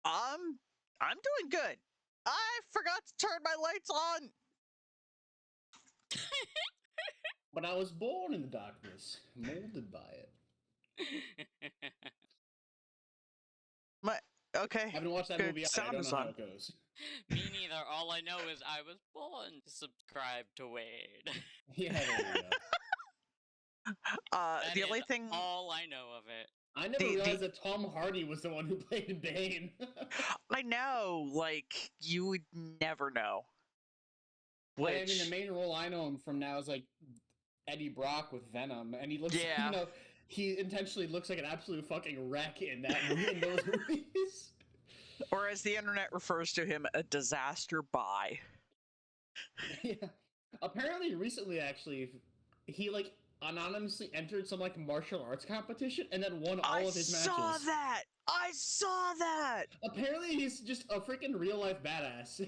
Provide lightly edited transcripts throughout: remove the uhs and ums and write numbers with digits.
I'm doing good. I forgot to turn my lights on. But I was born in the darkness, molded by it. Okay. I haven't watched that Good movie yet. I sound don't is know how on. it goes. Me neither. All I know is I was born to subscribe to Wade. Yeah, there you go. That The only is thing all I know of it. I never realized that Tom Hardy was the one who played Bane. I know, like, you would never know. Which, I mean, the main role I know him from now is like Eddie Brock with Venom, and he looks, Yeah. you know, he intentionally looks like an absolute fucking wreck in that movie, in those movies. or as the internet refers to him, a disaster buy. Yeah. Apparently, recently, actually, he like anonymously entered some like martial arts competition and then won all of his matches. I saw that! Apparently, he's just a freaking real life badass.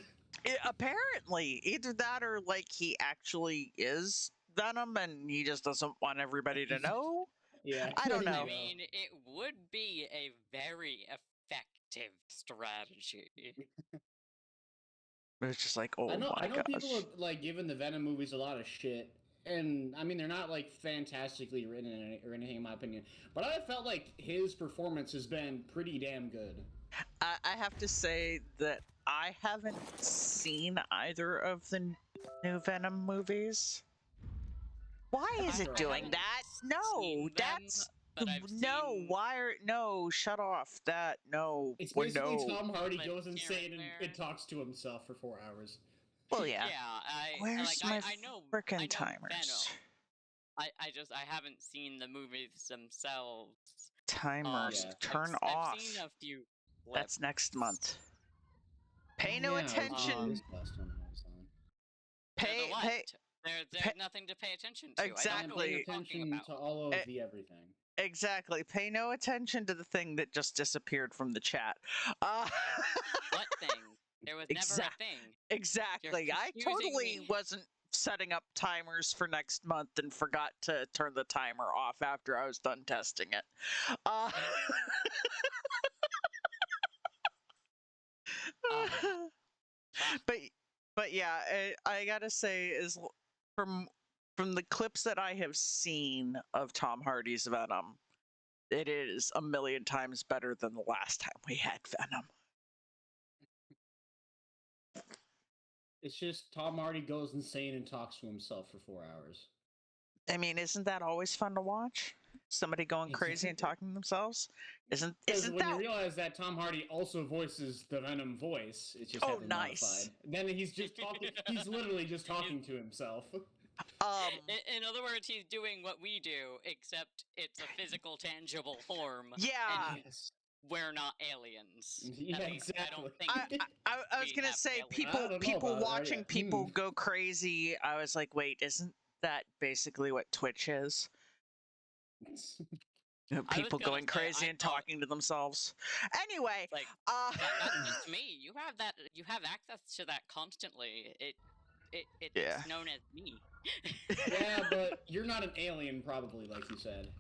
Apparently, either that or like he actually is Venom and he just doesn't want everybody to know. Yeah, I don't know. I mean, it would be a very effective strategy. It's just like, oh I know my gosh. people have like given the Venom movies a lot of shit, and I mean they're not like fantastically written or anything in my opinion, but I felt like his performance has been pretty damn good. I have to say that I haven't seen either of the new Venom movies. Why is it doing that? No, that's but I've No, seen no, shut off that, no. It's Well, basically no. Tom Hardy Clips goes here insane and and there. talks to himself for 4 hours. Well, yeah. Where's Where's my I know frickin' Venom. timers? I haven't seen the movies themselves. Timers, Yeah. turn I've off. seen a few clips. That's next month. Pay Oh, no yeah, I was doing attention. this last time I was on. Pay, what? pay. There's nothing to pay attention to. Exactly. I don't know what you're talking Attention about. to all of the everything. Exactly. Pay no attention to the thing that just disappeared from the chat. What thing? There was never a thing. Exactly. You're I confusing totally me. wasn't setting up timers for next month and forgot to turn the timer off after I was done testing it. But yeah, I gotta say, is from the clips that I have seen of Tom Hardy's Venom, it is a million times better than the last time we had Venom. It's just Tom Hardy goes insane and talks to himself for 4 hours. I mean, isn't that always fun to watch? Somebody going crazy and talking to themselves? Isn't when that... you realize that Tom Hardy also voices the Venom voice, it's just heavily modified. Then he's just talking. He's literally just talking to himself. In other words, he's doing what we do, except it's a physical, tangible form. Yeah. And we're not aliens. Yeah, At least exactly. I don't think. I was gonna say, aliens. people watching people go crazy. I was like, wait, isn't that basically what Twitch is? People going crazy and talking to themselves. Anyway, like that's just me. You have access to that constantly. It's known as me. Yeah, but you're not an alien, probably, like you said.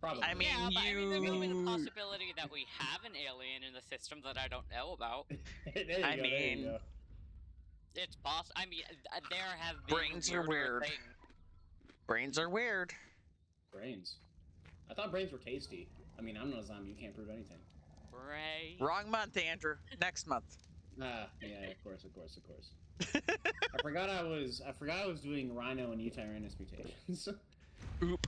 Probably. I mean, yeah, but I mean, there's always a possibility that we have an alien in the system that I don't know about. There you go. It's possible. I mean, there have been brains are weird. Things. Brains are weird. Brains. I thought brains were tasty. I mean, I'm not a zombie. You can't prove anything. Brains. Wrong month, Andrew. Next month. Yeah, of course. I forgot I was doing Rhino and Utyrannus mutations. Oop.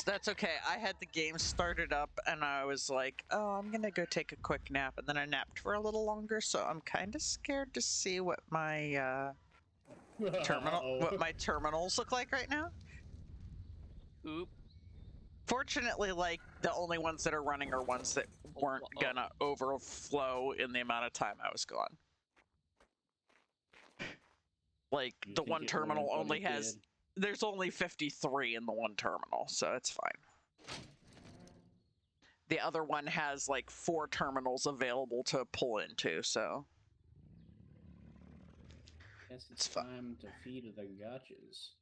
That's okay. I had the game started up and I was like, oh, I'm gonna go take a quick nap, and then I napped for a little longer, so I'm kind of scared to see what my what my terminals look like right now. Oop. Fortunately, like, the only ones that are running are ones that weren't gonna overflow in the amount of time I was gone. Like, the one terminal only has... There's only 53 in the one terminal, so it's fine. The other one has, like, 4 terminals available to pull into, so... Guess it's time to feed the gotchas.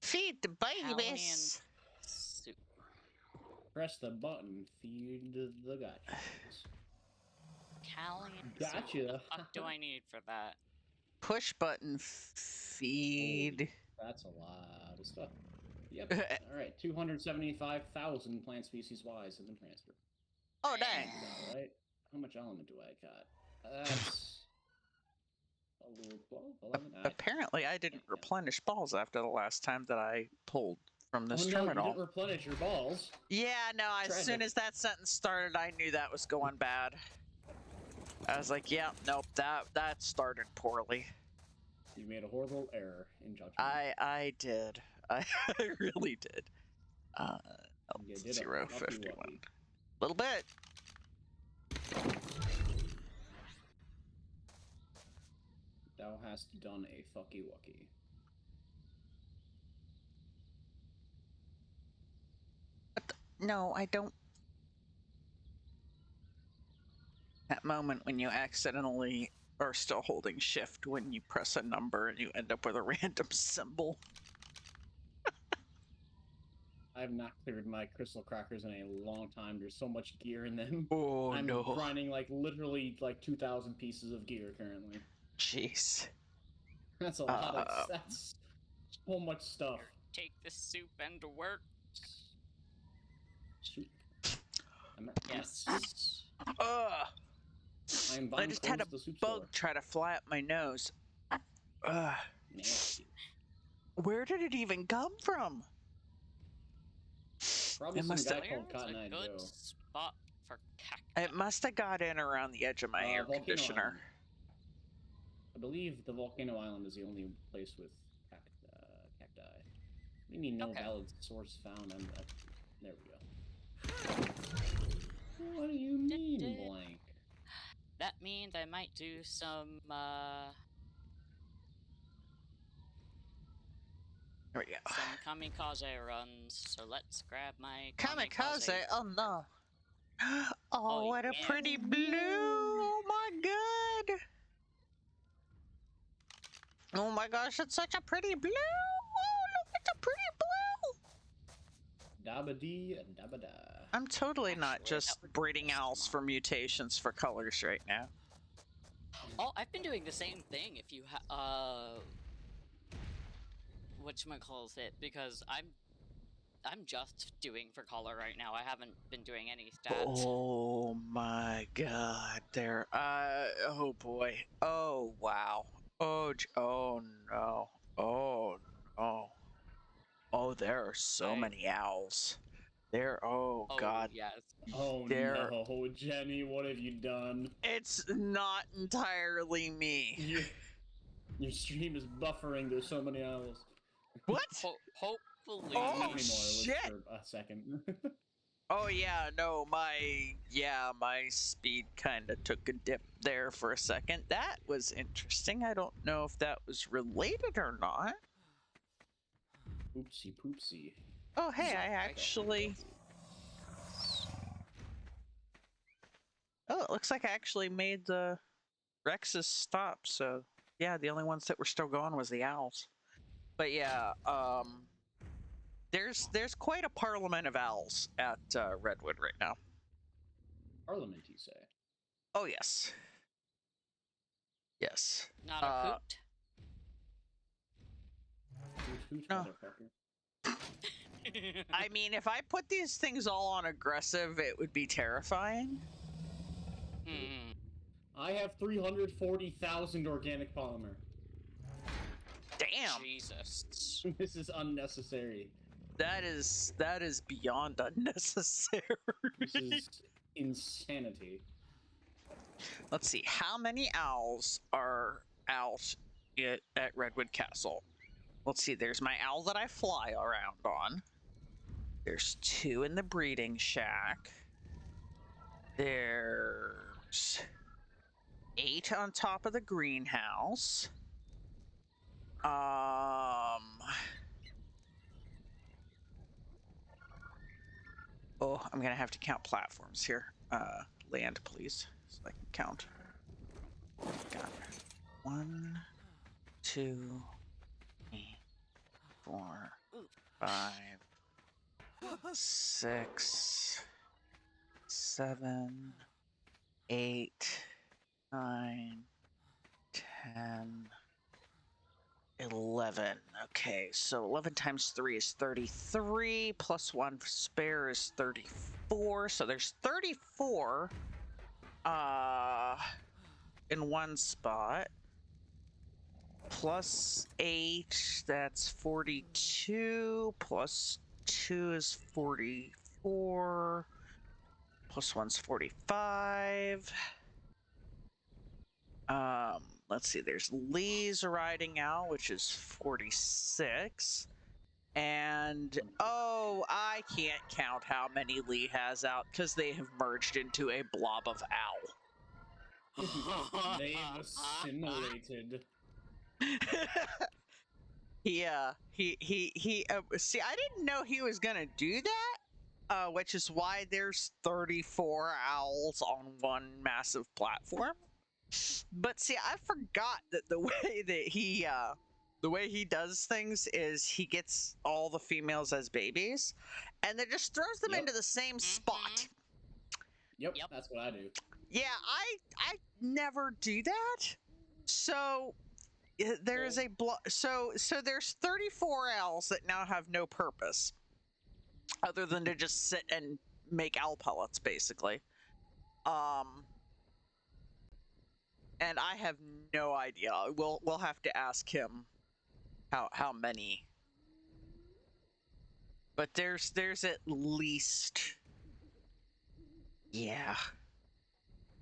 Feed the babies! Press the button, feed the gotchas. Callian Gotcha. soup. What the fuck do I need for that? Push button, feed... That's a lot of stuff. Yep. Alright, 275,000 plant species wise have been transferred. Oh, dang. All right. How much element do I got? That's... 12, 11. Apparently, I didn't replenish balls after the last time that I pulled from this terminal. You didn't replenish your balls. Yeah, no, as soon as that sentence started, I knew that was going bad. I was like, yeah, nope, that started poorly. You made a horrible error in judgment. I did. I really did. 051. Little bit. Thou hast done a fucky wucky. No, I don't. That moment when you accidentally are still holding shift when you press a number and you end up with a random symbol. I have not cleared my crystal crackers in a long time. There's so much gear in them. Oh, I'm no. grinding like literally like 2,000 pieces of gear currently. Jeez. That's a lot of... That's so much stuff. Take the soup and work. Soup. Yes. I just had a bug try to fly up my nose. Nasty. Where did it even come from? Probably It some must guy have, called Where's Cotton a Eye good Joe. spot for cacti? it must have got in around the edge of my air Volcano conditioner. Island. I believe the Volcano Island is the only place with cacti. We need no valid source found. There we go. What do you mean, blank? That means I might do some, There we go. some kamikaze runs. So let's grab my Kamikaze? Oh no. Oh, Oh, what a yeah. pretty blue! Oh my god! Oh my gosh, it's such a pretty blue! Oh, look, it's a pretty blue! Dabba-dee and dabba-da. I'm totally not Actually, just that would breeding be owls smart. for mutations for colors right now. Oh, I've been doing the same thing. If you whatchamacalls it, because I'm just doing for color right now. I haven't been doing any stats. Oh my god, there, oh boy. Oh wow. Oh, oh no. Oh no. Oh, there are so many owls. There, oh god. Yes. Oh There, no, Jenny, what have you done? it's not entirely me. Your stream is buffering. There's so many owls. What? Hopefully. Oh, Not anymore. shit. It was for a second. Oh yeah, no, my speed kind of took a dip there for a second. That was interesting. I don't know if that was related or not. Oopsie poopsie. Oh hey, I actually... Oh, it looks like I actually made the Rexes stop, so yeah, the only ones that were still going was the owls. But yeah, there's quite a parliament of owls at Redwood right now. Parliament, you say? Oh yes. Yes. Not a hoot. Hoot, no. motherfucker. I mean, if I put these things all on aggressive, it would be terrifying. I have 340,000 organic polymer. Damn. Jesus. This is unnecessary. That is beyond unnecessary. This is insanity. Let's see, how many owls are out at Redwood Castle? Let's see, there's my owl that I fly around on. There's 2 in the breeding shack. There's 8 on top of the greenhouse. Oh, I'm gonna have to count platforms here. Land, please, so I can count. Got 1, 2, 3, 4, 5, 6, 7, 8, 9, 10, 11. Okay, so 11 times 3 is 33, plus 1 spare is 34. So there's 34 in one spot. Plus 8, that's 42. Plus 2 is 44. Plus 1's 45. Let's see, there's Lee's riding out, which is 46. And, oh, I can't count how many Lee has out because they have merged into a blob of owl. They've assimilated. Yeah, see, I didn't know he was gonna do that, which is why there's 34 owls on one massive platform. But see, I forgot that the way he does things is he gets all the females as babies, and then just throws them into the same spot. Yep, that's what I do. Yeah, I never do that. So there is so there's 34 owls that now have no purpose other than to just sit and make owl pellets, basically. And I have no idea. We'll have to ask him how many. But there's at least... Yeah.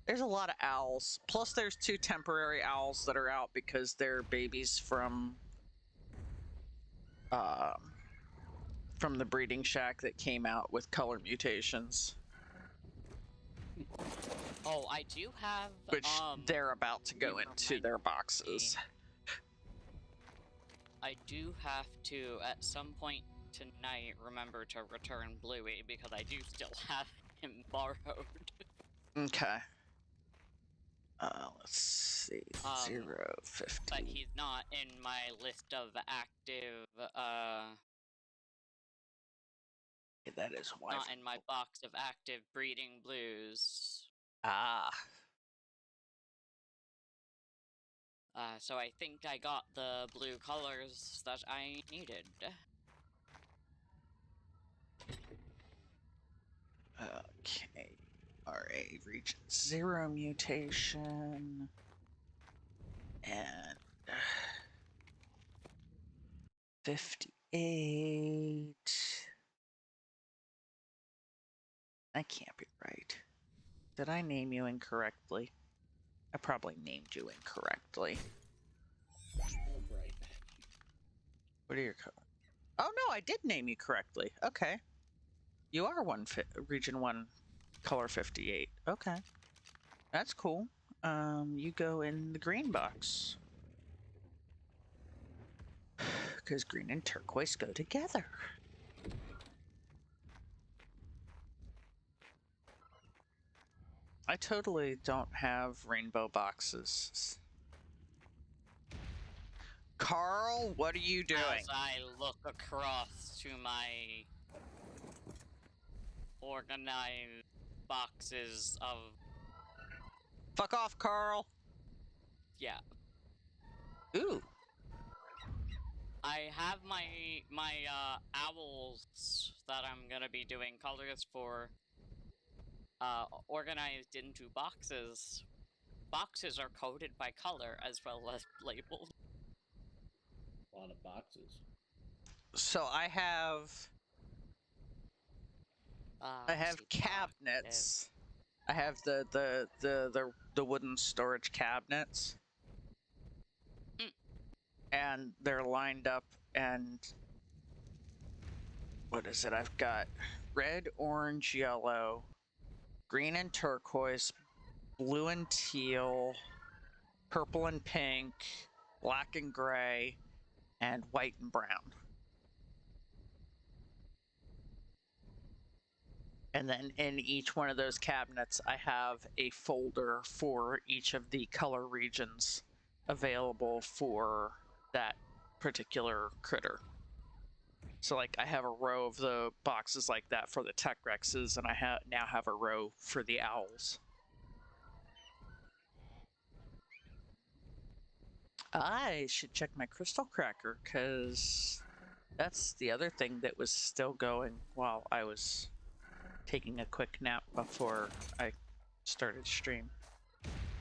There's a lot of owls. Plus there's 2 temporary owls that are out because they're babies from the breeding shack that came out with color mutations. Oh, I do have... Which they're about to go into their boxes. I do have to, at some point tonight, remember to return Bluey, because I do still have him borrowed. Okay. Let's see. 050. But he's not in my list of active, That is why. not in my box of active breeding blues. Ah. So I think I got the blue colors that I needed. Okay. RA region 0 mutation. And 58. That can't be right. Did I name you incorrectly? I probably named you incorrectly. Right. What are your colors? Oh no, I did name you correctly. Okay. You are region 1 color 58. Okay. That's cool. You go in the green box. Because green and turquoise go together. I totally don't have rainbow boxes. Carl, what are you doing? As I look across to my organized boxes of... Fuck off, Carl. Yeah. Ooh. I have my owls that I'm gonna be doing colors for, organized into boxes. Boxes are coded by color as well as labeled. A lot of boxes. So I have cabinets. I have the wooden storage cabinets. And they're lined up, and what is it? I've got red, orange, yellow, green and turquoise, blue and teal, purple and pink, black and gray, and white and brown. And then in each one of those cabinets, I have a folder for each of the color regions available for that particular critter. So like I have a row of the boxes like that for the Tech Rexes, and I now have a row for the owls. I should check my crystal cracker, because that's the other thing that was still going while I was taking a quick nap before I started stream.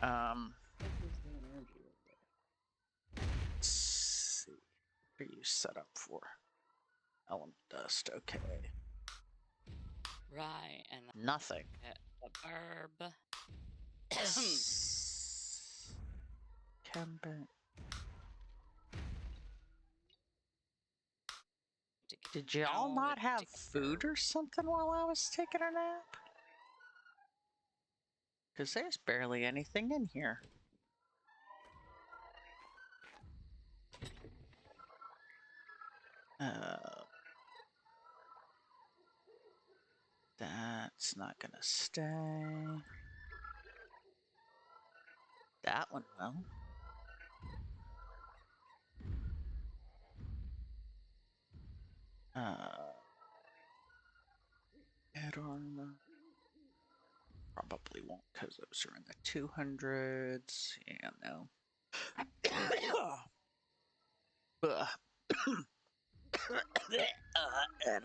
Let's see. What are you set up for? Element dust, okay. Right, and Nothing. the herb. Camber. Did y'all not have food or something while I was taking a nap? Because there's barely anything in here. That's not gonna stay. That one will. Head armor. Probably won't, because those are in the 200s. Yeah, no. And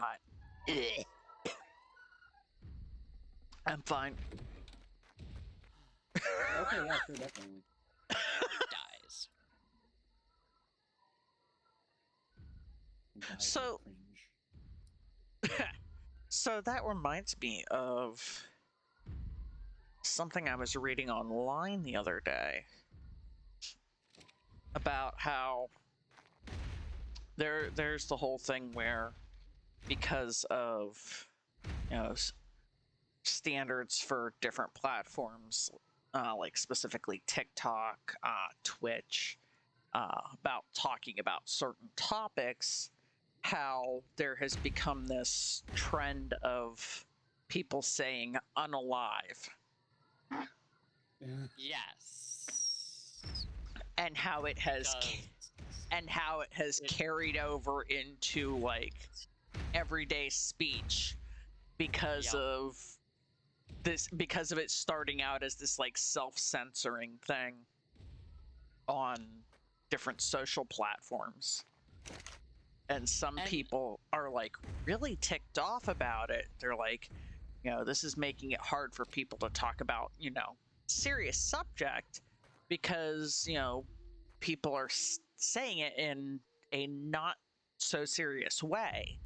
I'm fine. Okay, yeah, sure, definitely. Dies. So, So that reminds me of something I was reading online the other day about how there's the whole thing where, because of, you know, standards for different platforms, like specifically TikTok, Twitch, about talking about certain topics, how there has become this trend of people saying unalive. Yes. And how it has carried over into like everyday speech because Yep. of it starting out as this like self-censoring thing on different social platforms. And some people are like really ticked off about it. They're like, you know, this is making it hard for people to talk about, you know, serious subject because, you know, people are saying it in a not so serious way.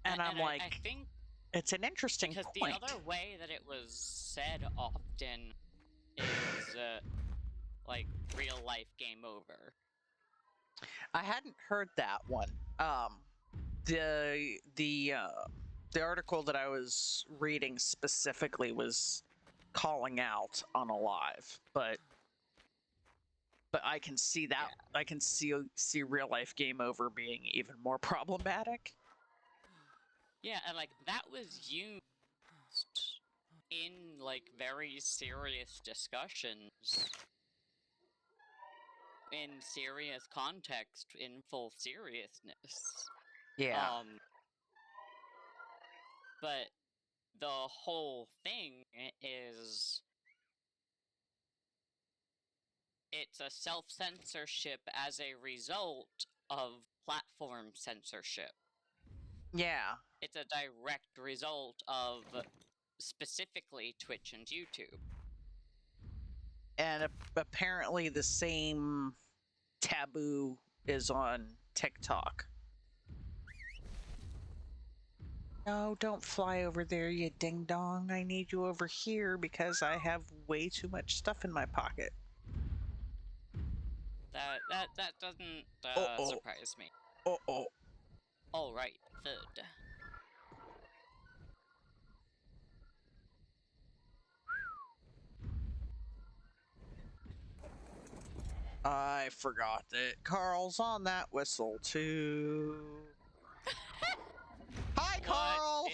And I'm like, I think it's an interesting because point. the other way that it was said often is like real life game over. I hadn't heard that one. The article that I was reading specifically was calling out unalive, but I can see that. Yeah. I can see real life game over being even more problematic. Yeah, and like that was used in like very serious discussions, in serious context, in full seriousness. Yeah. But the whole thing is it's a self-censorship as a result of platform censorship. Yeah. It's a direct result of specifically Twitch and YouTube. And apparently the same taboo is on TikTok. No, don't fly over there, you ding dong. I need you over here because I have way too much stuff in my pocket. That doesn't surprise me. All right, third. I forgot that Carl's on that whistle too. Hi, Carl!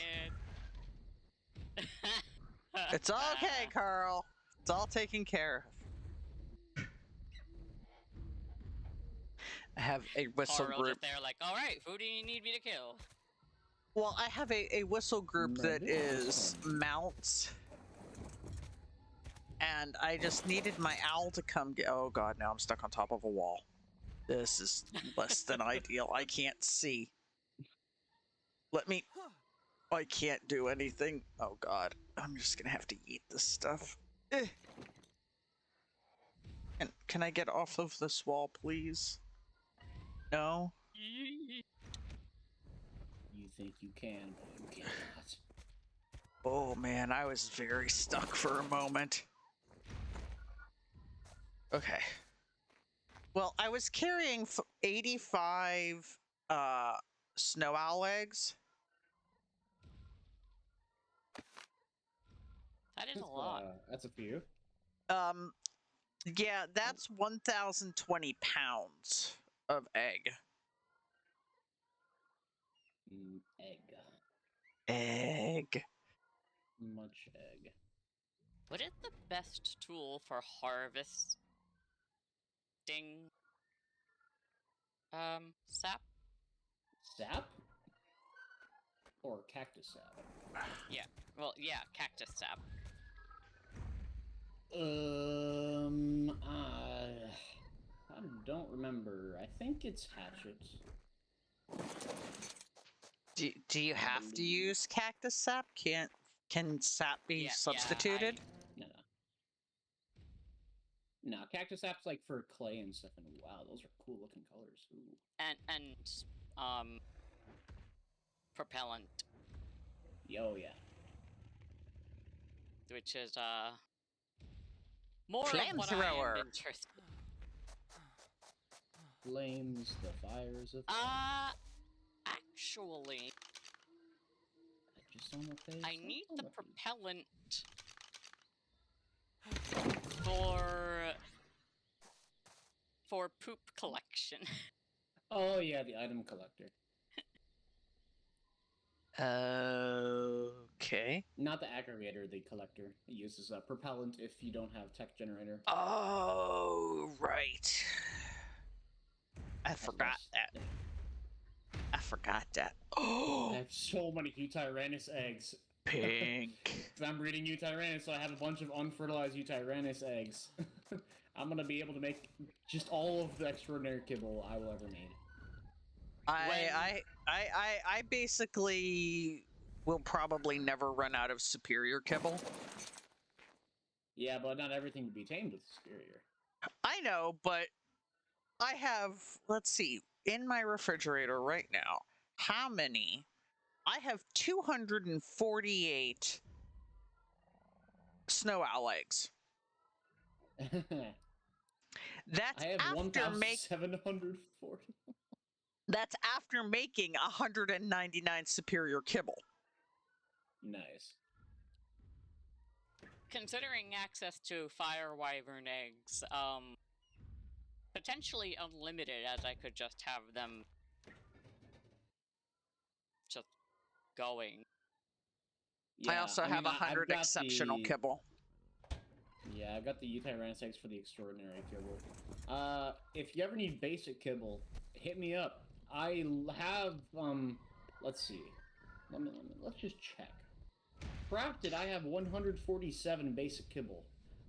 It's okay, Carl. It's all taken care of. I have a whistle Carl group. just there like, all right, who do you need me to kill? Well, I have a whistle group that is mounts. And I just needed my owl to come get... Oh god, now I'm stuck on top of a wall. This is less than ideal. I can't see. Let me... I can't do anything. Oh god. I'm just gonna have to eat this stuff. Can I get off of this wall, please? No? You think you can, but you cannot. Oh man, I was very stuck for a moment. Okay. Well, I was carrying 85 snow owl eggs. That is a lot. That's a few. Yeah, that's 1,020 pounds of egg. Egg. Much egg. What is the best tool for harvesting sap? Sap? Or cactus sap? Yeah. Well, yeah, cactus sap. I don't remember. I think it's hatchets. Do you have to use cactus sap? Can sap be substituted? No. No, cactus sap's like for clay and stuff, and wow, those are cool looking colors. Ooh. And propellant, Yo, yeah. which is more of what I am Flamethrower. interested. Flames, the fires of... Actually, Just on the face. I need the lucky. propellant for poop collection. Oh, yeah, the item collector. Okay. Not the aggravator, the collector. It uses propellant if you don't have tech generator. Oh, right. I forgot that. I forgot that. I Oh, have so many Utyrannus eggs. pink. I'm breeding Utyrannus, so I have a bunch of unfertilized Utyrannus eggs. I'm gonna be able to make just all of the extraordinary kibble I will ever need. I basically will probably never run out of superior kibble. Yeah, but not everything can be tamed with superior. I know, but I have, let's see, in my refrigerator right now, how many? I have 248 snow owl eggs. That's I have after 1,740. That's after making 199 superior kibble. Nice. Considering access to fire wyvern eggs, potentially unlimited, as I could just have them just going. I also have 100 exceptional kibble. Yeah, I've got the Utyrannus eggs for the extraordinary kibble. If you ever need basic kibble, hit me up. I have, let's see. Let's just check. Crafted, I have 147 basic kibble.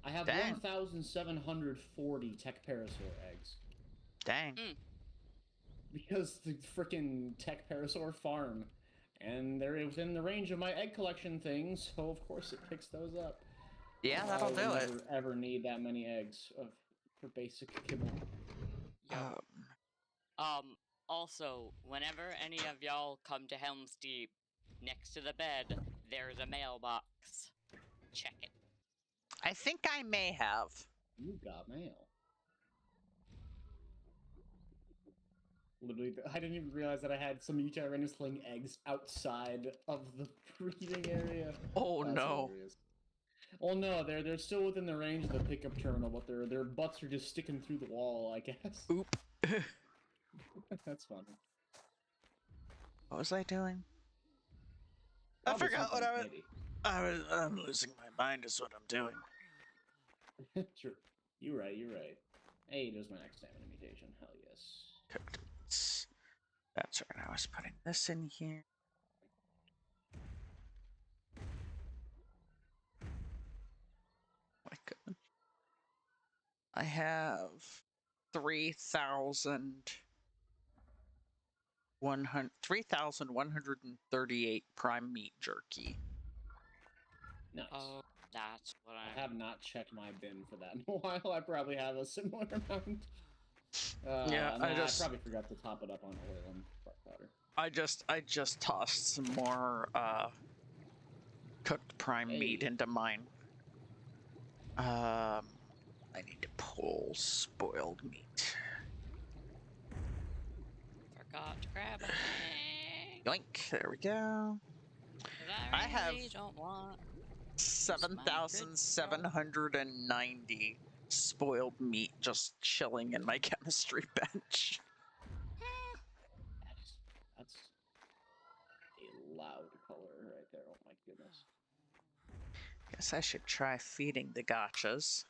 I have 1,740 tech parasaur eggs. Dang. Because the frickin' tech parasaur farm. And they're within the range of my egg collection things, so of course it picks those up. Yeah, that'll do it. I never ever need that many eggs for basic kibble. Also, whenever any of y'all come to Helm's Deep, next to the bed, there's a mailbox. Check it. I think I may have. You got mail. Literally, I didn't even realize that I had some Utyrannus laying eggs outside of the breeding area. Oh, That's no. hilarious. Well, no, they're still within the range of the pickup terminal, but their butts are just sticking through the wall, I guess. Oop. That's funny. What was I doing? Probably I forgot what maybe. I'm losing my mind is what I'm doing. Sure. You're right. Hey, there's my next stamina mutation. Hell yes. Cooked meats. That's right, I was putting this in here. My goodness. I have 3,138 prime meat jerky. Nice. Oh, that's what I have not checked my bin for that in a while. I probably have a similar amount. Yeah, I probably forgot to top it up on oil and bark powder. I just tossed some more cooked prime meat into mine. I need to pull spoiled meat. Forgot to grab a thing. Yoink! There we go. I have don't want 7,790 spoiled meat just chilling in my chemistry bench. That's a loud color right there. Oh my goodness. Guess I should try feeding the gotchas.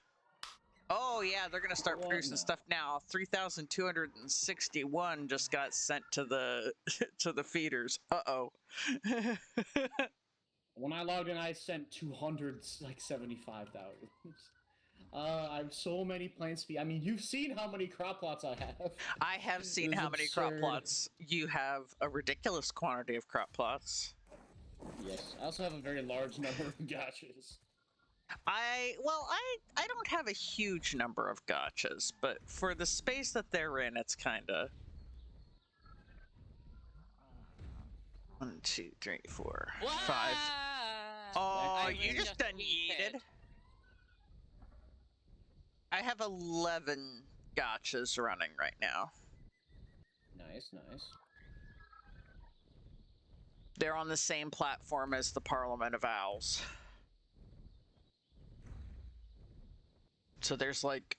Oh yeah, they're gonna start producing stuff now. 3,261 just got sent to the to the feeders. Uh-oh. When I logged in, I sent 275,000. I have so many plants. I mean, you've seen how many crop plots I have. I have seen how many crop plots. You have a ridiculous quantity of crop plots. Yes, I also have a very large number of gotchas. I don't have a huge number of gotchas, but for the space that they're in, it's kind of 1, 2, 3, 4, Wow! 5. Oh, I you was just done yeeted. I have 11 gotchas running right now. Nice, nice. They're on the same platform as the Parliament of Owls. So there's like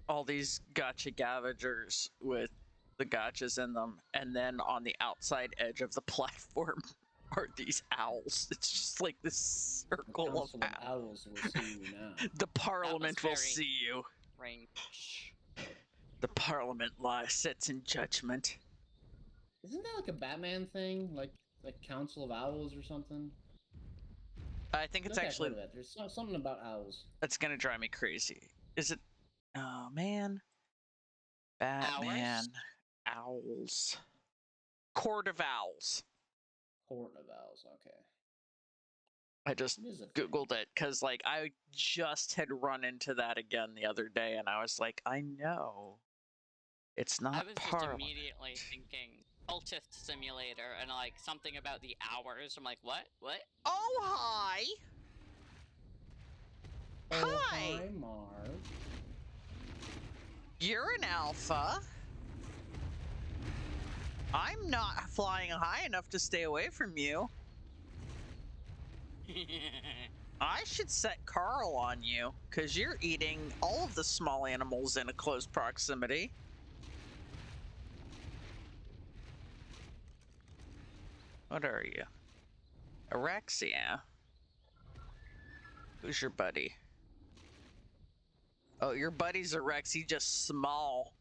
all these gotcha gavagers with the gotchas in them, and then on the outside edge of the platform are these owls. It's just like this circle The Council of of Owls will see you now. The Parliament will very- see you. Range. The Parliament sits in judgment. Isn't that like a Batman thing? Like Council of Owls or something? I think it's I've actually... heard of that. There's something about owls. It's gonna drive me crazy. Is it... Oh, man. Batman. Owls. Court of Owls. Court of Owls, okay. I just It is a thing. Googled it because, like, I just had run into that again the other day, and I was like, I know. It's not I was just Parliament. immediately thinking cultist simulator and like something about the hours. I'm like, what? What? Oh, hi! Oh, Hi! hi, Marv. You're an alpha. I'm not flying high enough to stay away from you. I should set Carl on you, because you're eating all of the small animals in a close proximity. What are you? Arexia. Who's your buddy? Oh, your buddy's a Rex. He's just small.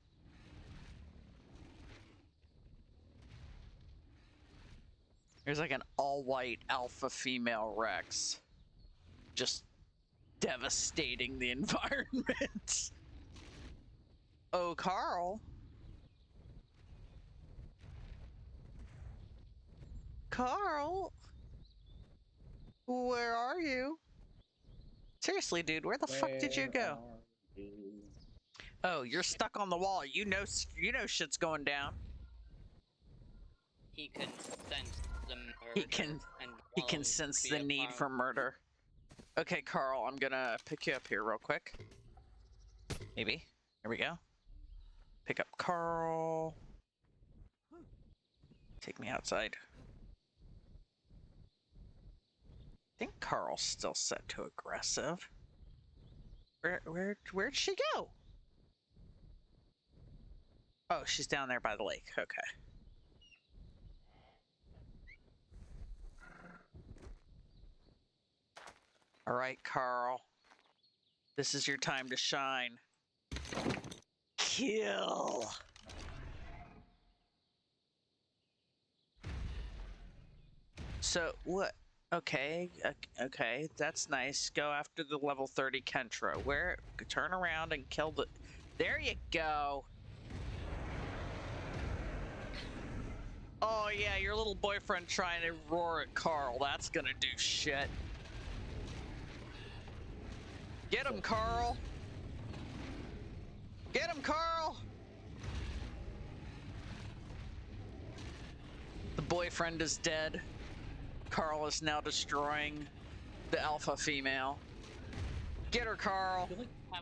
There's like an all-white alpha female Rex. Just devastating the environment. Oh, Carl. Carl. Where are you? Seriously, dude, where the fuck did you go? Oh, you're stuck on the wall. You know shit's going down. He can sense the murder. He can sense the need for murder. Okay, Carl, I'm gonna pick you up here real quick. Maybe. Here we go. Pick up Carl. Take me outside. I think Carl's still set to aggressive. Where'd she go? Oh, she's down there by the lake. Okay. All right, Carl. This is your time to shine. Kill. So, what? Okay, okay, that's nice. Go after the level 30 Kentra. Turn around and kill the... There you go. Oh yeah, your little boyfriend trying to roar at Carl. That's gonna do shit. Get him, Carl. Get him, Carl. The boyfriend is dead. Carl is now destroying the alpha female. Get her, Carl. Are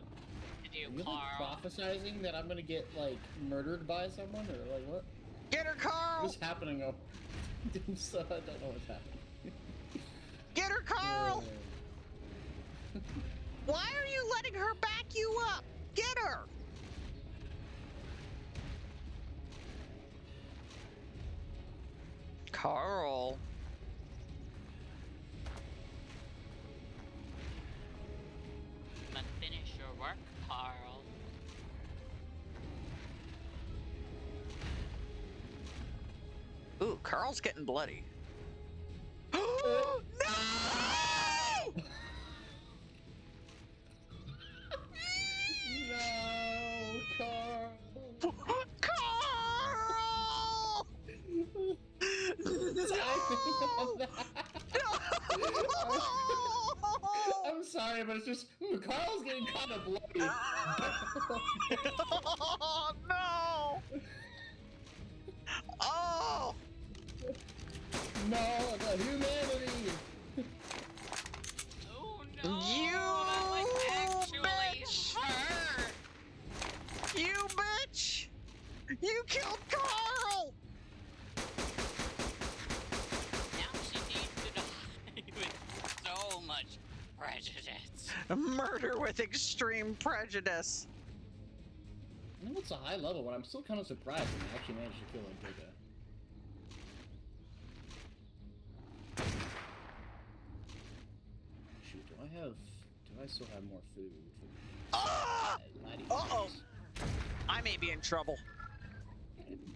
you like Carl. prophesizing that I'm gonna get like murdered by someone or like what? Get her, Carl. What's happening? Oh, so I don't know what's happening. Get her, Carl. Why are you letting her back you up? Get her. Carl. Must finish your work, Carl. Ooh, Carl's getting bloody. No! No, Carl. Carl! No! I'm sorry, but it's just Carl's getting kind of bloody. Oh, no! Oh! No, the humanity! Oh no! You That was actually bitch! her! You bitch! You killed Carl! Now she needs to die with so much prejudice. Murder with extreme prejudice. I know it's a high level, but I'm still kind of surprised when I actually managed to kill a Giga. Shoot, do I still have more food? Ah! Uh-oh! I may be in trouble.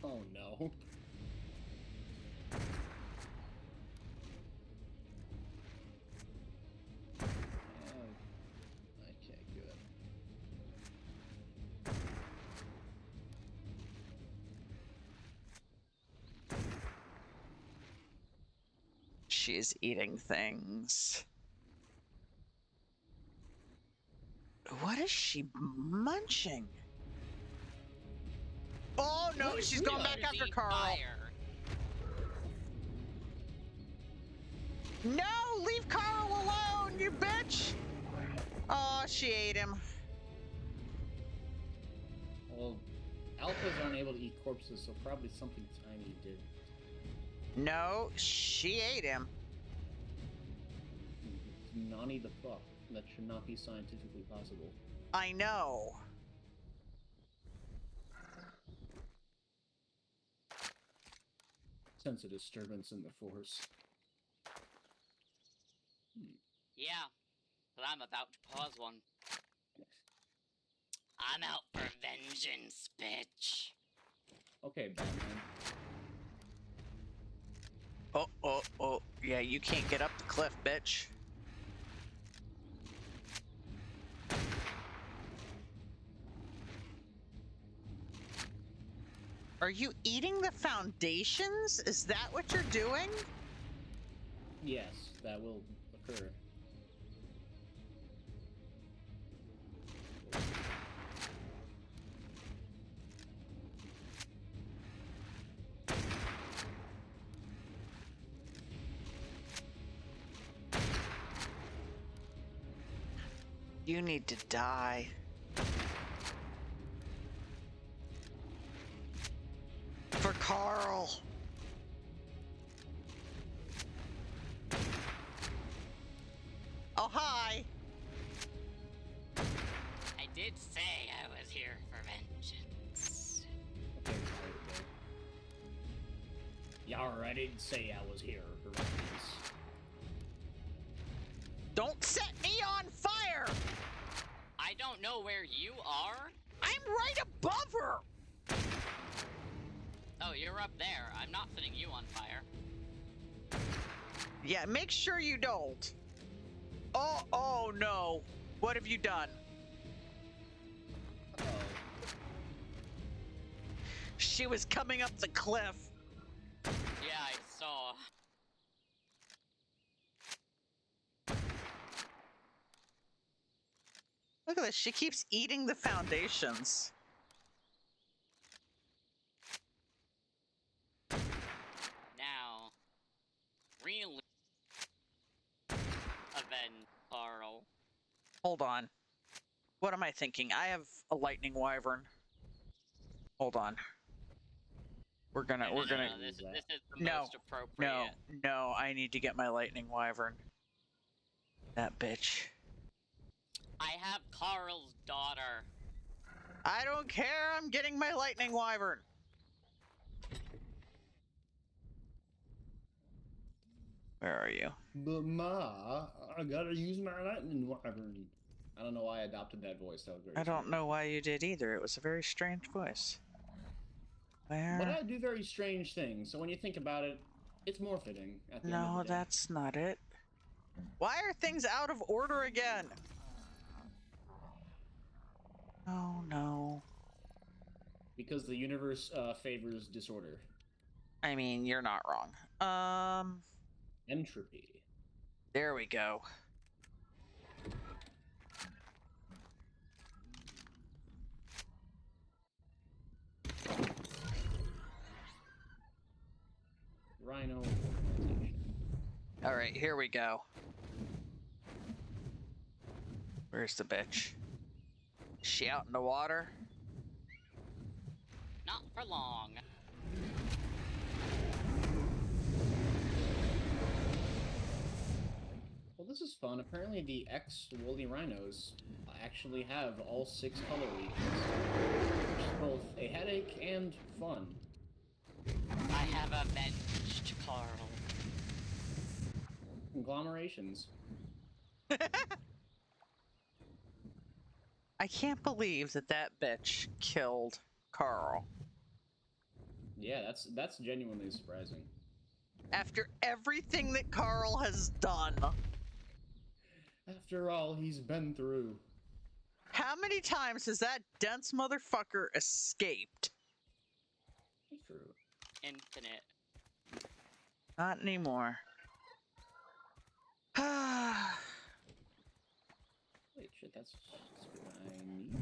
Oh no. Okay, good. She's eating things. What is she munching? Oh no, she's going back after Carl. Fire. No, leave Carl alone, you bitch! Oh, she ate him. Well, alphas aren't able to eat corpses, so probably something tiny did. No, she ate him. Nani the fuck? That should not be scientifically possible. I know. Sense a disturbance in the force. Yeah, but I'm about to cause one. I'm out for vengeance, bitch. Okay, Batman. Oh. Yeah, you can't get up the cliff, bitch. Are you eating the foundations? Is that what you're doing? Yes, that will occur. You need to die. For Carl. Oh, hi. I did say I was here for vengeance. Okay, Yar, I didn't say I was here for vengeance. Don't set me on fire! I don't know where you are. I'm right above her! Oh, you're up there. I'm not setting you on fire. Yeah, make sure you don't. Oh no. What have you done? Uh-oh. She was coming up the cliff. Yeah, I saw. Look at this. She keeps eating the foundations. Now, really avenge Carl. Hold on. What am I thinking? I have a lightning wyvern. Hold on. We're gonna. This is the most appropriate. No. I need to get my lightning wyvern. That bitch. I have Carl's daughter. I don't care. I'm getting my lightning wyvern. Where are you? But Ma, I gotta use my lightning wyvern. I don't know why I adopted that voice. That was very I don't strange. know why you did either. It was a very strange voice. Where? But I do very strange things, so when you think about it, it's more fitting at the end No, of the day. that's not it. Why are things out of order again? Oh no. Because the universe favors disorder. I mean, you're not wrong. Entropy. There we go. Rhino. All right, here we go. Where's the bitch? Is she out in the water? Not for long. Well, this is fun. Apparently, the ex-woolly rhinos actually have all 6 color regions, which is both a headache and fun. I have avenged Carl. Conglomerations. I can't believe that that bitch killed Carl. Yeah, that's genuinely surprising. After everything that Carl has done. After all he's been through. How many times has that dense motherfucker escaped? True. Infinite. Not anymore. Wait, shit, that's what I need.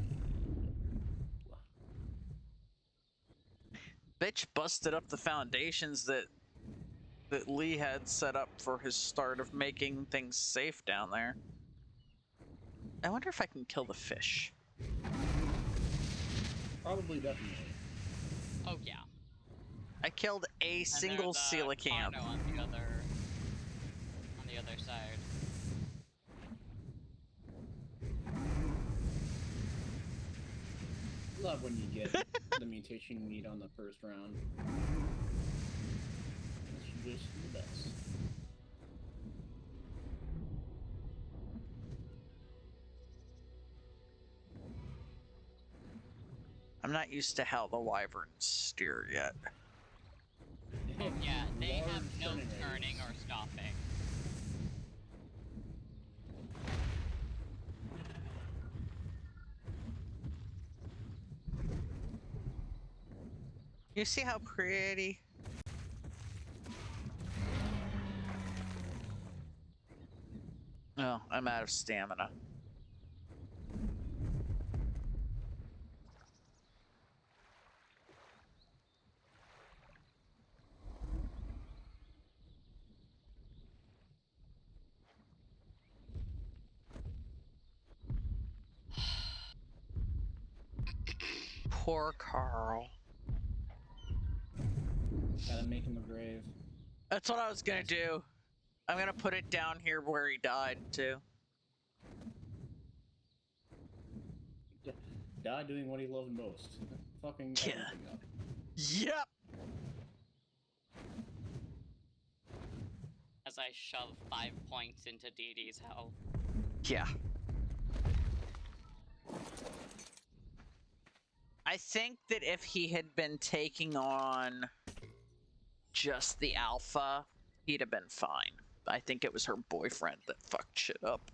Bitch busted up the foundations that Lee had set up for his start of making things safe down there. I wonder if I can kill the fish. Probably, definitely. Oh yeah. I killed a single coelacanth. On the other side. Love when you get the mutation you need on the first round. It's just the best. I'm not used to how the wyverns steer yet. Yeah, they have no turning turning or stopping. You see how pretty? Oh, I'm out of stamina. Poor Carl. Gotta make him a grave. That's what I was gonna do. I'm gonna put it down here where he died, too. Die doing what he loved most. Fucking everything up. Yep! As I shove 5 points into Dee Dee's health. Yeah. I think that if he had been taking on just the alpha, he'd have been fine. I think it was her boyfriend that fucked shit up.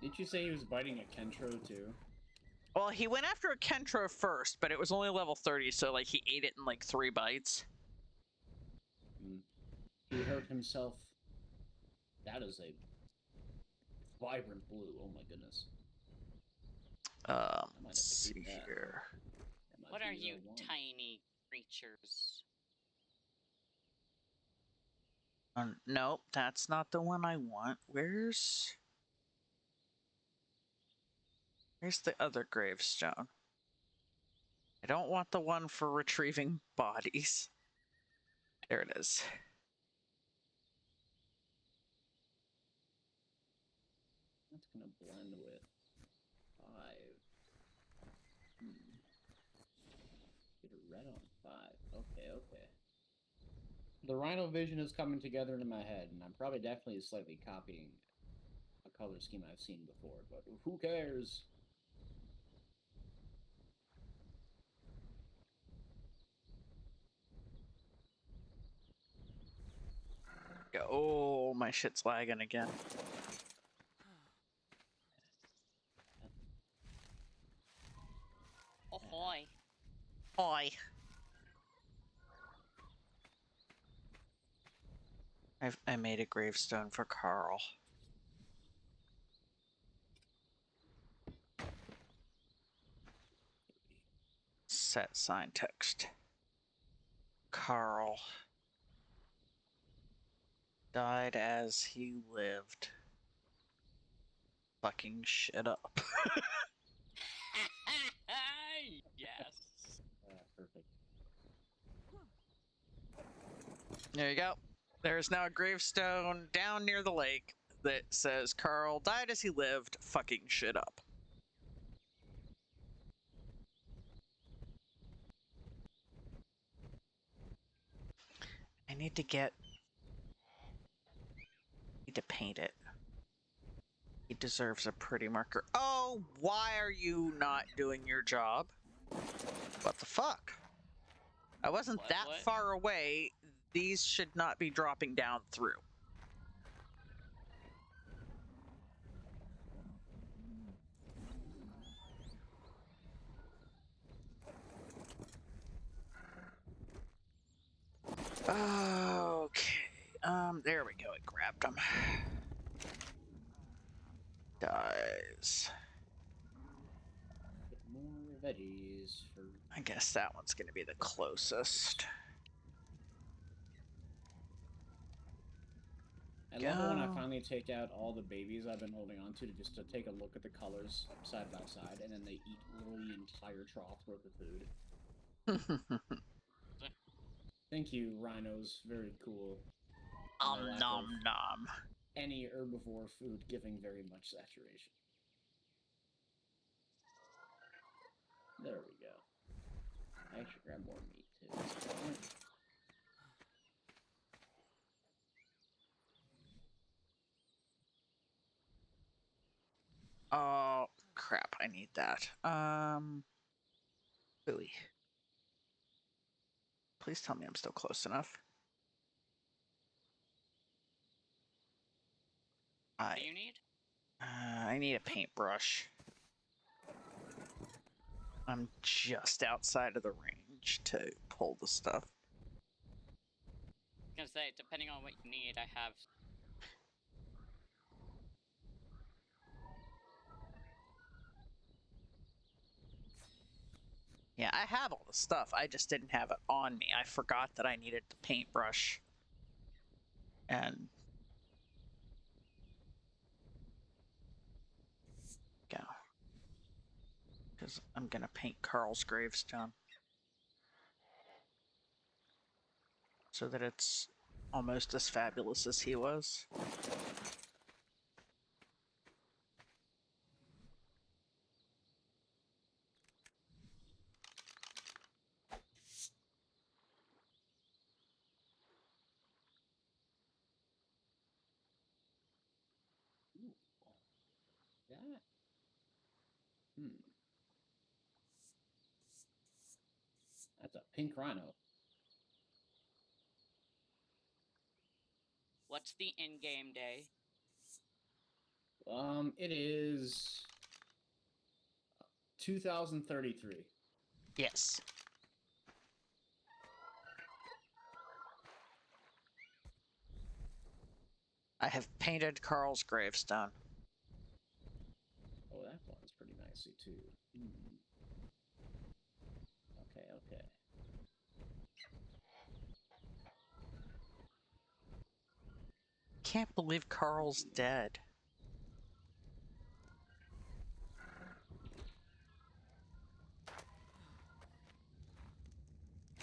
Didn't you say he was biting a Kentro too? Well, he went after a Kentro first, but it was only level 30, so like he ate it in like 3 bites. He hurt himself. That is a vibrant blue. Oh my goodness. Let's see here. What are you tiny creatures? Nope, that's not the one I want. Where's the other gravestone? I don't want the one for retrieving bodies. There it is. That's gonna blend with 5. Get a red on 5. Okay. The Rhino vision is coming together in my head, and I'm probably definitely slightly copying a color scheme I've seen before, but who cares? Oh, my shit's lagging again. Ahoy. Oi. I made a gravestone for Carl. Set sign text. Carl. Died as he lived. Fucking shit up. Yes. Perfect. There you go. There is now a gravestone down near the lake that says Carl died as he lived, fucking shit up. I need to paint it. He deserves a pretty marker. Oh, why are you not doing your job? What the fuck? I wasn't that What? far away. These should not be dropping down through. Okay. There we go. It grabbed him. Dies. Get more veggies for. I guess that one's going to be the closest. I love it when I finally take out all the babies I've been holding on to just to take a look at the colors side by side, and then they eat literally the entire trough worth of food. Thank you, rhinos. Very cool. Nom nom. Any herbivore food giving very much saturation. There we go. I should grab more meat too. Oh, crap. I need that. Booey. Please tell me I'm still close enough. What do you need? I need a paintbrush. I'm just outside of the range to pull the stuff. I was gonna say, depending on what you need, I have. Yeah, I have all the stuff. I just didn't have it on me. I forgot that I needed the paintbrush. And go. Because I'm going to paint Carl's gravestone. So that it's almost as fabulous as he was. That. That's a pink rhino. What's the in-game day? It is 2033. Yes. I have painted Carl's gravestone. Oh, that one's pretty nicely too. Okay. Can't believe Carl's dead.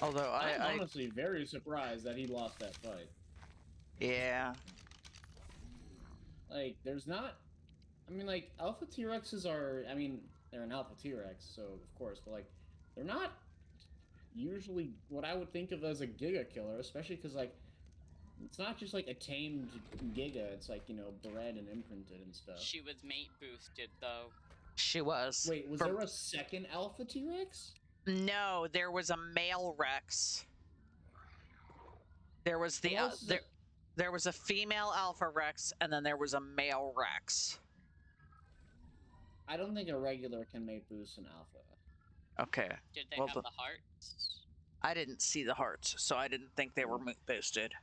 Although I'm honestly very surprised that he lost that fight. Yeah. Like, there's not. I mean, like, Alpha T-Rexes are. I mean, they're an Alpha T-Rex, so of course, but like, they're not usually what I would think of as a Giga killer, especially because like, it's not just like a tamed Giga. It's like, you know, bred and imprinted and stuff. She was mate boosted though. She was. Wait, was there a second Alpha T-Rex? No, there was a male Rex. There was the there was a female Alpha Rex, and then there was a male Rex. I don't think a regular can mate boost an Alpha. Okay. Did they have the hearts? I didn't see the hearts, so I didn't think they were boosted.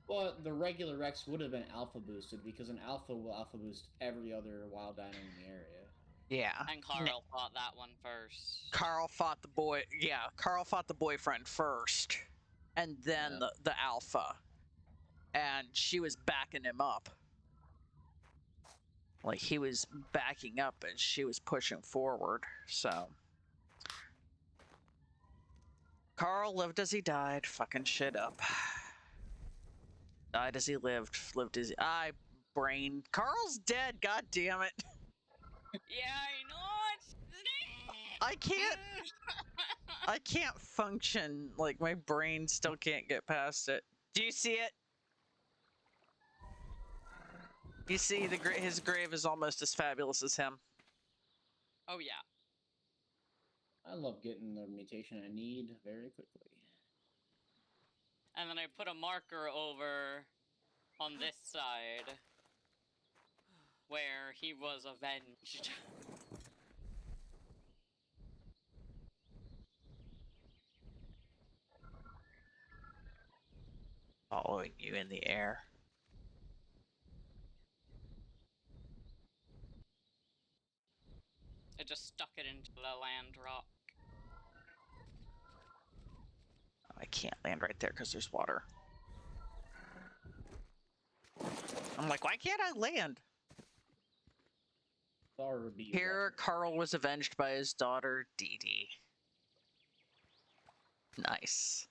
Well, the regular Rex would have been Alpha boosted because an Alpha will Alpha boost every other wild dino in the area. Yeah. And Carl fought that one first. Carl fought the boy. Yeah, Carl fought the boyfriend first, and then the Alpha. and she was backing him up. Like, he was backing up and she was pushing forward, so. Carl lived as he died, fucking shit up. Died as he lived, lived as he... brain. Carl's dead, god damn it. Yeah, I know. I can't function. Like, my brain still can't get past it. Do you see it? You see, his grave is almost as fabulous as him. Oh yeah. I love getting the mutation I need very quickly. And then I put a marker over on this side where he was avenged. Following you in the air. I just stuck it into the land rock. I can't land right there because there's water. I'm like, why can't I land? Here, Carl was avenged by his daughter, Dee Dee. Nice.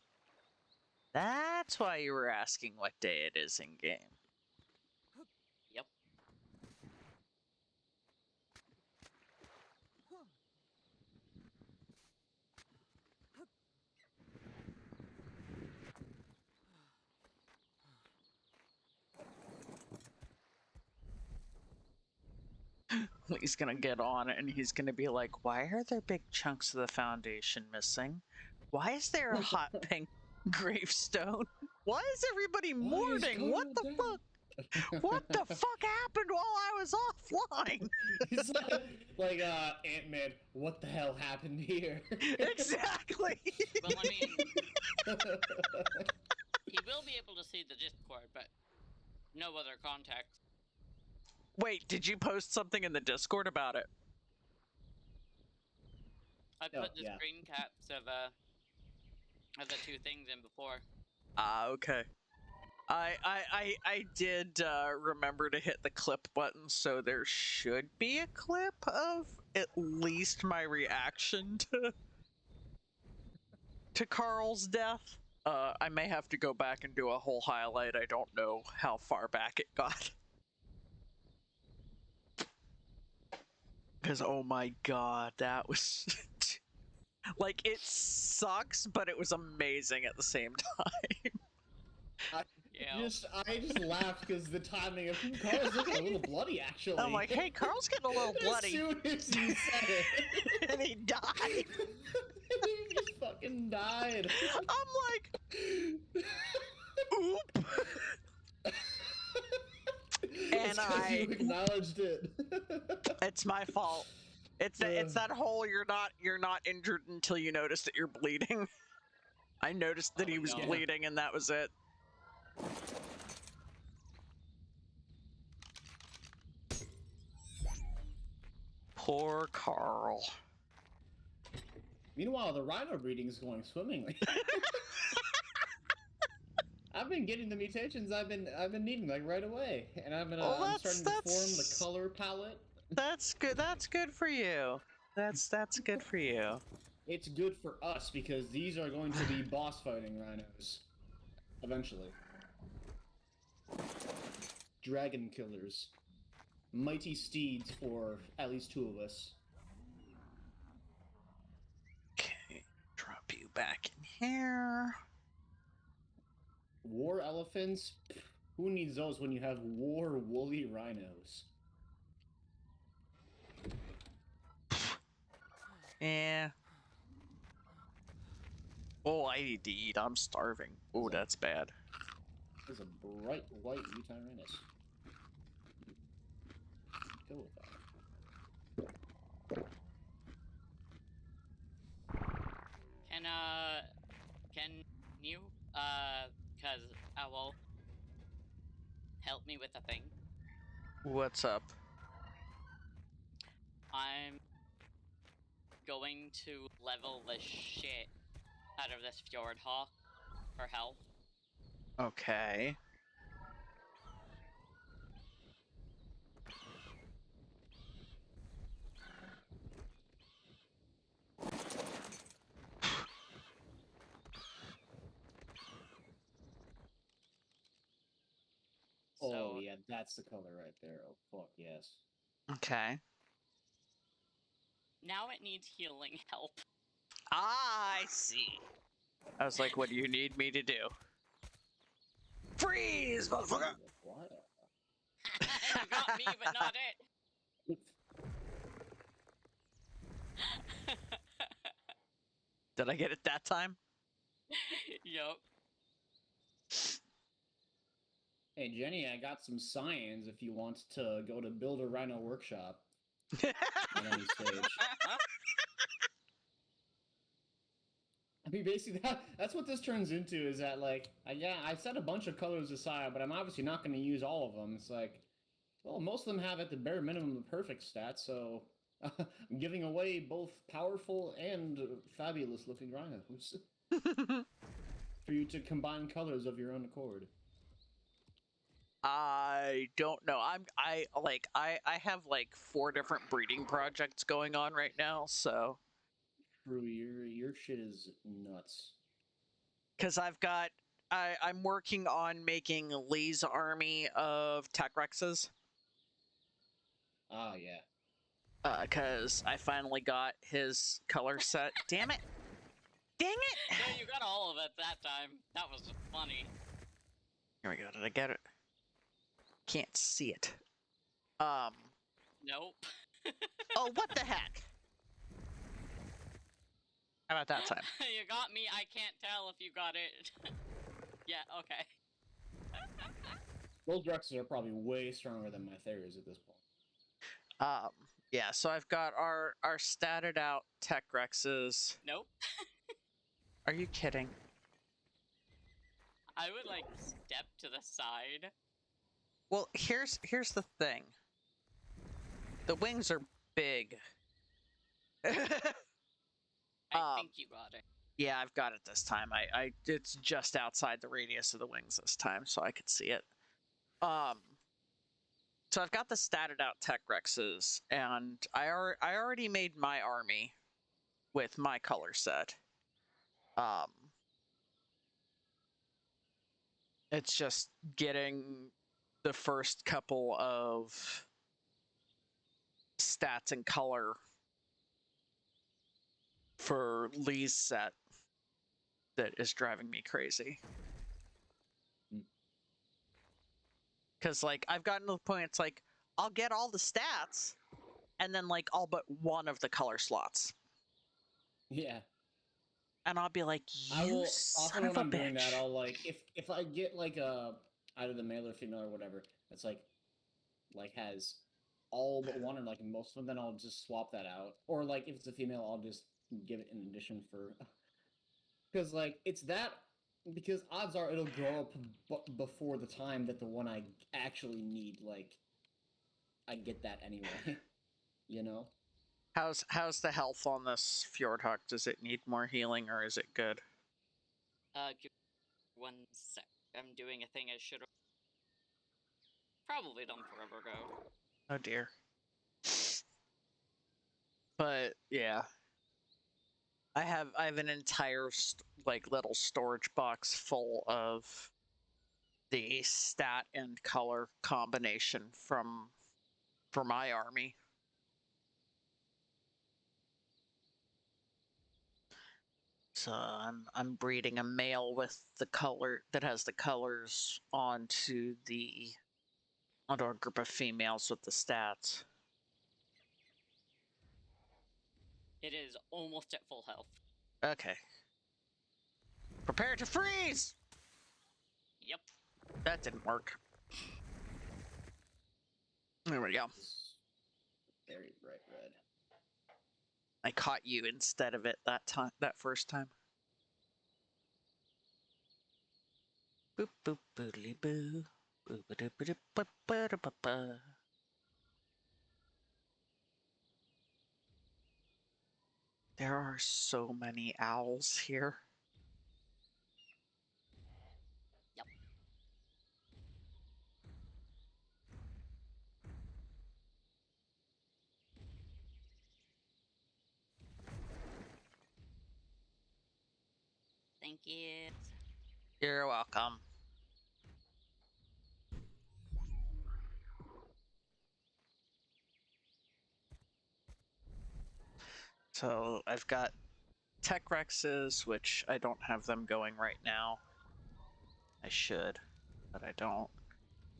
That's why you were asking what day it is in game. Yep. He's gonna get on and he's gonna be like, why are there big chunks of the foundation missing? Why is there a hot pink gravestone? Why is everybody mourning? What the fuck? What the fuck happened while I was offline? It's like Ant-Man, what the hell happened here? Exactly. Well, I mean, he will be able to see the Discord, but no other context. Wait, did you post something in the Discord about it? I put the screen caps of the two things in before. Okay. I did remember to hit the clip button, so there should be a clip of at least my reaction to Carl's death. I may have to go back and do a whole highlight. I don't know how far back it got. Because, oh my god, that was... like, it sucks, but it was amazing at the same time. Yeah. I just laughed because the timing of Carl's looking a little bloody, actually. I'm like, hey, Carl's getting a little bloody. As soon as you said it. And he died. He just fucking died. I'm like, oop. And you acknowledged it. It's my fault. It's that whole you're not injured until you notice that you're bleeding. I noticed that he was bleeding, and that was it. Poor Carl. Meanwhile, the rhino breeding is going swimmingly. I've been getting the mutations I've been needing like right away, and I'm starting to form the color palette. That's good. That's good for you. That's good for you. It's good for us because these are going to be boss fighting rhinos eventually. Dragon killers. Mighty steeds for at least 2 of us. Okay, drop you back in here. War elephants? Who needs those when you have war woolly rhinos? Yeah. Oh, I need to eat. I'm starving. Oh, that's bad. There's a bright white Utarinus. Go with that. Can you, cause Owl, help me with a thing? What's up? I'm going to level the shit out of this Fjord Hawk for health. Okay. that's the color right there. Oh, fuck, yes. Okay. Now it needs healing help. I see. I was like, what do you need me to do? Freeze, motherfucker! What? You got me, but not it. Did I get it that time? Yup. Hey, Jenny, I got some science if you want to go to Build a Rhino Workshop on any stage. I mean, basically, that's what this turns into, is that, like, yeah, I set a bunch of colors aside, but I'm obviously not going to use all of them. It's like, well, most of them have at the bare minimum the perfect stats, so I'm giving away both powerful and fabulous-looking rhinos for you to combine colors of your own accord. I don't know. I have like 4 different breeding projects going on right now, so True, your shit is nuts. because I'm working on making Lee's army of Tech Rexes. Ah, yeah. Because I finally got his color set. Damn it! Dang it! No, you got all of it that time. That was funny. Here we go. Did I get it? Can't see it. Nope. Oh, what the heck? How about that time? You got me. I can't tell if you got it. Yeah, okay. Those Rexes are probably way stronger than my Theras at this point. Yeah, so I've got our statted out Tech Rexes. Nope. Are you kidding? I would, like, step to the side. Well, here's the thing. The wings are big. I think you got it. Yeah, I've got it this time. It's just outside the radius of the wings this time, so I could see it. So I've got the statted out Tech Rexes, and I already made my army with my color set. It's just getting the first couple of stats and color for Lee's set that is driving me crazy. Because, like, I've gotten to the point, it's like, I'll get all the stats, and then, like, all but one of the color slots. Yeah. And I'll be like, I you will son often of when a I'm doing bitch. that, I'll like if I get like either the male or female or whatever that's like has all but one or like most of them, then I'll just swap that out. Or like if it's a female, I'll just give it in addition for because like it's that because odds are it'll grow up before the time that the one I actually need like I get that anyway. You know. How's the health on this Fjordhawk? Does it need more healing, or is it good? Give me 1 sec. I'm doing a thing I should have probably done forever ago. Oh dear. But yeah, I have an entire like little storage box full of the stat and color combination for my army. So I'm breeding a male with the color that has the colors onto a group of females with the stats. It is almost at full health. Okay. Prepare to freeze! Yep. That didn't work. There we go. Very bright red. I caught you instead of it that first time. Boop boop boodly boo. Boop boop boop boop boop boop boop. There are so many owls here. Yep. Thank you. You're welcome. So I've got Tech Rexes, which I don't have them going right now. I should, but I don't.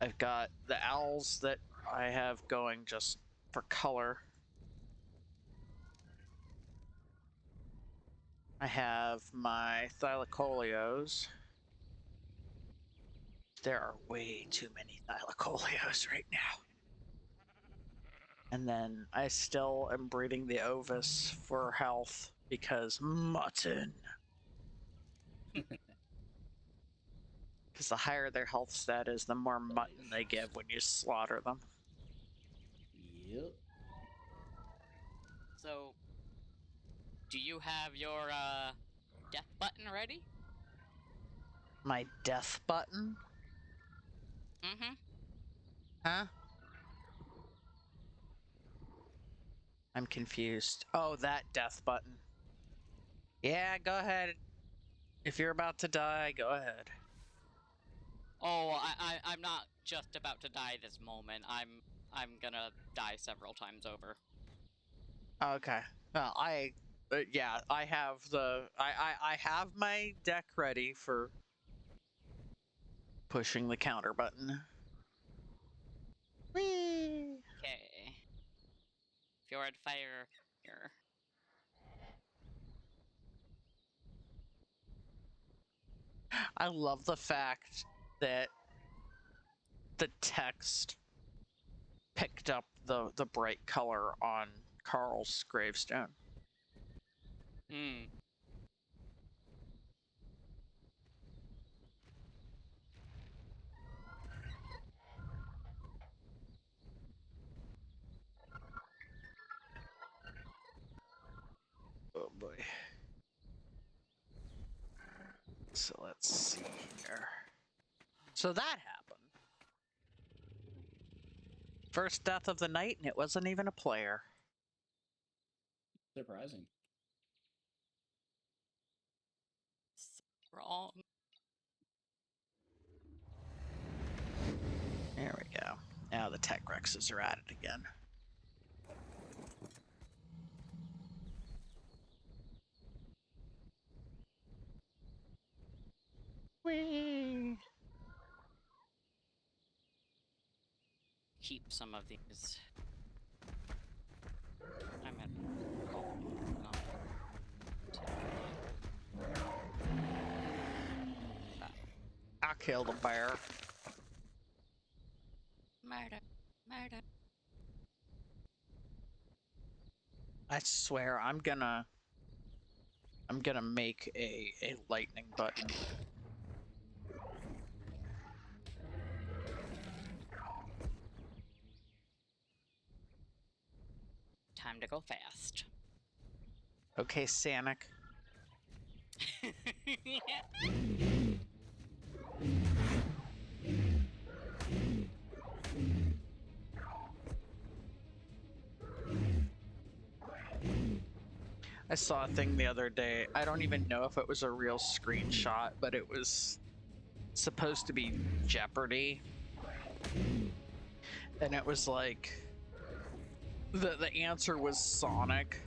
I've got the owls that I have going just for color. I have my Thylacoleos. There are way too many Thylacoleos right now. And then I still am breeding the Ovis for health because mutton. Because the higher their health stat is, the more mutton they give when you slaughter them. Yep. So, do you have your death button ready? My death button? Mm-hmm. Huh? I'm confused. Oh, that death button. Yeah, go ahead. If you're about to die, go ahead. Oh, I'm not just about to die this moment. I'm gonna die several times over. Okay. Well, yeah, I have I have my deck ready for pushing the counter button. Whee! Okay. Fjord fire here. I love the fact that the text picked up the bright color on Carl's gravestone. Hmm. Oh boy. So let's see here. So that happened. First death of the night, and it wasn't even a player. Surprising. Wrong. There we go. Now the Tech Rexes are at it again. Whee! Keep some of these. I'm at. Oh, no. I killed a bear. Murder. Murder. I swear I'm gonna make a lightning button. Time to go fast. Okay, Sanic. I saw a thing the other day. I don't even know if it was a real screenshot, but it was supposed to be Jeopardy. And it was like the answer was Sonic.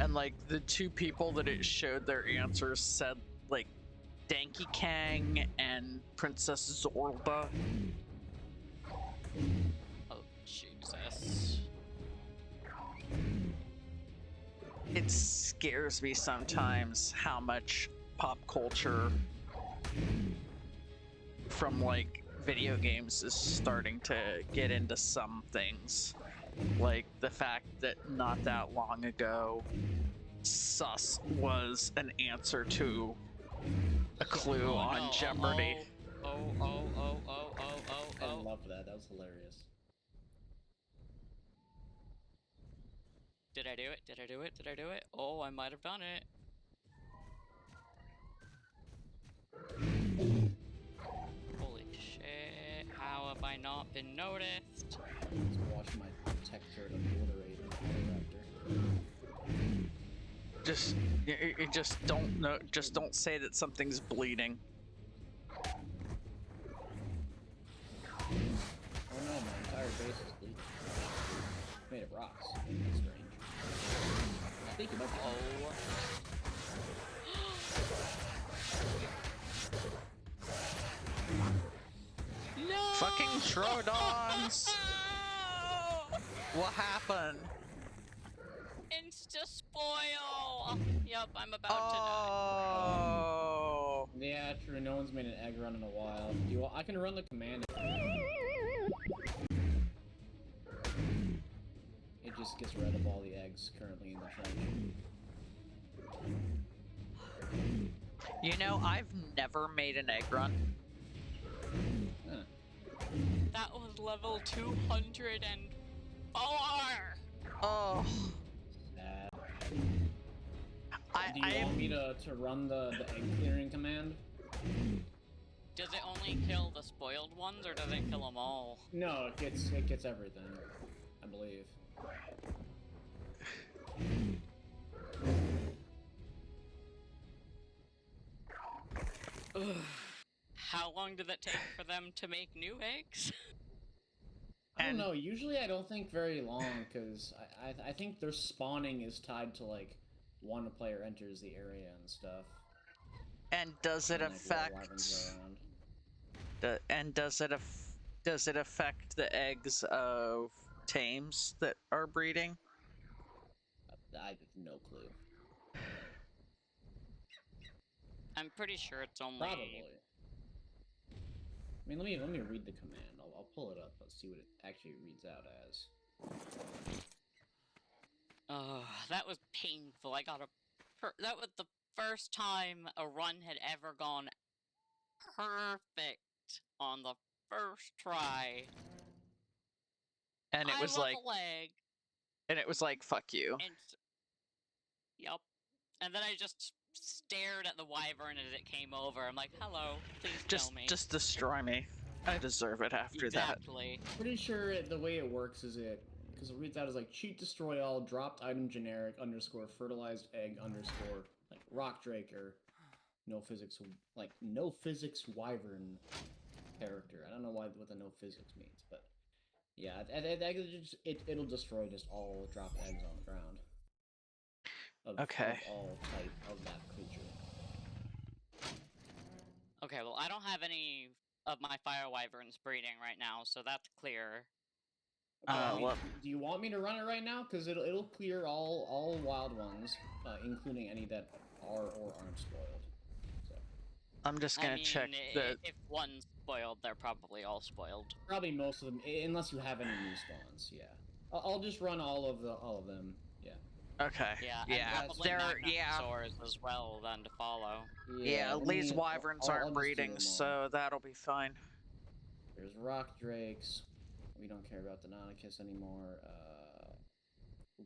And like the two people that it showed their answers said like Danky Kang and Princess Zorba. Oh, Jesus. It scares me sometimes how much pop culture from like video games is starting to get into some things. Like the fact that not that long ago, sus was an answer to a clue on no. Jeopardy. Oh. I love that. That was hilarious. Did I do it? Did I do it? Did I do it? Oh, I might have done it. Holy shit. How have I not been noticed? Let's watch my tech turret obliterate an raptor. Just don't know. Just don't say that something's bleeding. Oh no, my entire base is bleeding. Made of rocks. That's strange. Thank you, buddy. Oh. No! Fucking Troodons! What happened? Insta spoil! Yup, I'm about to die. Oh. Yeah, true. No one's made an egg run in a while. I can run the command. It just gets rid of all the eggs currently in the trench. You know, I've never made an egg run. Huh. That was level 204! Oh. Sad. Do you I want me to run the egg clearing command? Does it only kill the spoiled ones, or does it kill them all? No, it gets everything, I believe. How long did it take for them to make new eggs? I don't know. Usually, I don't think very long because I think their spawning is tied to like when a player enters the area and stuff. And does it And, like, affect? Does it affect the eggs of Tames that are breeding? I have no clue. I'm pretty sure it's only... Probably. I mean, let me read the command. I'll pull it up. Let's see what it actually reads out as. Oh, that was painful. I got that was the first time a run had ever gone perfect on the first try. And it was like, leg. and it was like, fuck you. And yep. And then I just stared at the wyvern as it came over. I'm like, hello, please kill me. Just destroy me. I deserve it after Exactly. Pretty sure the way it works is because it reads out as like cheat destroy all dropped item generic underscore fertilized egg underscore like rock drake or no physics wyvern character. I don't know what the no physics means, but yeah, it'll destroy just all dropped eggs on the ground. Okay. Of all type of that creature. Okay, well, I don't have any of my fire wyverns breeding right now, so that's clear. Do you want me to run it right now? Because it'll clear all wild ones, including any that are or aren't spoiled. So I'm just gonna check the. If one's spoiled, they're probably all spoiled. probably most of them, unless you have any new spawns. Yeah, I'll just run all of them. Yeah. Okay. Yeah. Yeah. And probably Yeah. Dinosaurs as well, then to follow. Yeah. These wyverns aren't I'll breeding, so that'll be fine. There's rock drakes. We don't care about the Nauticus anymore.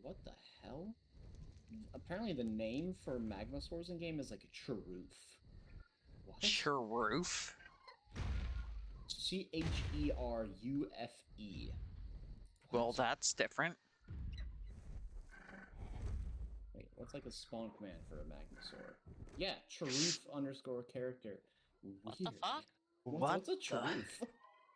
What the hell? Apparently the name for magmasaurs in game is like a Cheroof. What? Cheroof? Cherufe. Well, that's different. Wait, what's like a spawn command for a magmasaur? Yeah, Cheroof underscore character. Weird. What the fuck? What's a Cheroof?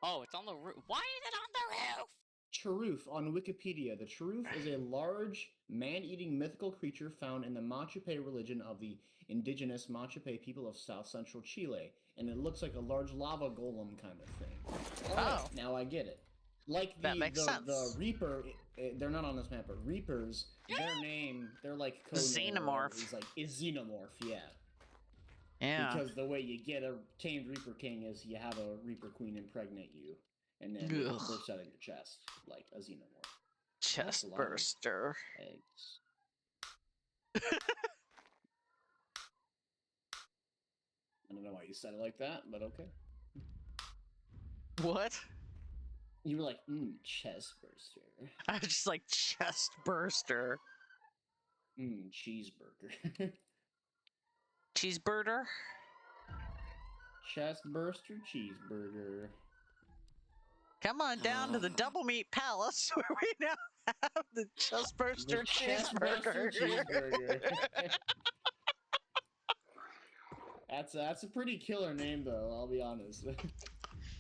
Oh, it's on the roof. Why is it on the roof? Cheroof on Wikipedia. The Cheroof is a large, man-eating mythical creature found in the Machupe religion of the indigenous Machupe people of south-central Chile, and it looks like a large lava golem kind of thing. Oh. Now I get it. Like That makes sense. the Reaper, they're not on this map, but Reapers, their name, they're like code Xenomorph. is Xenomorph, yeah. Yeah. Because the way you get a tamed Reaper King is you have a Reaper Queen impregnate you, and then it bursts out of your chest, like a Xenomorph. Chest burster. Eggs. I don't know why you said it like that, but okay. What? You were like, chest burster. I was just like, chest burster. Cheeseburger. Cheeseburger? Chest burster cheeseburger. Come on down to the Double Meat Palace where we now have the chest burster cheeseburger. That's a pretty killer name though, I'll be honest.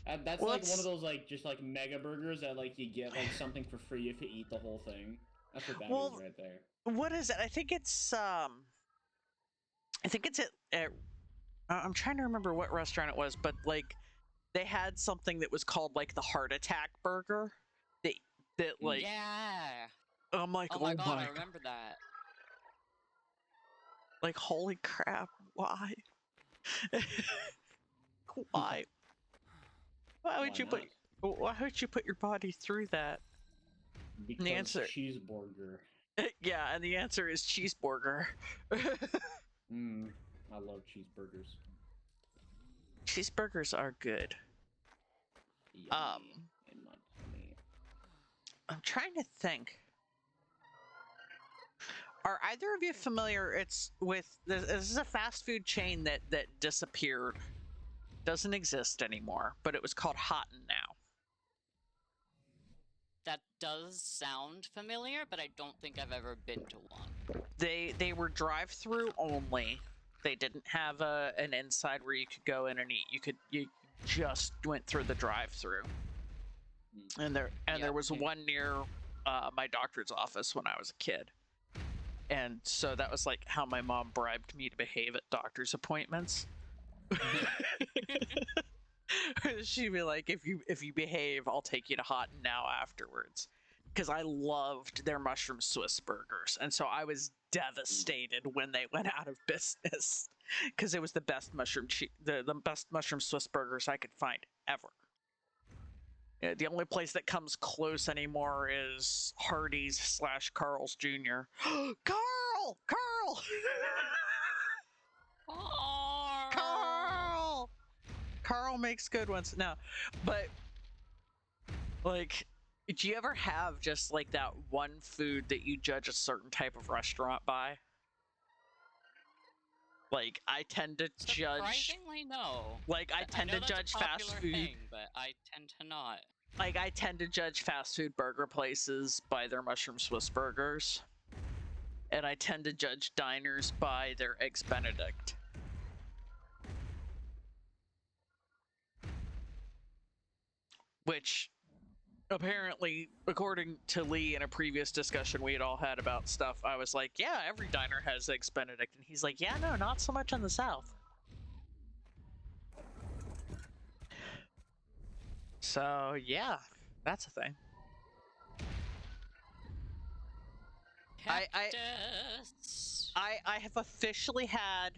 That's like one of those like just like mega burgers that like you get like something for free if you eat the whole thing. That's what that Well, is right there. what is it? I think it's at I'm trying to remember what restaurant it was, but like they had something that was called like the heart attack burger. That like Yeah. I'm like, Oh my god, I God. remember that. Like, holy crap, why? Why? Why would Why you not? put your body through that? Because The answer, cheeseburger. yeah, and the answer is cheeseburger. I love cheeseburgers. Cheeseburgers are good. Yummy in my tummy. I'm trying to think. Are either of you familiar? It's with this is a fast food chain that disappeared, doesn't exist anymore, but it was called Hot and Now. That does sound familiar, but I don't think I've ever been to one. They were drive-through only. They didn't have an inside where you could go in and eat. You just went through the drive-through. And there was one near my doctor's office when I was a kid. And so that was like how my mom bribed me to behave at doctor's appointments. She'd be like, if you behave, I'll take you to Hot and Now afterwards. Because I loved their mushroom Swiss burgers. And so I was devastated when they went out of business. Because it was the best the best mushroom Swiss burgers I could find ever. The only place that comes close anymore is Hardee's / Carl's Jr. Carl! Carl! Carl makes good ones. No, but like, do you ever have just like that one food that you judge a certain type of restaurant by? Like, I tend to judge. Surprisingly, no. Like, I tend to judge fast food. Thing, but I tend to not. Like, I tend to judge fast food burger places by their mushroom Swiss burgers. And I tend to judge diners by their Eggs Benedict. Which, apparently, according to Lee in a previous discussion we had all had about stuff, I was like, yeah, every diner has Eggs Benedict. And he's like, yeah, no, not so much in the South. So, yeah, that's a thing. I have officially had...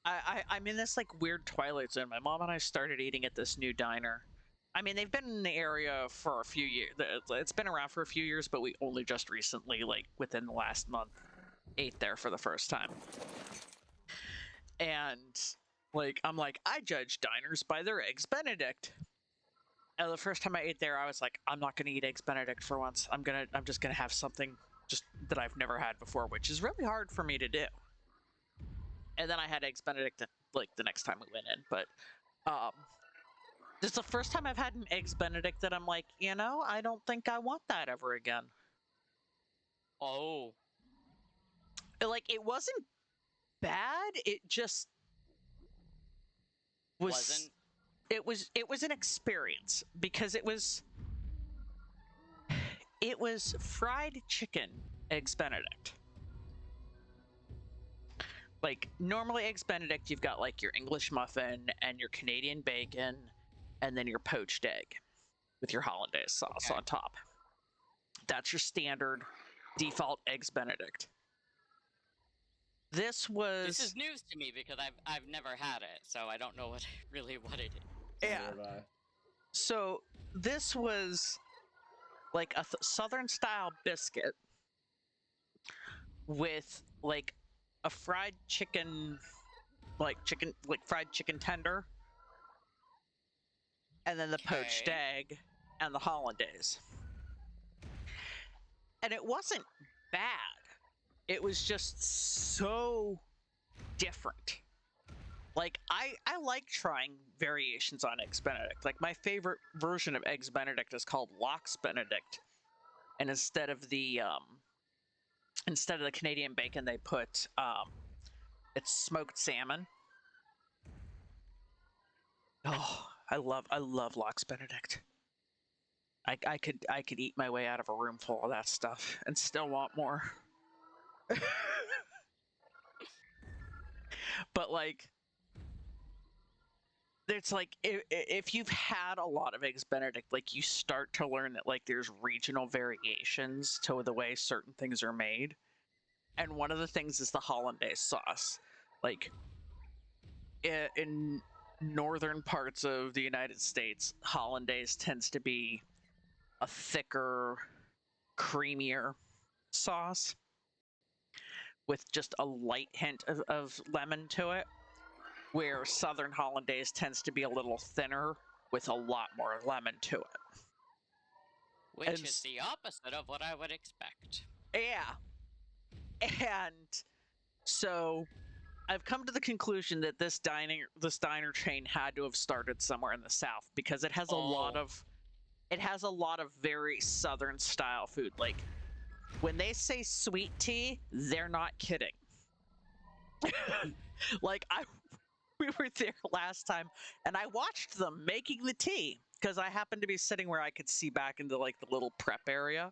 I'm in this, like, weird twilight zone. My mom and I started eating at this new diner. I mean, they've been in the area for a few years. It's been around for a few years, but we only just recently, like, within the last month, ate there for the first time. And, like, I'm like, I judge diners by their Eggs Benedict. And the first time I ate there, I was like, I'm not gonna eat Eggs Benedict for once. I'm just gonna have something just that I've never had before, which is really hard for me to do. And then I had Eggs Benedict like the next time we went in, but this is the first time I've had an Eggs Benedict that I'm like, you know, I don't think I want that ever again. Oh. Like, it wasn't bad, it just was... It was an experience, because it was fried chicken Eggs Benedict. Like, normally Eggs Benedict, you've got like your English muffin and your Canadian bacon, and then your poached egg with your hollandaise sauce on top. That's your standard default Eggs Benedict. This is news to me because I've never had it, so I don't know what it is. Yeah. So this was like a Southern style biscuit with like a fried chicken, like fried chicken tender, and then the poached egg and the hollandaise. And it wasn't bad. It was just so different. Like, I like trying variations on Eggs Benedict. Like, my favorite version of Eggs Benedict is called Lox Benedict. And instead of the Canadian bacon, they put, it's smoked salmon. Oh, I love Lox Benedict. I could eat my way out of a room full of that stuff and still want more. But like, it's like if you've had a lot of eggs Benedict, like you start to learn that like there's regional variations to the way certain things are made, and one of the things is the hollandaise sauce. Like in northern parts of the United States, hollandaise tends to be a thicker, creamier sauce with just a light hint of lemon to it, where southern hollandaise tends to be a little thinner with a lot more lemon to it. Which is the opposite of what I would expect. Yeah. And so I've come to the conclusion that this diner chain had to have started somewhere in the South, because it has a lot of very southern style food. Like when they say sweet tea, they're not kidding. Like we were there last time and I watched them making the tea because I happened to be sitting where I could see back into like the little prep area.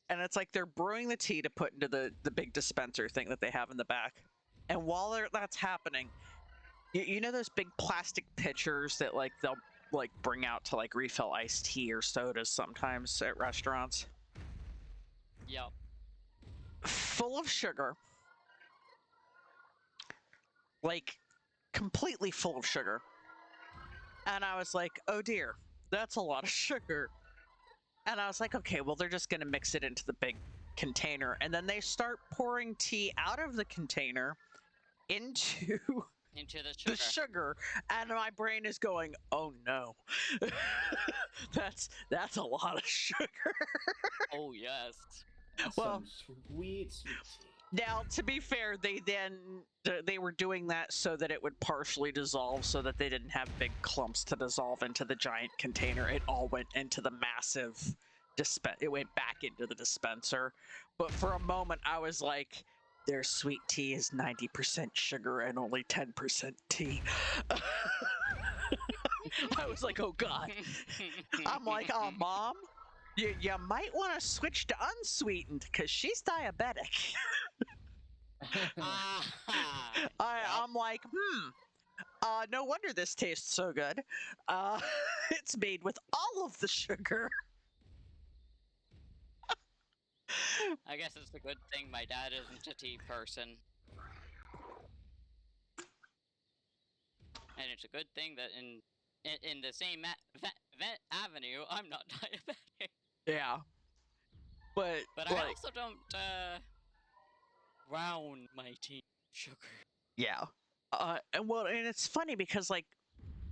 And it's like they're brewing the tea to put into the big dispenser thing that they have in the back. And while that's happening, you know those big plastic pitchers that like they'll like bring out to like refill iced tea or sodas sometimes at restaurants? Yep. Full of sugar. Like completely full of sugar. And I was like, oh dear, that's a lot of sugar. And I was like, okay, well, they're just going to mix it into the big container. And then they start pouring tea out of the container into the sugar. And my brain is going, oh no, that's a lot of sugar. Oh, yes. That's well, some sweet tea. Now, to be fair, they were doing that so that it would partially dissolve, so that they didn't have big clumps to dissolve into the giant container. It all went into the massive it went back into the dispenser. But for a moment, I was like, their sweet tea is 90% sugar and only 10% tea. I was like, oh god. I'm like, oh, Mom, you might want to switch to unsweetened because she's diabetic. I'm like, no wonder this tastes so good. It's made with all of the sugar. I guess it's a good thing my dad isn't a tea person. And it's a good thing that in the same avenue, I'm not diabetic. Yeah. But I also don't brown my tea sugar. Yeah. And it's funny because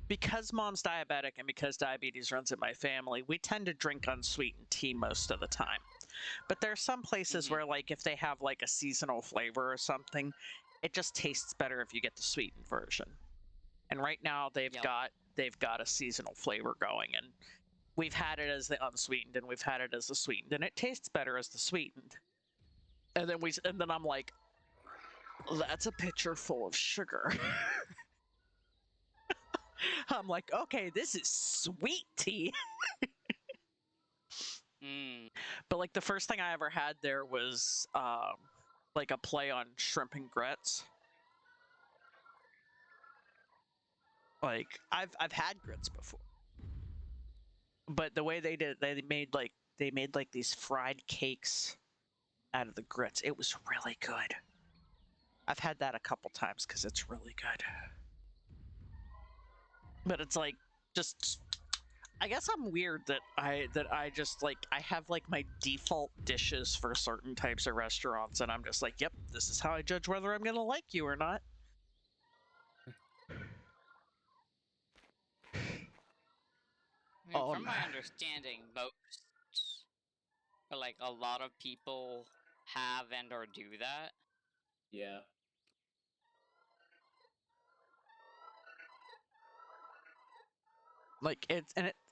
because Mom's diabetic and because diabetes runs in my family, we tend to drink unsweetened tea most of the time. But there are some places where like if they have like a seasonal flavor or something, it just tastes better if you get the sweetened version. And right now they've got a seasonal flavor going, and we've had it as the unsweetened and we've had it as the sweetened, and it tastes better as the sweetened. And then I'm like, that's a pitcher full of sugar. I'm like, okay, this is sweet tea. But like the first thing I ever had there was like a play on shrimp and grits. Like I've had grits before, but the way they did it, they made like these fried cakes out of the grits. It was really good. I've had that a couple times because it's really good. But it's like just, I guess I'm weird that I just like I have like my default dishes for certain types of restaurants, and I'm just like, yep, this is how I judge whether I'm gonna like you or not. From my understanding, like a lot of people have and or do that. Yeah. Like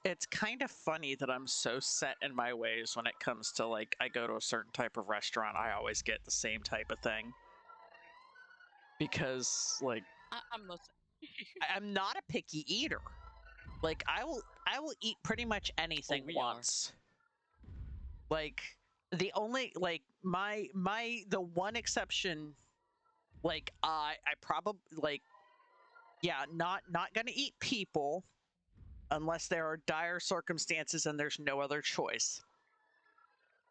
it's kind of funny that I'm so set in my ways when it comes to like I go to a certain type of restaurant, I always get the same type of thing. Because like I'm not a picky eater. Like, I will eat pretty much anything we are. once. Like, the only, like, the one exception, like, I probably, like, yeah, not gonna eat people unless there are dire circumstances and there's no other choice.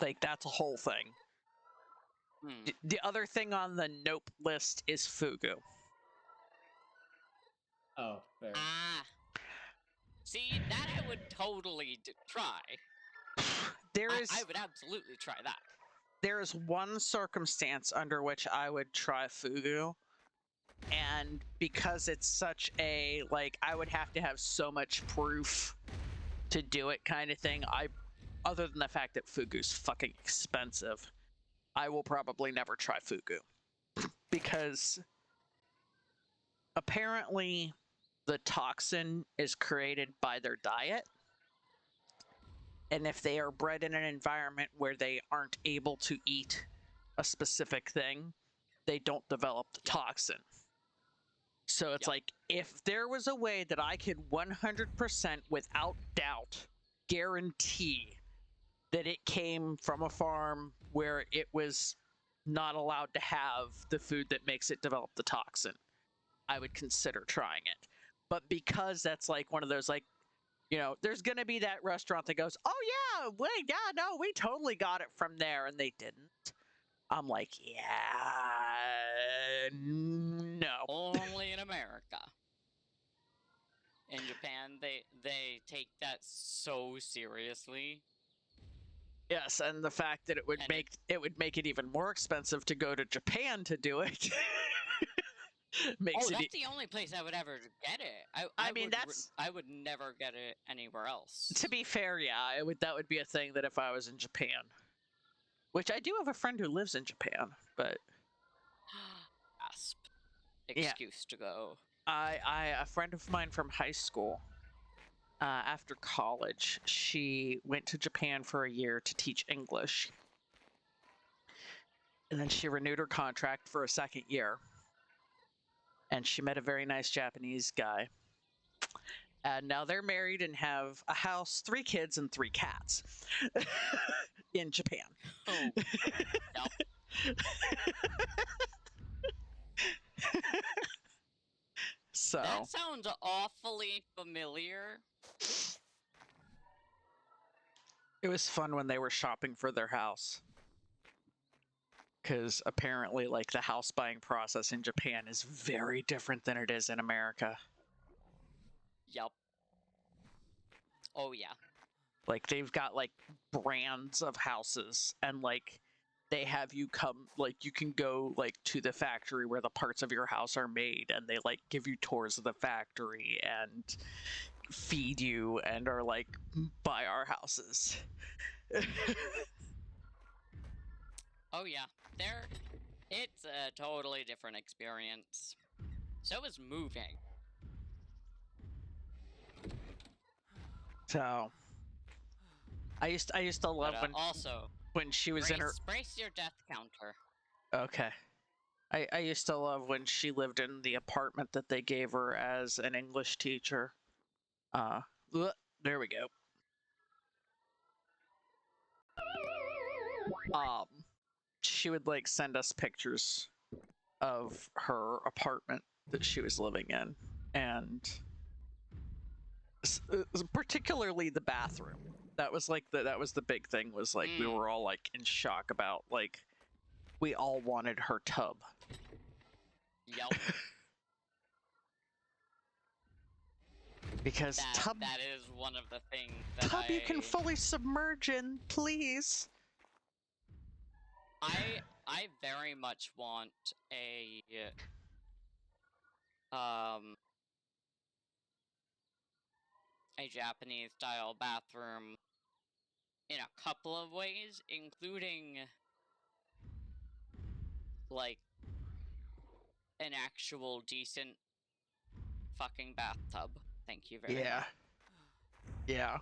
Like, that's a whole thing. The other thing on the nope list is fugu. Oh, fair. See, that I would totally try. I would absolutely try that. There is one circumstance under which I would try fugu, and because it's such a, like, I would have to have so much proof to do it kind of thing, other than the fact that fugu's fucking expensive, I will probably never try fugu. Because apparently the toxin is created by their diet, and if they are bred in an environment where they aren't able to eat a specific thing, they don't develop the toxin. So it's like, if there was a way that I could 100% without doubt guarantee that it came from a farm where it was not allowed to have the food that makes it develop the toxin, I would consider trying it. But because that's like one of those, like, you know, there's going to be that restaurant that goes, oh yeah, no, we totally got it from there, and they didn't. I'm like, yeah, no. Only in America. In Japan, they take that so seriously. Yes, and the fact that it would make it even more expensive to go to Japan to do it. That's the only place I would ever get it. I would never get it anywhere else. To be fair, yeah, that would be a thing that if I was in Japan, which I do have a friend who lives in Japan, but Gasp. Excuse to go. A friend of mine from high school, after college, she went to Japan for a year to teach English, and then she renewed her contract for a second year. And she met a very nice Japanese guy. And now they're married and have a house, 3 kids, and 3 cats in Japan. Oh, yep. So that sounds awfully familiar. It was fun when they were shopping for their house. Because apparently, like, the house buying process in Japan is very different than it is in America. Yep. Oh, yeah. Like, they've got, like, brands of houses, and, like, they have you come, like, you can go, like, to the factory where the parts of your house are made, and they, like, give you tours of the factory and feed you and are like, buy our houses. Oh, yeah. It's a totally different experience. So is moving. So I used to love when she was in her brace your death counter. Okay. I used to love when she lived in the apartment that they gave her as an English teacher. There we go. She would, like, send us pictures of her apartment that she was living in, and particularly the bathroom. That was like that was the big thing, was like we were all like in shock about, like, we all wanted her tub. Yep. Because that is one of the things that tub you can fully submerge in, please. I very much want a Japanese style bathroom in a couple of ways, including, like, an actual decent fucking bathtub. Thank you very much. Yeah.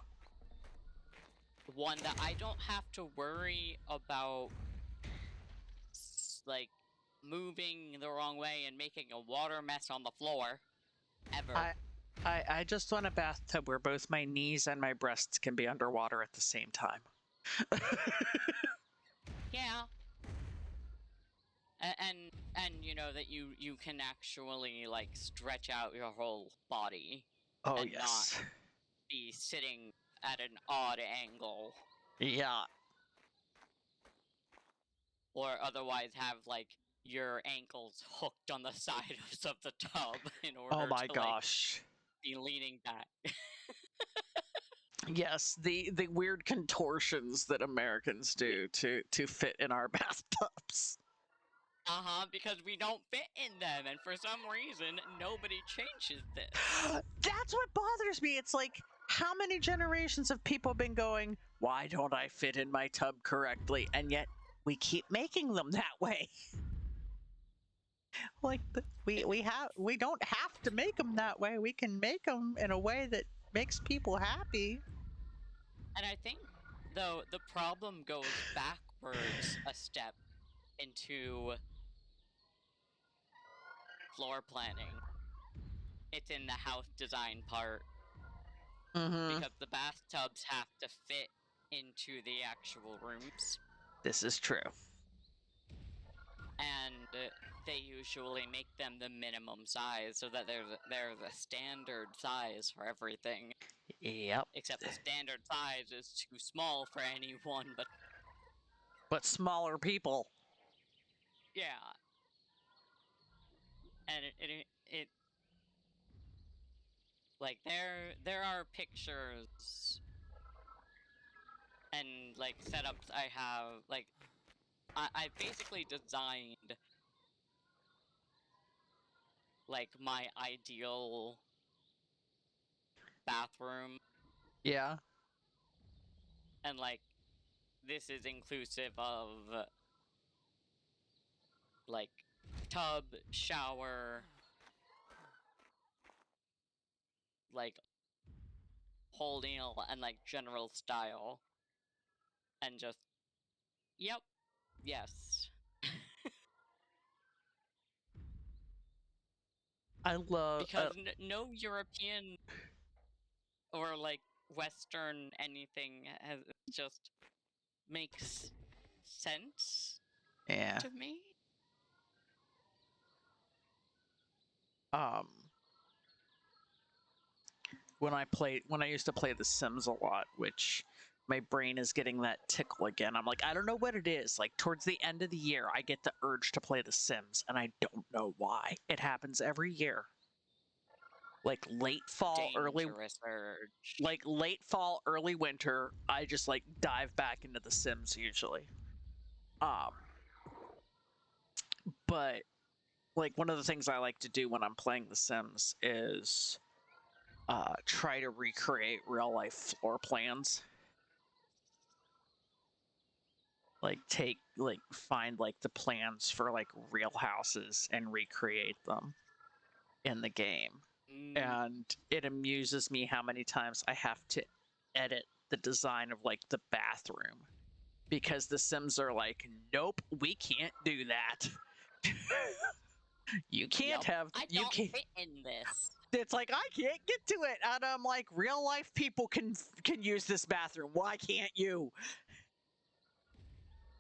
One that I don't have to worry about, like, moving the wrong way and making a water mess on the floor. Ever. I just want a bathtub where both my knees and my breasts can be underwater at the same time. Yeah. And you know that you can actually like stretch out your whole body Oh, and not yes. be sitting at an odd angle, Yeah. or otherwise have like your ankles hooked on the sides of the tub in order Oh my to like gosh. be leaning back. Yes, the weird contortions that Americans do to fit in our bathtubs. Because we don't fit in them, and for some reason, nobody changes this. That's what bothers me. It's like, how many generations of people have been going, why don't I fit in my tub correctly? And yet, we keep making them that way. Like, we don't have to make them that way. We can make them in a way that makes people happy. And I think, though, the problem goes backwards a step into floor planning. It's in the house design part, because the bathtubs have to fit into the actual rooms. This is true. And they usually make them the minimum size so that there's a standard size for everything. Yep. Except the standard size is too small for anyone but smaller people. Yeah. And it like there are pictures and like setups I have, like I basically designed like my ideal bathroom, Yeah. and like this is inclusive of like tub, shower, like whole deal, and like general style, and just yep, yes. I love Because no European or like Western anything has just makes sense yeah. to me. When I used to play The Sims a lot, which my brain is getting that tickle again. I'm like, I don't know what it is. Like towards the end of the year, I get the urge to play The Sims, and I don't know why. It happens every year. Like late fall, Dangerous urge. like late fall, early winter, I just like dive back into The Sims usually. But like one of the things I like to do when I'm playing The Sims is try to recreate real life floor plans. Like find like the plans for like real houses and recreate them in the game. And it amuses me how many times I have to edit the design of like the bathroom, because the Sims are like, nope, we can't do that. You can't have. I you don't can't fit in this. It's like, I can't get to it, and I'm like, real life people can use this bathroom. Why can't you?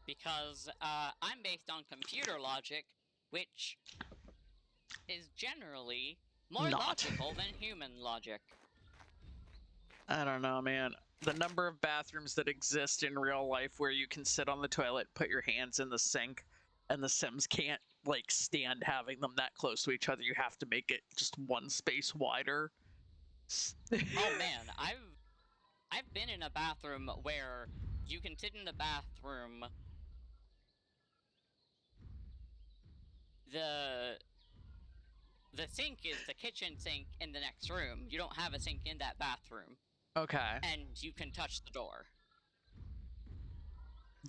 Because I'm based on computer logic, which is generally more Not. logical than human logic. I don't know, man. The number of bathrooms that exist in real life where you can sit on the toilet, put your hands in the sink, and the Sims can't like stand having them that close to each other. You have to make it just one space wider. Oh man, I've been in a bathroom where you can sit in the bathroom. The sink is the kitchen sink in the next room. You don't have a sink in that bathroom. Okay. And you can touch the door.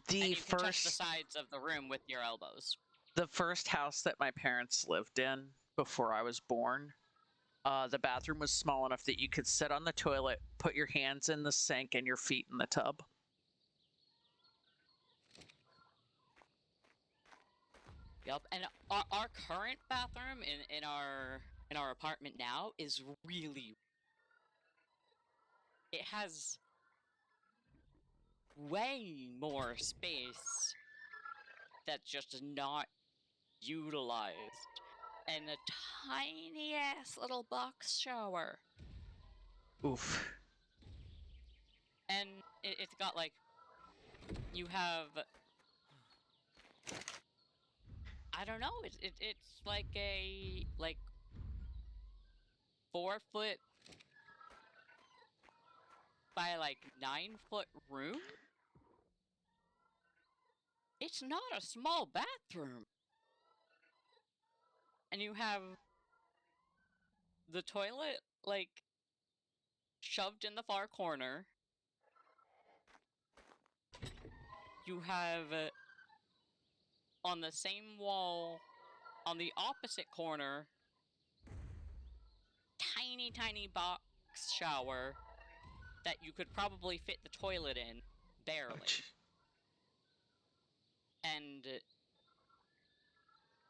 And you can touch the sides of the room with your elbows. The first house that my parents lived in before I was born, the bathroom was small enough that you could sit on the toilet, put your hands in the sink, and your feet in the tub. Yep, and our current bathroom in our apartment now is really, it has way more space that's just not utilized, and a tiny ass little box shower. Oof. And it's got like, you have, I don't know, it's like a 4-foot by like 9-foot room. It's not a small bathroom. And you have the toilet like shoved in the far corner. You have on the same wall, on the opposite corner, tiny box shower that you could probably fit the toilet in, barely. Ouch. And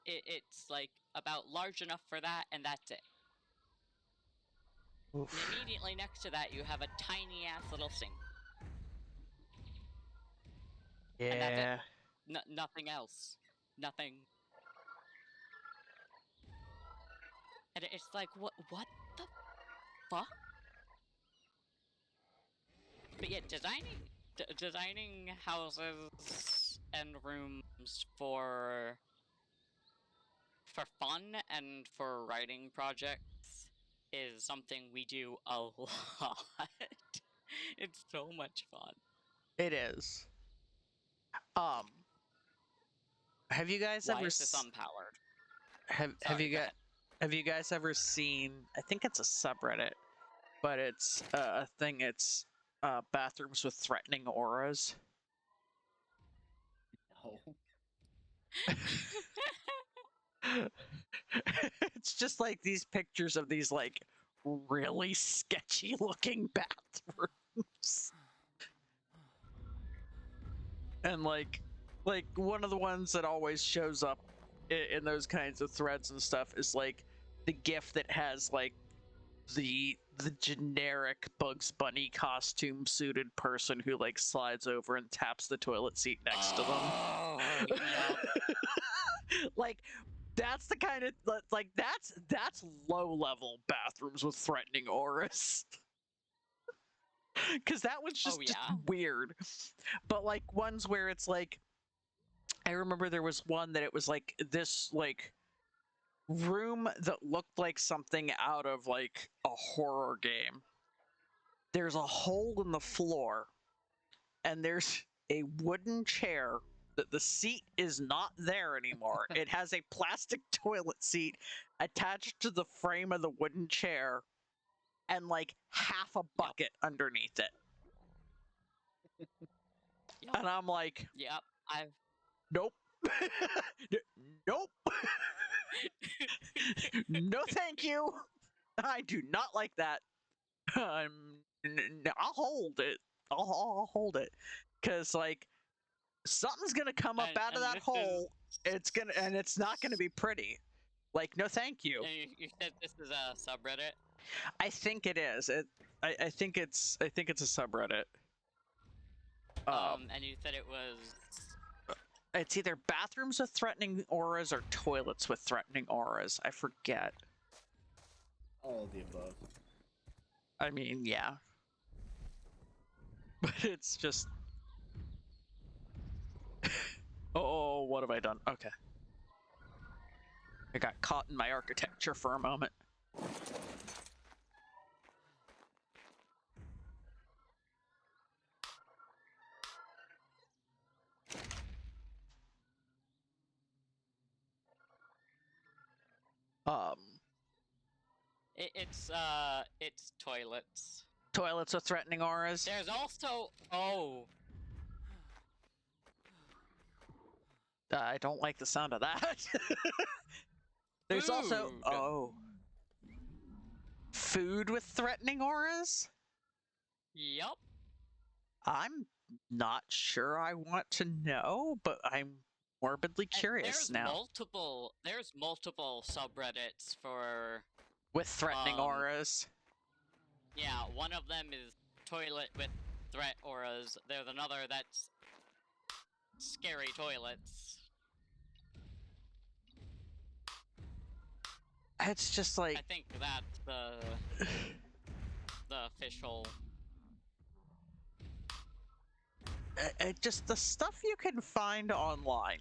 it's like about large enough for that, and that's it. Oof. And immediately next to that, you have a tiny ass little sink. Yeah. And that's it. Nothing else. Nothing. And it's like, what the fuck? But yeah, designing houses and rooms for fun and for writing projects is something we do a lot. It's so much fun. It is. Have you guys Why ever is this unpowered? Have you guys ever seen, I think it's a subreddit, but it's a thing, it's bathrooms with threatening auras? No. It's just like these pictures of these like really sketchy looking bathrooms. And like one of the ones that always shows up in those kinds of threads and stuff is like the GIF that has like the generic Bugs Bunny costume suited person who like slides over and taps the toilet seat next to them. Oh, yeah. Like that's the kind of like that's low level bathrooms with threatening auras. Because that was just weird. But like ones where it's like, I remember there was one that it was like this like room that looked like something out of like a horror game. There's a hole in the floor and there's a wooden chair that the seat is not there anymore. It has a plastic toilet seat attached to the frame of the wooden chair and like half a bucket underneath it. Yep. And I'm like, yep, nope. Nope. No, thank you. I do not like that. I'll hold it. I'll hold it. Because, like, something's going to come up out of that hole. It's not going to be pretty. Like, no, thank you. You said this is a subreddit? I think it is. I think it's a subreddit. And you said it was... It's either bathrooms with threatening auras or toilets with threatening auras. I forget. All of the above. I mean, yeah. But it's just... Oh, what have I done? Okay. I got caught in my architecture for a moment. It's toilets. Toilets with threatening auras. There's also I don't like the sound of that. There's also food with threatening auras. Yep. I'm not sure I want to know, but I'm morbidly curious now. There's multiple subreddits for with threatening auras. Yeah, one of them is toilet with threat auras. There's another that's scary toilets. It's just like I think that's the official. just the stuff you can find online.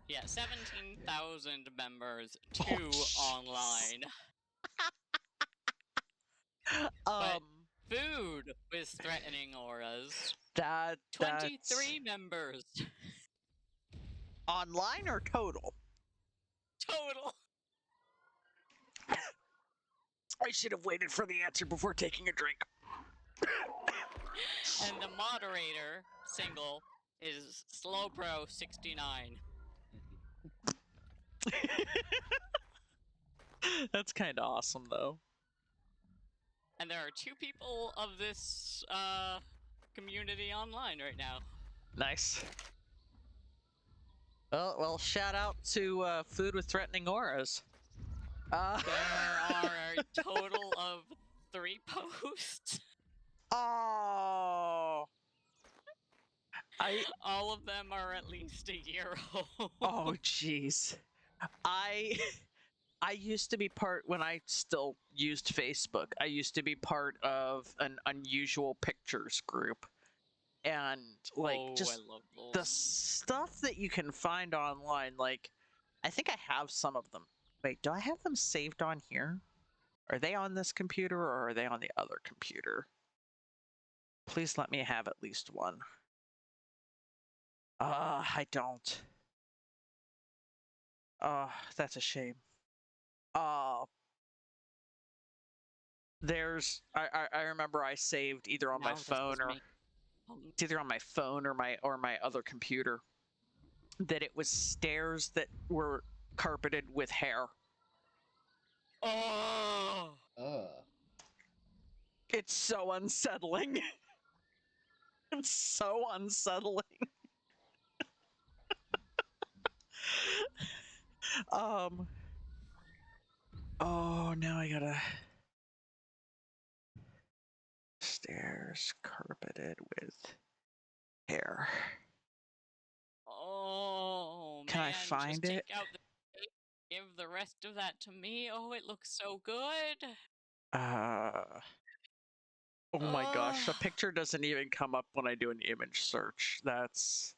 Yeah, 17,000 members, Oh, 2 jeez. online. But food with threatening auras. That's 23 members. online or total? Total. I should have waited for the answer before taking a drink. And the moderator single is Slowbro 69. That's kind of awesome, though. And there are 2 people of this community online right now. Nice. Well, shout out to Food with Threatening Auras. There are a total of 3 posts. Oh. All of them are at least a year old. Oh, jeez. I used to be part, when I still used Facebook, I used to be part of an unusual pictures group. And, like, just I love those. the stuff that you can find online, like, I think I have some of them. Wait, do I have them saved on here? Are they on this computer or are they on the other computer? Please let me have at least one. I don't. That's a shame. There's I remember I saved either on my phone or it's either on my phone or my other computer that it was stairs that were carpeted with hair. Oh. It's so unsettling. It's so unsettling. Oh, now I gotta... Stairs carpeted with hair. Oh, man. Can I find just it? Take out the tape, give the rest of that to me. Oh, it looks so good. Oh my gosh, the picture doesn't even come up when I do an image search. That's...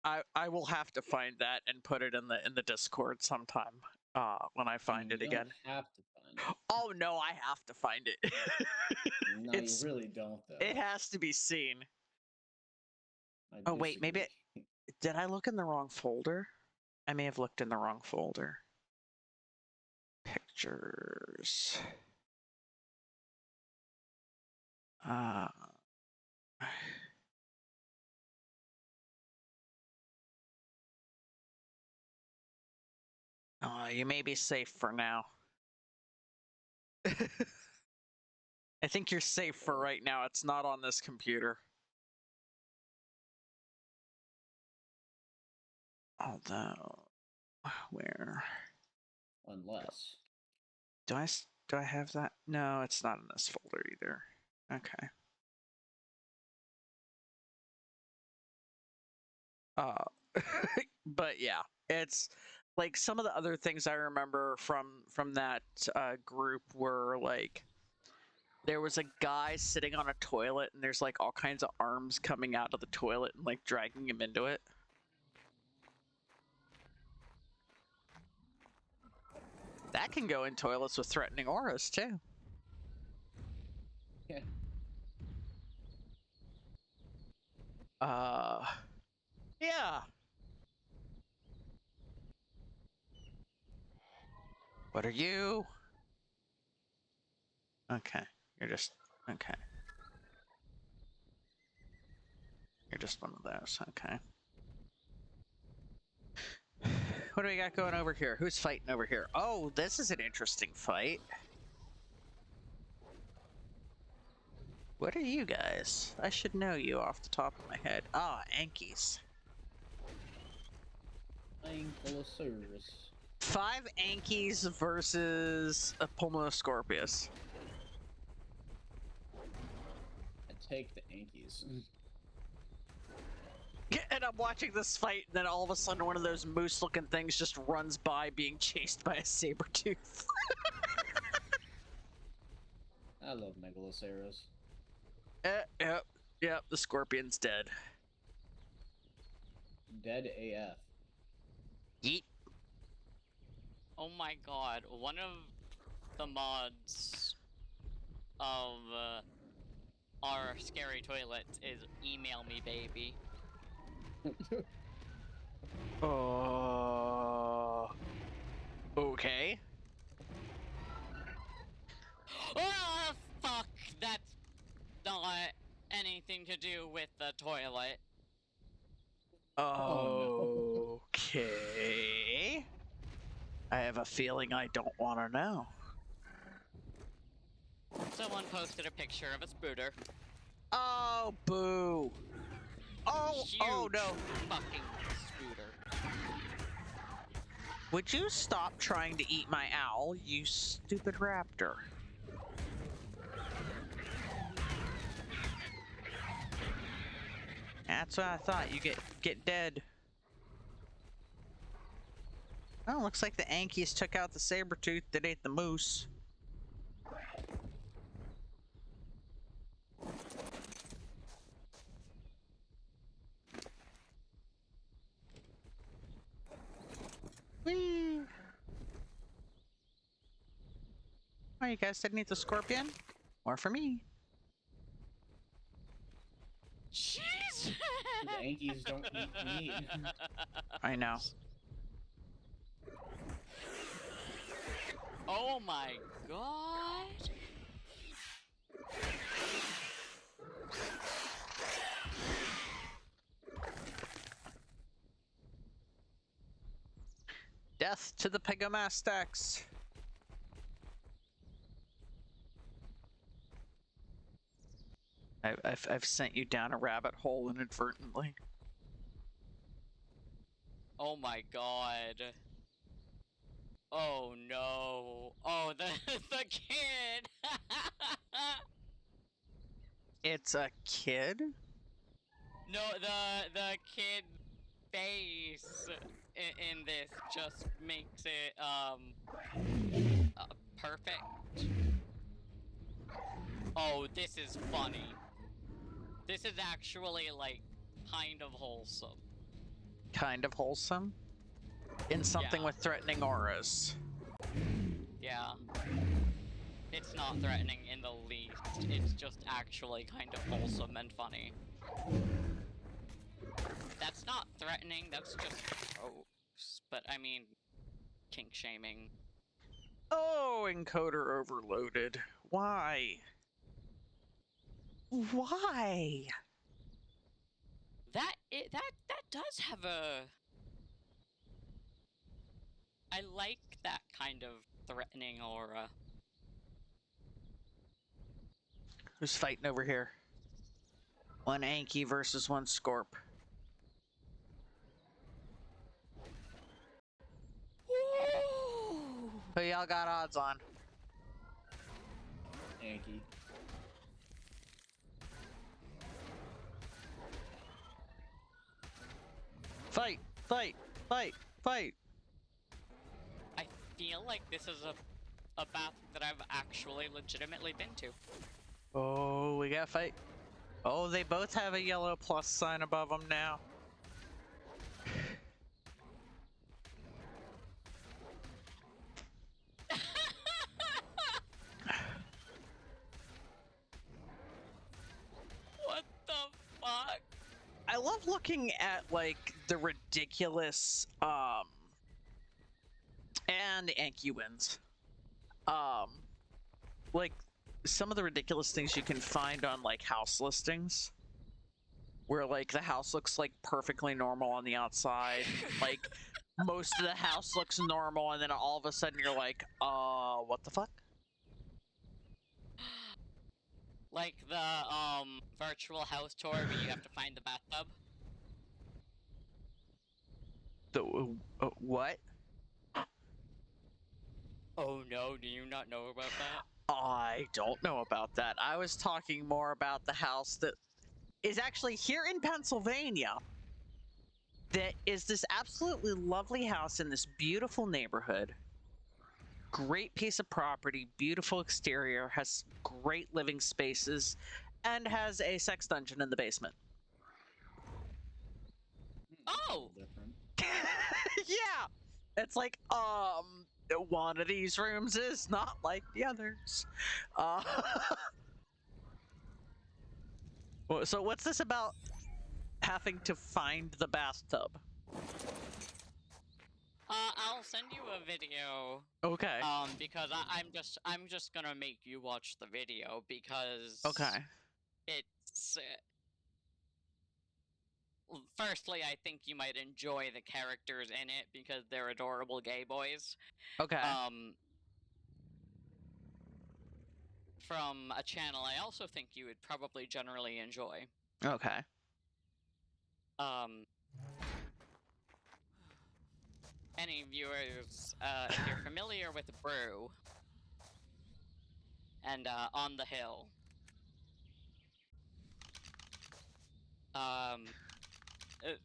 I will have to find that and put it in the Discord sometime when I find it again. You have to find it. Oh no, I have to find it. No, you really don't, though. It has to be seen. Oh wait, maybe did I look in the wrong folder? I may have looked in the wrong folder. Pictures. You may be safe for now. I think you're safe for right now. It's not on this computer. Although, where? Unless. Do I have that? No, it's not in this folder either. Okay. But yeah, it's like some of the other things I remember from that group were like there was a guy sitting on a toilet and there's like all kinds of arms coming out of the toilet and like dragging him into it. That can go in toilets with threatening auras too. Yeah. Yeah. What are you? Okay. You're just... Okay. You're just one of those. Okay. What do we got going over here? Who's fighting over here? Oh, this is an interesting fight. What are you guys? I should know you off the top of my head. Ah, Ankies. Ankylosaurus. 5 Ankies versus a Pulmonoscorpius. I take the Ankies. And I'm watching this fight, and then all of a sudden one of those moose-looking things just runs by being chased by a saber-tooth. I love Megaloceros. Yep, the scorpion's dead. Dead AF. Yeet. Oh my god, one of the mods of our scary toilet is email me baby. Okay. Oh, fuck! That's not anything to do with the toilet. Oh, Okay. I have a feeling I don't want to know. Someone posted a picture of a spooter. Oh, boo. Oh, Huge oh no. fucking spooter. Would you stop trying to eat my owl, you stupid raptor? That's what I thought. You get dead. Oh, looks like the Ankies took out the saber-tooth that ate the moose. Whee! Oh, you guys didn't eat the scorpion? More for me. Jeez! the Ankies don't eat meat. I know. Oh my god! Death to the Pegomastax. I've sent you down a rabbit hole inadvertently. Oh my god. Oh no. Oh, the kid! It's a kid? No, the kid face in this just makes it, perfect. Oh, this is funny. This is actually, like, kind of wholesome. Kind of wholesome? In something Yeah. with threatening auras. Yeah. It's not threatening in the least. It's just actually kind of wholesome and funny. That's not threatening, that's just gross. But, I mean, kink shaming. Oh, encoder overloaded. Why? Why? That does have a... I like that kind of threatening aura. Who's fighting over here? One Anki versus one Scorp. Who y'all got odds on? Anki. Fight! Fight! Fight! Fight! I feel like this is a bath that I've actually legitimately been to. Oh, we got fight. Oh, they both have a yellow plus sign above them now. What the fuck? I love looking at, like, the ridiculous, and the Anki wins. Like, some of the ridiculous things you can find on, like, house listings. Where, like, the house looks, like, perfectly normal on the outside. Like, most of the house looks normal, and then all of a sudden you're like, what the fuck? Like the, virtual house tour where you have to find the bathtub? The, what? Oh no, do you not know about that? I don't know about that. I was talking more about the house that is actually here in Pennsylvania. That is this absolutely lovely house in this beautiful neighborhood. Great piece of property, beautiful exterior, has great living spaces, and has a sex dungeon in the basement. Oh! Different. Yeah! It's like, one of these rooms is not like the others. So what's this about having to find the bathtub? I'll send you a video. Okay. Because I'm just gonna make you watch the video because Okay. it's firstly, I think you might enjoy the characters in it because they're adorable gay boys. Okay. From a channel I also think you would probably generally enjoy. Okay. Any viewers, if you're familiar with Brew and On the Hill,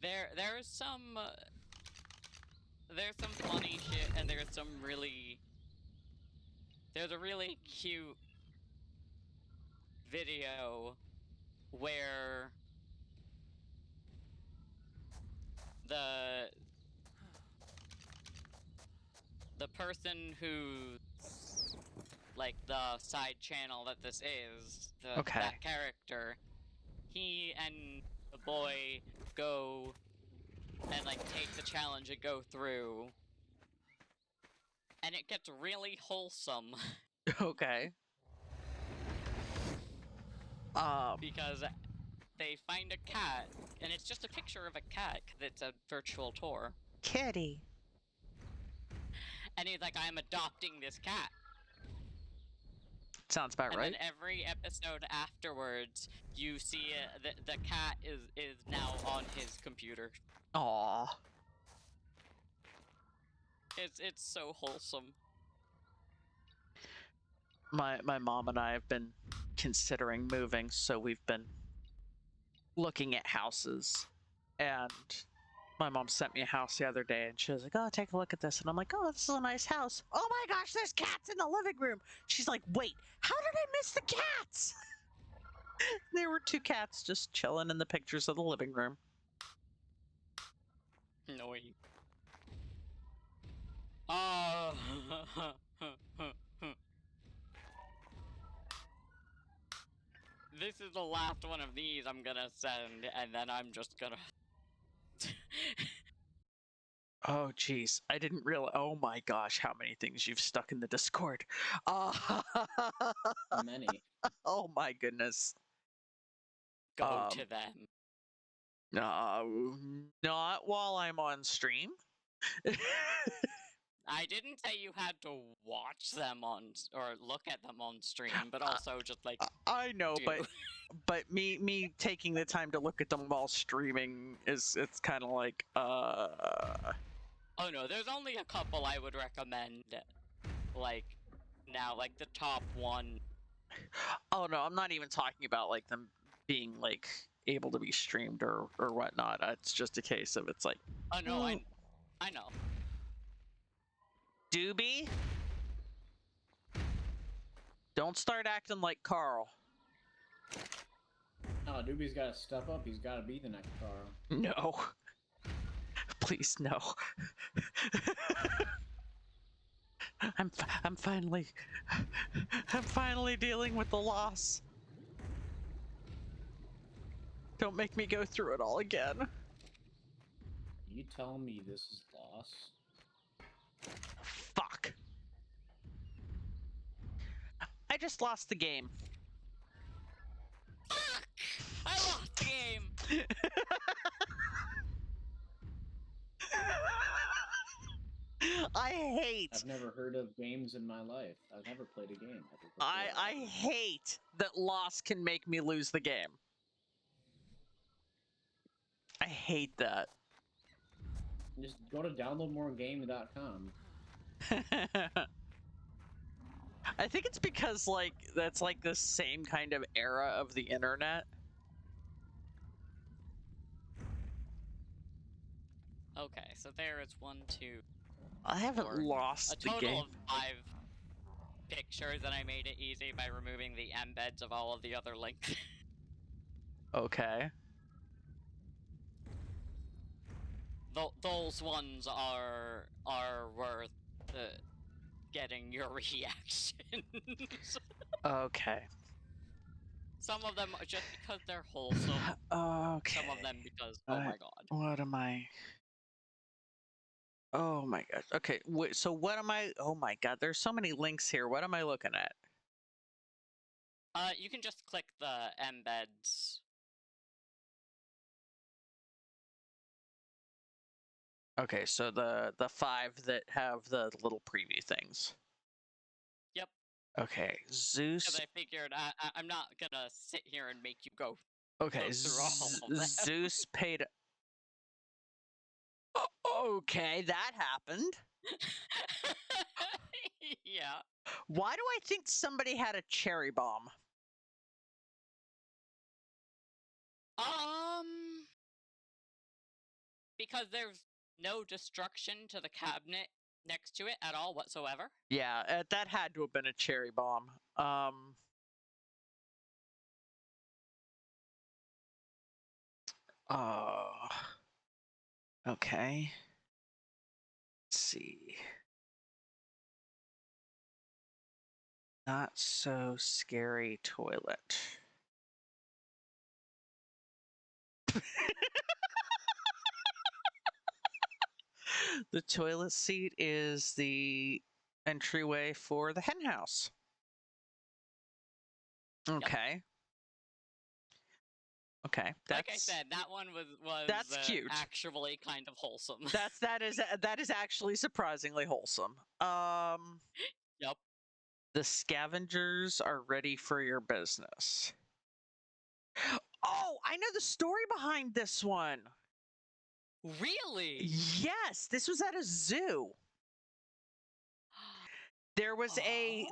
there's some funny shit and there's a really cute video where the person who's like the side channel that this is, that character, he and the boy go and like take the challenge and go through, and it gets really wholesome. Okay. Because they find a cat, and it's just a picture of a cat that's a virtual tour. Kitty. And he's like, I'm adopting this cat. Sounds about right. And then every episode afterwards, you see the cat is now on his computer. Aww. It's so wholesome. My mom and I have been considering moving, so we've been looking at houses, and my mom sent me a house the other day, and she was like, oh, take a look at this, and I'm like, oh, this is a nice house. Oh my gosh, there's cats in the living room. She's like, wait, how did I miss the cats? There were 2 cats just chilling in the pictures of the living room. No. Oh. This is the last one of these I'm gonna send, and then I'm just gonna... Oh, jeez. I didn't realize... Oh my gosh, how many things you've stuck in the Discord. Many. Oh my goodness. Go to them. Not while I'm on stream. I didn't say you had to watch them or look at them on stream, but also just like... I know, but me taking the time to look at them while streaming it's kind of like Oh no, there's only a couple I would recommend, like, now, like the top one. Oh no, I'm not even talking about like them being like able to be streamed or whatnot. It's just a case of it's like, oh no, I know. Doobie, don't start acting like Carl. Oh, Doobie's gotta step up. He's gotta be the next Carl. No. Please, no. I'm finally dealing with the loss. Don't make me go through it all again. You tell me this is loss? Fuck. I just lost the game. Fuck! I lost the game! I've never heard of games in my life. I've never played a game. I hate that loss can make me lose the game. I hate that. Just go to downloadmoregame.com. think it's because, like, that's, like, the same kind of era of the internet. Okay, so there is 1, 2, I haven't 4. lost the A total game. of 5 pictures, and I made it easy by removing the embeds of all of the other links. Okay. Those ones are worth getting your reactions. Okay. Some of them are just because they're wholesome. Okay. Some of them because, oh my god. What am I? Oh my gosh. Okay. Wait, so what am I? Oh my god. There's so many links here. What am I looking at? You can just click the embeds. Okay, so the 5 that have the little preview things. Yep. Okay, Zeus. Because I figured I'm not gonna sit here and make you go. Okay, through all of them. Zeus paid. Okay, that happened. Yeah. Why do I think somebody had a cherry bomb? Because there's no destruction to the cabinet next to it at all whatsoever. Yeah, that had to have been a cherry bomb. Okay. Let's see. Not so scary toilet. The toilet seat is the entryway for the hen house. Okay. Yep. Okay, like I said, that one was that's cute. Actually kind of wholesome. that is actually surprisingly wholesome. Yep. The scavengers are ready for your business. Oh, I know the story behind this one. Really? Yes, this was at a zoo. There was a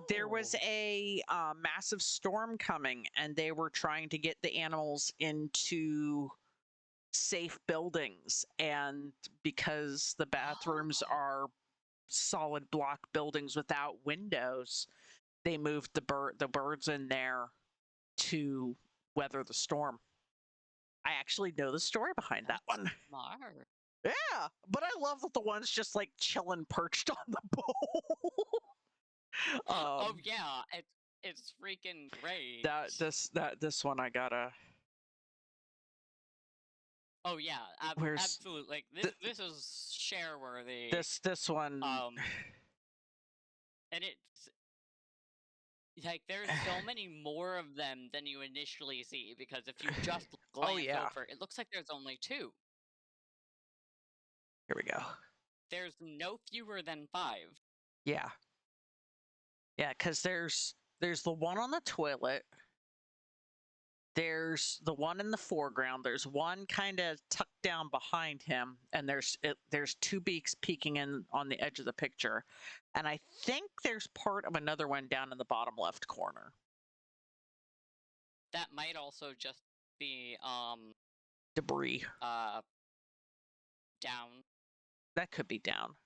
massive storm coming, and they were trying to get the animals into safe buildings, and because the bathrooms are solid block buildings without windows, they moved the birds in there to weather the storm. I actually know the story behind that one. Smart. Yeah, but I love that the one's just like chilling perched on the bowl. Oh yeah, it's freaking great. This one I gotta. Oh yeah, absolutely. Like this is share worthy. This one. And it's like there's so many more of them than you initially see, because if you just glance over, it looks like there's only 2. Here we go. There's no fewer than 5. Yeah. Yeah, because there's the one on the toilet. There's the one in the foreground. There's one kind of tucked down behind him, and there's 2 beaks peeking in on the edge of the picture. And I think there's part of another one down in the bottom left corner. That might also just be debris. Down. That could be down.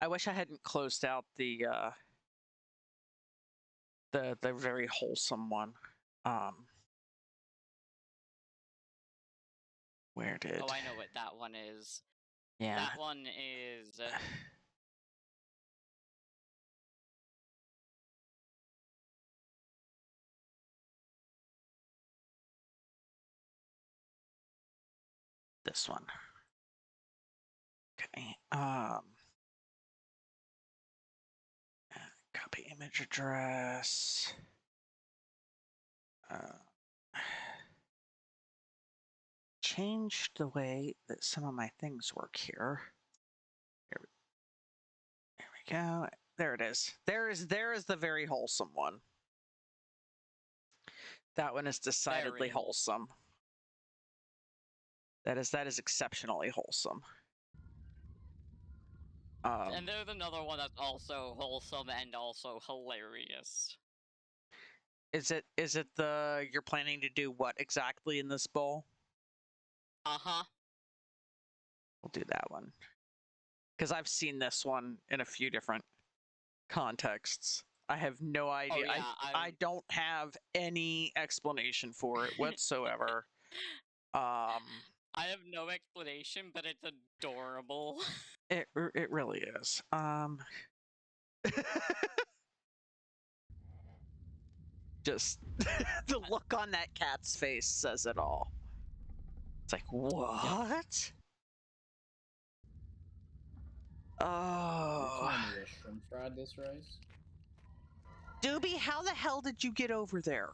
I wish I hadn't closed out the very wholesome one. Where did? Oh, I know what that one is. Yeah. That one is. This one. Okay. Copy image address. Change the way that some of my things work here. There we go. There it is. There is the very wholesome one. That one is decidedly wholesome. That is exceptionally wholesome. And there's another one that's also wholesome and also hilarious. Is it the you're planning to do what exactly in this bowl? Uh-huh. We'll do that one. Because I've seen this one in a few different contexts. I have no idea. Oh, yeah, I don't have any explanation for it whatsoever. I have no explanation, but it's adorable. It really is. Just the look on that cat's face says it all. It's like, what? Oh. You're telling me a shrimp fried this rice? Doobie, how the hell did you get over there?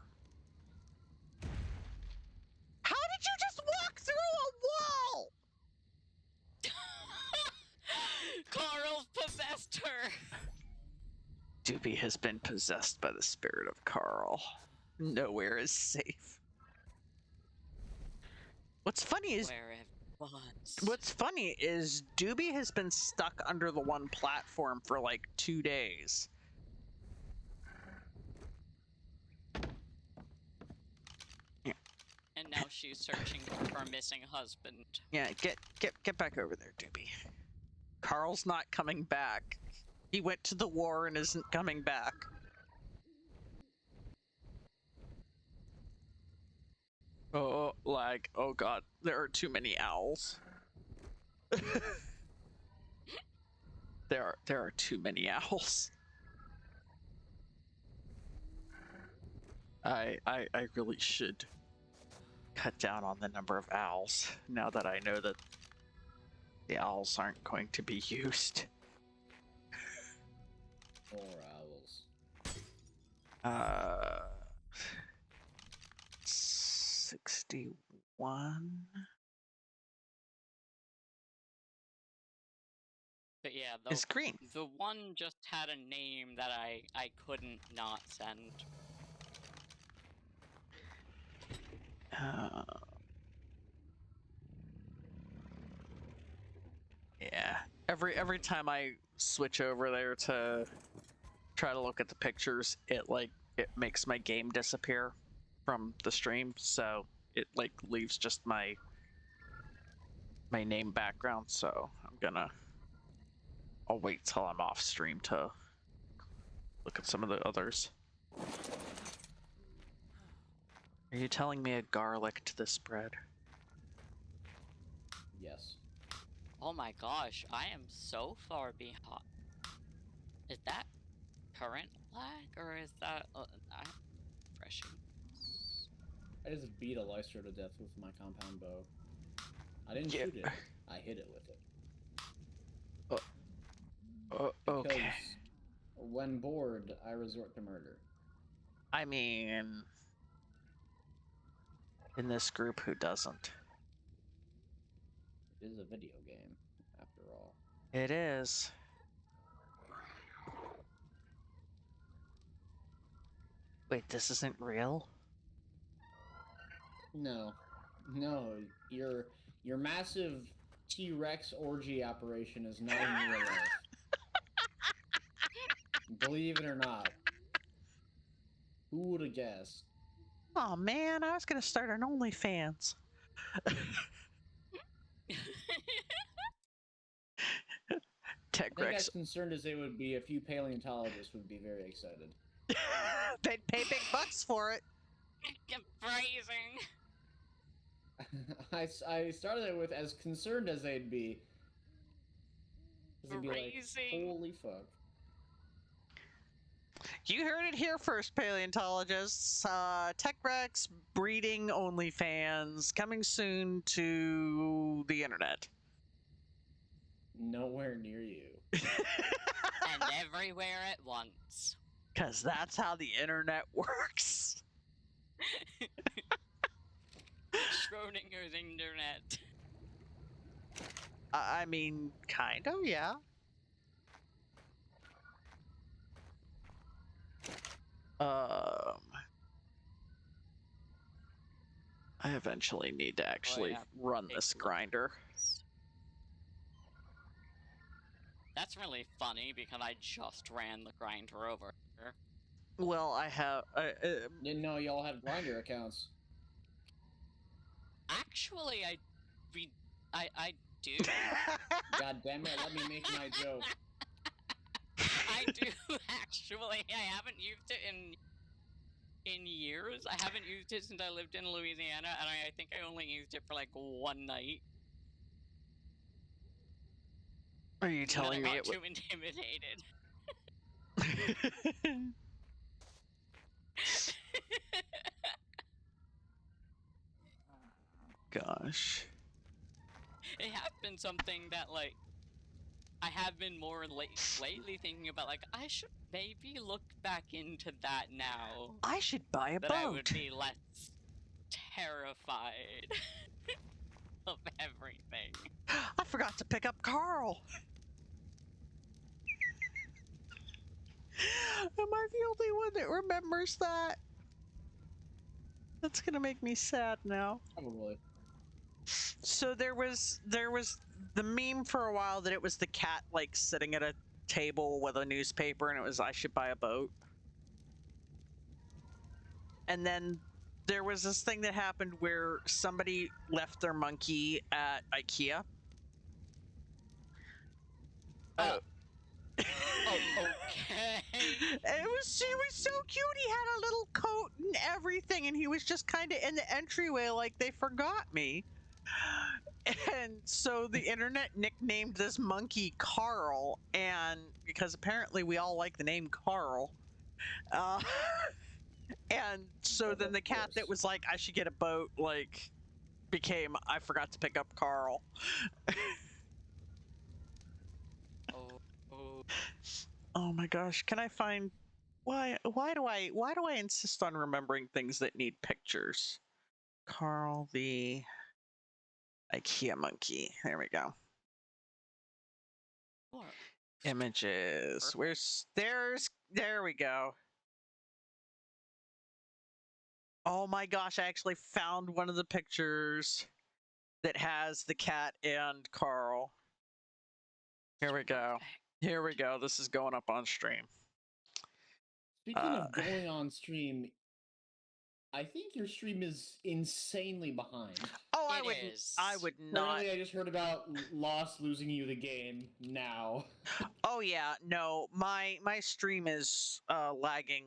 How did you just walk through a wall? Carl's possessed her. Doobie has been possessed by the spirit of Carl. Nowhere is safe. What's funny is Doobie has been stuck under the one platform for like 2 days. Yeah. And now she's searching for a missing husband. Yeah, get back over there, Doobie. Carl's not coming back. He went to the war and isn't coming back. Oh, like, oh god, there are too many owls. There are too many owls. I really should cut down on the number of owls now that I know that the owls aren't going to be used. More owls. 61. But yeah, It's green. The one just had a name that I couldn't not send. Yeah. Every time I switch over there to try to look at the pictures, it makes my game disappear from the stream, so it like leaves just my name background. So I'll wait till I'm off stream to look at some of the others. Are you telling me a garlic to this bread? Yes. Oh my gosh, I am so far behind. Is that current lag or is that I'm refreshing? I just beat a Lyster to death with my compound bow. I didn't shoot it. I hit it with it. Okay. Because when bored, I resort to murder. I mean, in this group, who doesn't? It is a video game, after all. It is. Wait, this isn't real? No. Your massive T-Rex orgy operation is not in real life. Believe it or not. Who would have guessed? Oh man, I was gonna start an OnlyFans. Tech I think Rex. as concerned as they would be, a few paleontologists would be very excited. They'd pay big bucks for it. Phrasing. I started it with as concerned as they'd be. They'd be like, holy fuck. You heard it here first, paleontologists. Tech Rex breeding OnlyFans coming soon to the internet. Nowhere near you. And everywhere at once. Because that's how the internet works. Schrodinger's internet. I mean, kind of, yeah. I eventually need to actually run this grinder. That's really funny because I just ran the grinder over. Well, I have. Didn't know y'all had grinder accounts. Actually, I do. God damn it! Let me make my joke. I do actually. I haven't used it in years. I haven't used it since I lived in Louisiana, and I think I only used it for like one night. Are you telling me I it got too intimidated? Gosh. It has been something that, like, I have been more lately thinking about, like, I should maybe look back into that now. I should buy a boat. That I would be less terrified of everything. I forgot to pick up Carl. Am I the only one that remembers that? That's gonna make me sad now. Probably. So there was the meme for a while that it was the cat like sitting at a table with a newspaper, and it was I should buy a boat. And then there was this thing that happened where somebody left their monkey at IKEA. Oh, okay. He was so cute. He had a little coat and everything, and he was just kind of in the entryway like they forgot me. And so the internet nicknamed this monkey Carl, and because apparently we all like the name Carl. And so then the cat that was like, I should get a boat, like, became, I forgot to pick up Carl. Oh my gosh, can I find, why do I insist on remembering things that need pictures? Carl the IKEA monkey. There we go. What? Images. There we go. Oh my gosh, I actually found one of the pictures that has the cat and Carl. Here we go. Here we go. This is going up on stream. Speaking of going on stream, I think your stream is insanely behind. Oh, I would not. Apparently, I just heard about Lost losing you the game now. Oh yeah, no, my stream is lagging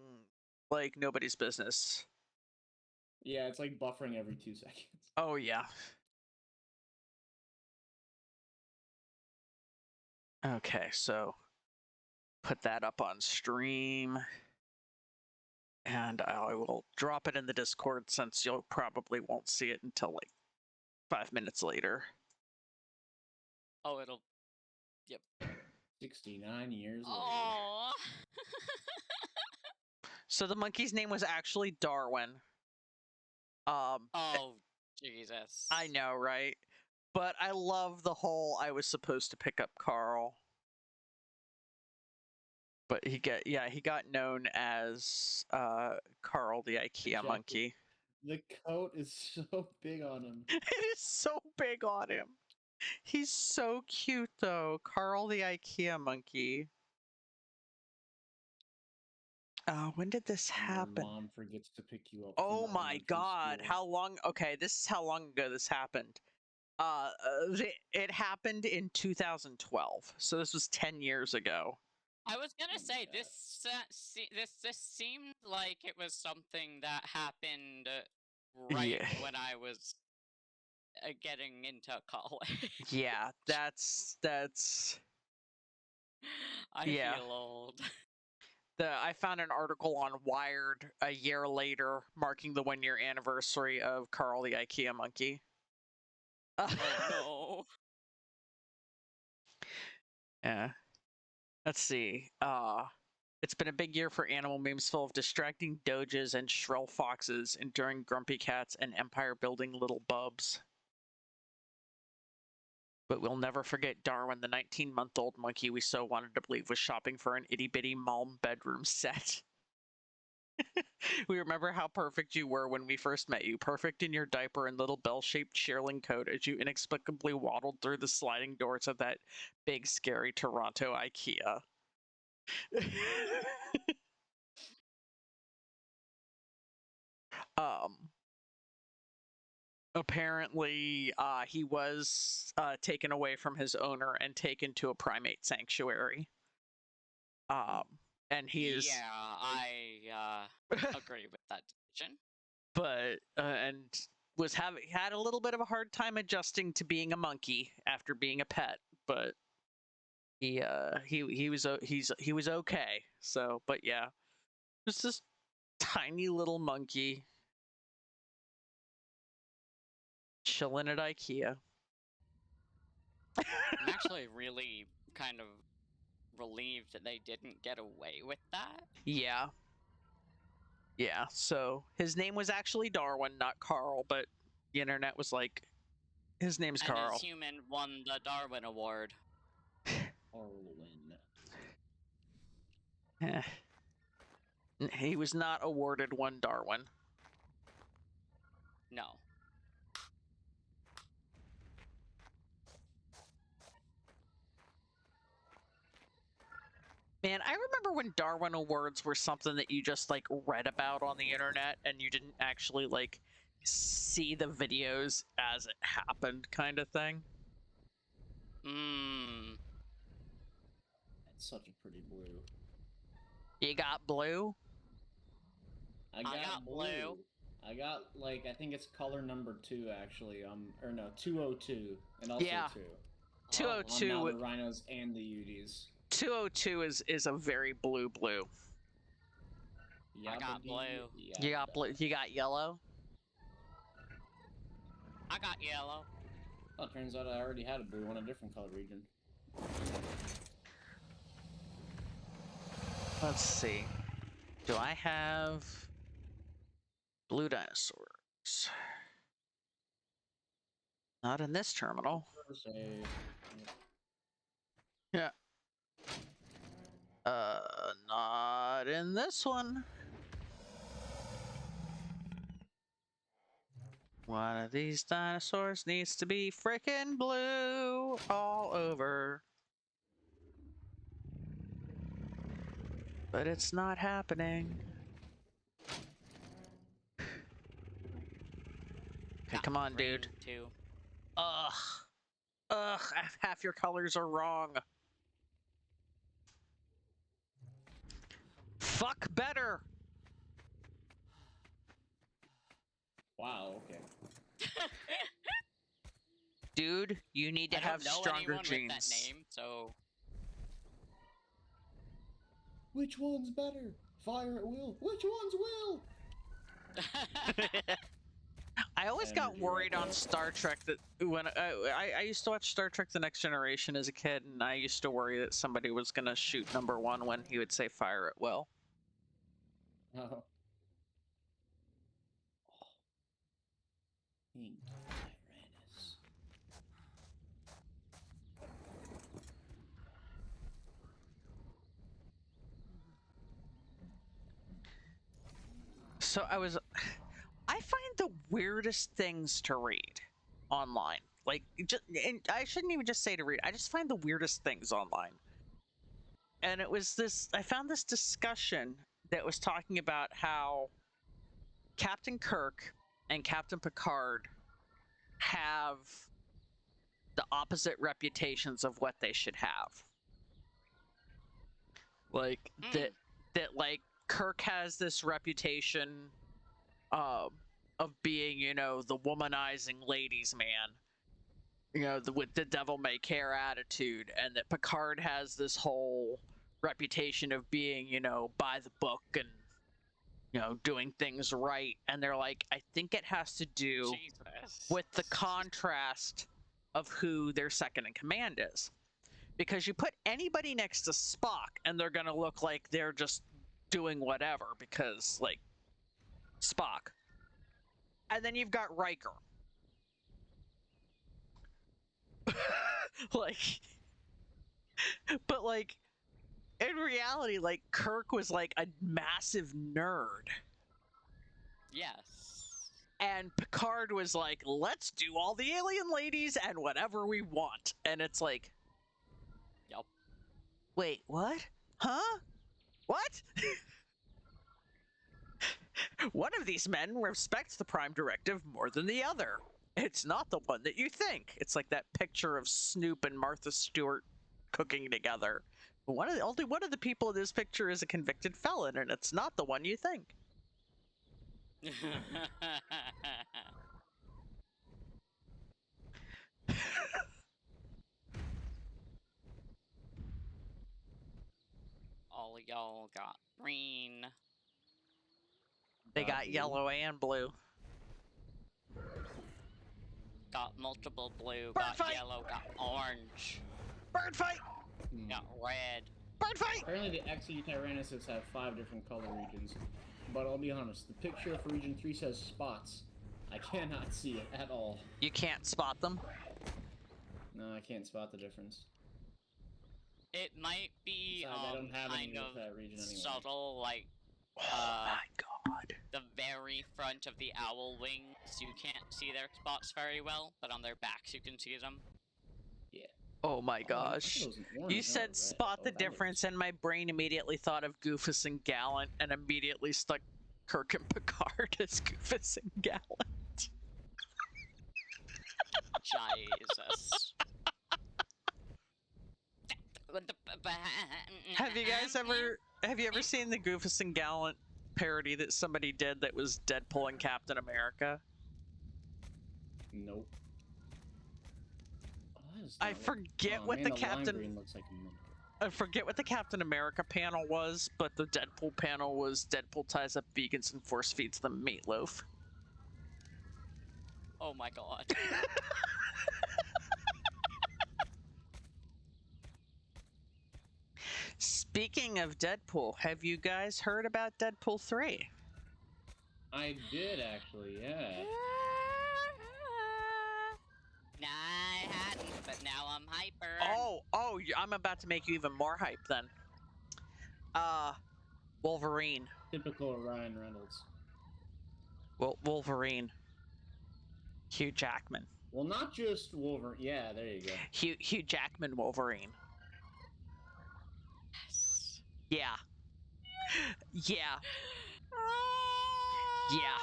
like nobody's business. Yeah, it's like buffering every 2 seconds. Oh yeah. Okay, so put that up on stream. And I will drop it in the Discord since you'll probably won't see it until like 5 minutes later. Oh, it'll. Yep. 69 years later. So the monkey's name was actually Darwin. Oh, Jesus. I know, right? But I love the whole I was supposed to pick up Carl. But he got known as Carl the IKEA monkey. The coat is so big on him. It is so big on him. He's so cute though. Carl the IKEA monkey. When did this happen? Your mom forgets to pick you up. Oh my god. How long? Okay, this is how long ago this happened. It happened in 2012. So this was 10 years ago. I was gonna say this seemed like it was something that happened right when I was getting into college. Yeah, that's. I feel old. I found an article on Wired a year later, marking the 1-year anniversary of Carl the IKEA monkey. Oh no. Yeah. Let's see. It's been a big year for animal memes full of distracting doges and shrill foxes, enduring grumpy cats, and empire-building little bubs. But we'll never forget Darwin, the 19-month-old monkey we so wanted to believe was shopping for an itty-bitty Malm bedroom set. We remember how perfect you were when we first met you. Perfect in your diaper and little bell-shaped shearling coat as you inexplicably waddled through the sliding doors of that big, scary Toronto IKEA. Apparently, he was taken away from his owner and taken to a primate sanctuary. And he is... Yeah, I agree with that decision. But and had a little bit of a hard time adjusting to being a monkey after being a pet, but he was okay. So, but yeah, just this tiny little monkey chilling at IKEA. I'm actually really kind of relieved that they didn't get away with that. Yeah. Yeah, so his name was actually Darwin, not Carl, but the internet was like, his name's Carl. And his human won the Darwin Award. Darwin. He was not awarded one Darwin. No. Man, I remember when Darwin Awards were something that you just, like, read about on the internet and you didn't actually, like, see the videos as it happened kind of thing. That's such a pretty blue. You got blue? I got blue. I got, like, I think it's color number 2, actually. Or no, 202. And also 2. 202. On the rhinos and the UDs. 202 is a very blue. I got blue. You got blue. You got yellow? I got yellow. Oh, it turns out I already had a blue on a different color region. Let's see. Do I have blue dinosaurs? Not in this terminal. Yeah. Not in this one. One of these dinosaurs needs to be frickin' blue all over. But it's not happening. Okay, come on, dude. Too. Ugh, half your colors are wrong. Fuck better. Wow, okay. Dude, you need to have stronger genes. With that name, so... Which one's better? Fire at will. Which one's will? I always got worried on Star Trek that when I used to watch Star Trek The Next Generation as a kid, and I used to worry that somebody was going to shoot number 1 when he would say fire at will. Oh. So I find the weirdest things to read online. Like, and I shouldn't even just say to read. I just find the weirdest things online. And it was this, I found this discussion that was talking about how Captain Kirk and Captain Picard have the opposite reputations of what they should have. Like, that like, Kirk has this reputation of being, you know, the womanizing ladies' man, you know, with the devil may care attitude, and that Picard has this whole reputation of being, you know, by the book and, you know, doing things right. And they're like, I think it has to do with the contrast of who their second in command is. Because you put anybody next to Spock and they're gonna look like they're just doing whatever because, like, Spock. And then you've got Riker. Like, but, like, in reality, like, Kirk was, like, a massive nerd. Yes. And Picard was like, let's do all the alien ladies and whatever we want. And it's like, Yup. wait, what? Huh? What? One of these men respects the Prime Directive more than the other. It's not the one that you think. It's like that picture of Snoop and Martha Stewart cooking together. Only one of the people in this picture is a convicted felon, and it's not the one you think. All y'all got green. They got yellow and blue. Got multiple blue, Bird got fight! yellow, got orange, Bird fight! got red. Bird fight! Apparently the XE Tyrannosaurs have 5 different color regions. But I'll be honest, the picture for Region 3 says spots. I cannot see it at all. You can't spot them? No, I can't spot the difference. It might be Besides, I don't have any kind with of that region anyway. subtle, like Oh my god. the very front of the owl wings. You can't see their spots very well, but on their backs you can see them. Yeah. Oh my gosh. You said spot the difference, and my brain immediately thought of Goofus and Gallant, and immediately stuck Kirk and Picard as Goofus and Gallant. Jesus. Have you ever seen the Goofus and Gallant parody that somebody did that was Deadpool and Captain America? Nope. I forget what the Captain. Looks like I forget what the Captain America panel was, but the Deadpool panel was Deadpool ties up vegans and force feeds them meatloaf. Oh my god. Speaking of Deadpool, have you guys heard about Deadpool 3? I did actually, yeah. Nah, I hadn't, but now I'm hyper. Oh, I'm about to make you even more hype then. Wolverine. Typical Ryan Reynolds. Well, Wolverine. Hugh Jackman. Well, not just Wolverine. Yeah, there you go. Hugh Jackman Wolverine. Yes. Yeah. Yeah. Yeah.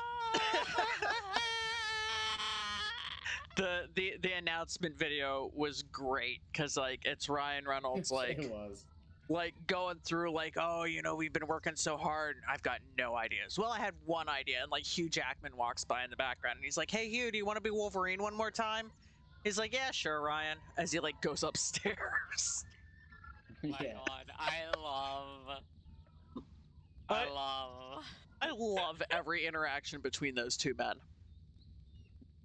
The announcement video was great because like it's Ryan Reynolds like It was. Like going through like, oh, you know, we've been working so hard. I've got no ideas. Well, I had one idea, and like Hugh Jackman walks by in the background, and he's like, "Hey, Hugh, do you want to be Wolverine one more time?" He's like, "Yeah, sure, Ryan." As he like goes upstairs. My god, I love every interaction between those two men.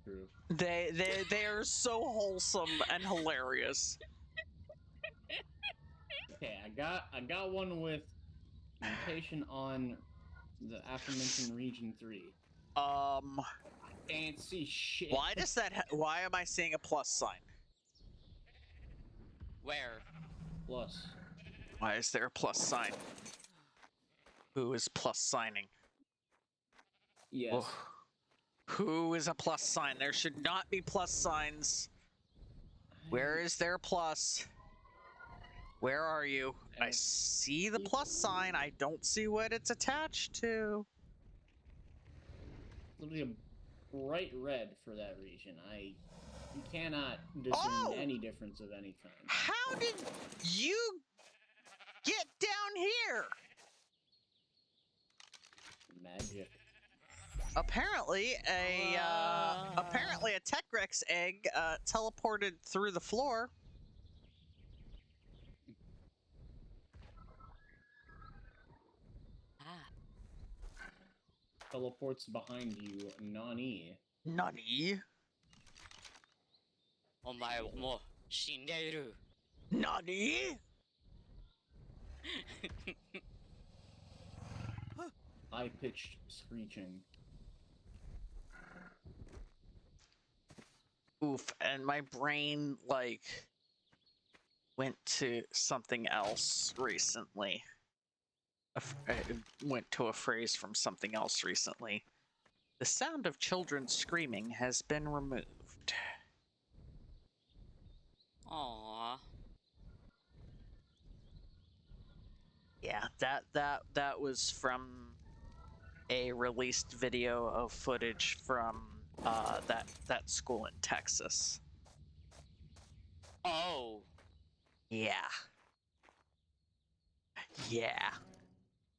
True. They are so wholesome and hilarious. Okay, I got one with mutation on the aforementioned Region 3. Can't see shit. Why does that? Why am I seeing a plus sign? Where? Plus. Why is there a plus sign? Who is plus signing? Yes. Oh. Who is a plus sign? There should not be plus signs. Where is their plus? Where are you? I see the plus sign. I don't see what it's attached to. Literally a bright red for that region. You cannot discern any difference of any kind. How did you get down here? Magic. Apparently a Tech Rex egg teleported through the floor. Teleports behind you, Nani. Nani? Omae mo shinderu. Nani? High-pitched screeching. Oof, and my brain, like, went to something else recently. It went to a phrase from something else recently. The sound of children screaming has been removed. Aww. Yeah, that was from a released video of footage from that school in Texas. Oh. Yeah. Yeah.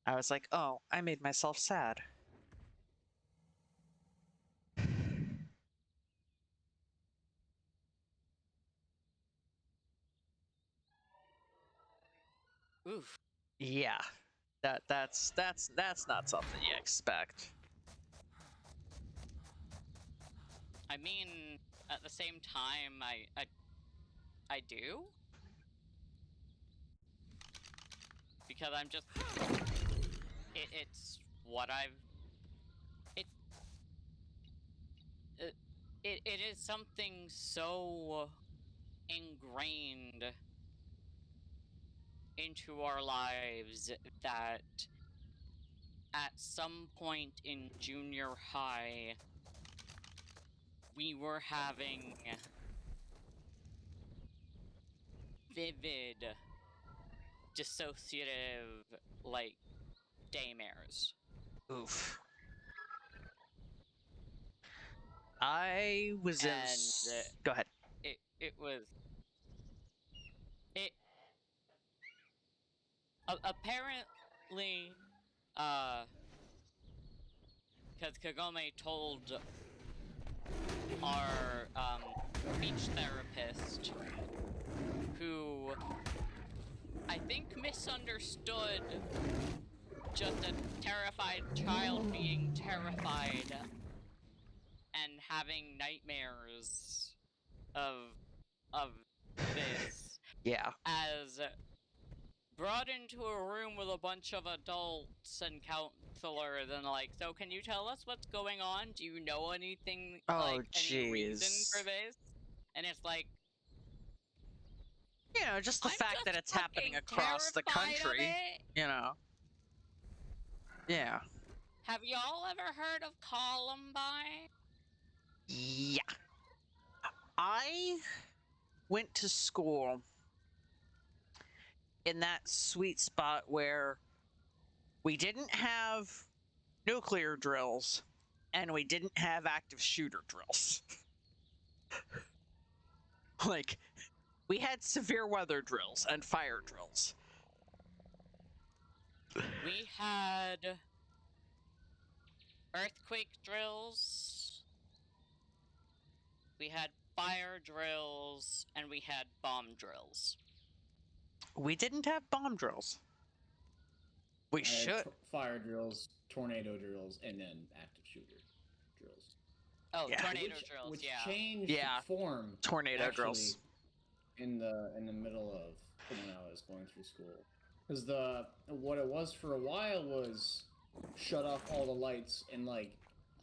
I was like, oh, I made myself sad. Oof. Yeah. That's not something you expect. I mean, at the same time, I do? Because I'm just... It's what I've... It is something so ingrained into our lives that at some point in junior high, we were having vivid, dissociative, like, daymares. Oof. I was in... Go ahead. It was... Apparently, because Kagome told our, speech therapist, who I think misunderstood just a terrified child being terrified and having nightmares of this. Yeah. As brought into a room with a bunch of adults and counselors and like, so can you tell us what's going on? Do you know anything, like, any reason for this? And it's like, you know, just the fact that it's happening across the country, you know. Yeah. Have y'all ever heard of Columbine? Yeah. I went to school in that sweet spot where we didn't have nuclear drills and we didn't have active shooter drills. Like, we had severe weather drills and fire drills. We had earthquake drills, we had fire drills, and we had bomb drills. We didn't have bomb drills. We should. Fire drills, tornado drills, and then active shooter drills. Oh, yeah. Tornado drills, which yeah. changed form. Tornado drills. In the middle of when I was going through school, because what it was for a while was shut off all the lights and like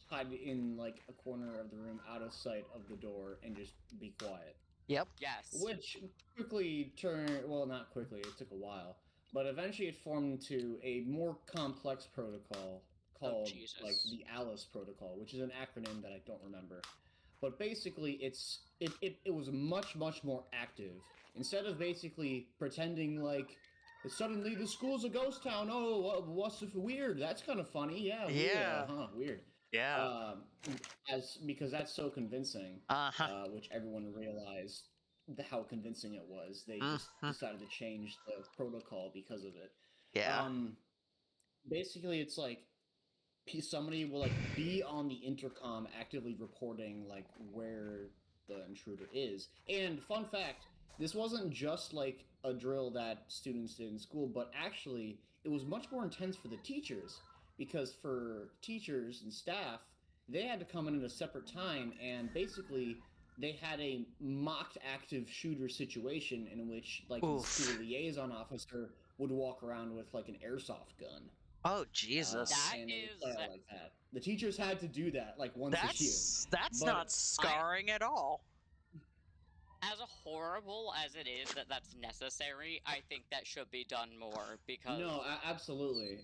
hide in like a corner of the room out of sight of the door and just be quiet. Yep. Yes. Which quickly turned, well, not quickly, it took a while, but eventually it formed into a more complex protocol called like the Alice protocol, which is an acronym that I don't remember. But basically it was much more active. Instead of basically pretending like suddenly the school's a ghost town, oh, what's weird, that's kind of funny, yeah. Weird. Yeah. Because that's so convincing, which everyone realized how convincing it was. They just decided to change the protocol because of it. Yeah. Basically, it's like somebody will like be on the intercom actively reporting like where the intruder is. And fun fact, this wasn't just like a drill that students did in school, but actually it was much more intense for the teachers. Because for teachers and staff, they had to come in at a separate time, and basically they had a mocked active shooter situation in which, like, the school liaison officer would walk around with, like, an airsoft gun. Oh, Jesus. Like that. The teachers had to do that, like, once a year. That's not scarring at all. As horrible as it is that's necessary, I think that should be done more, because... No, absolutely.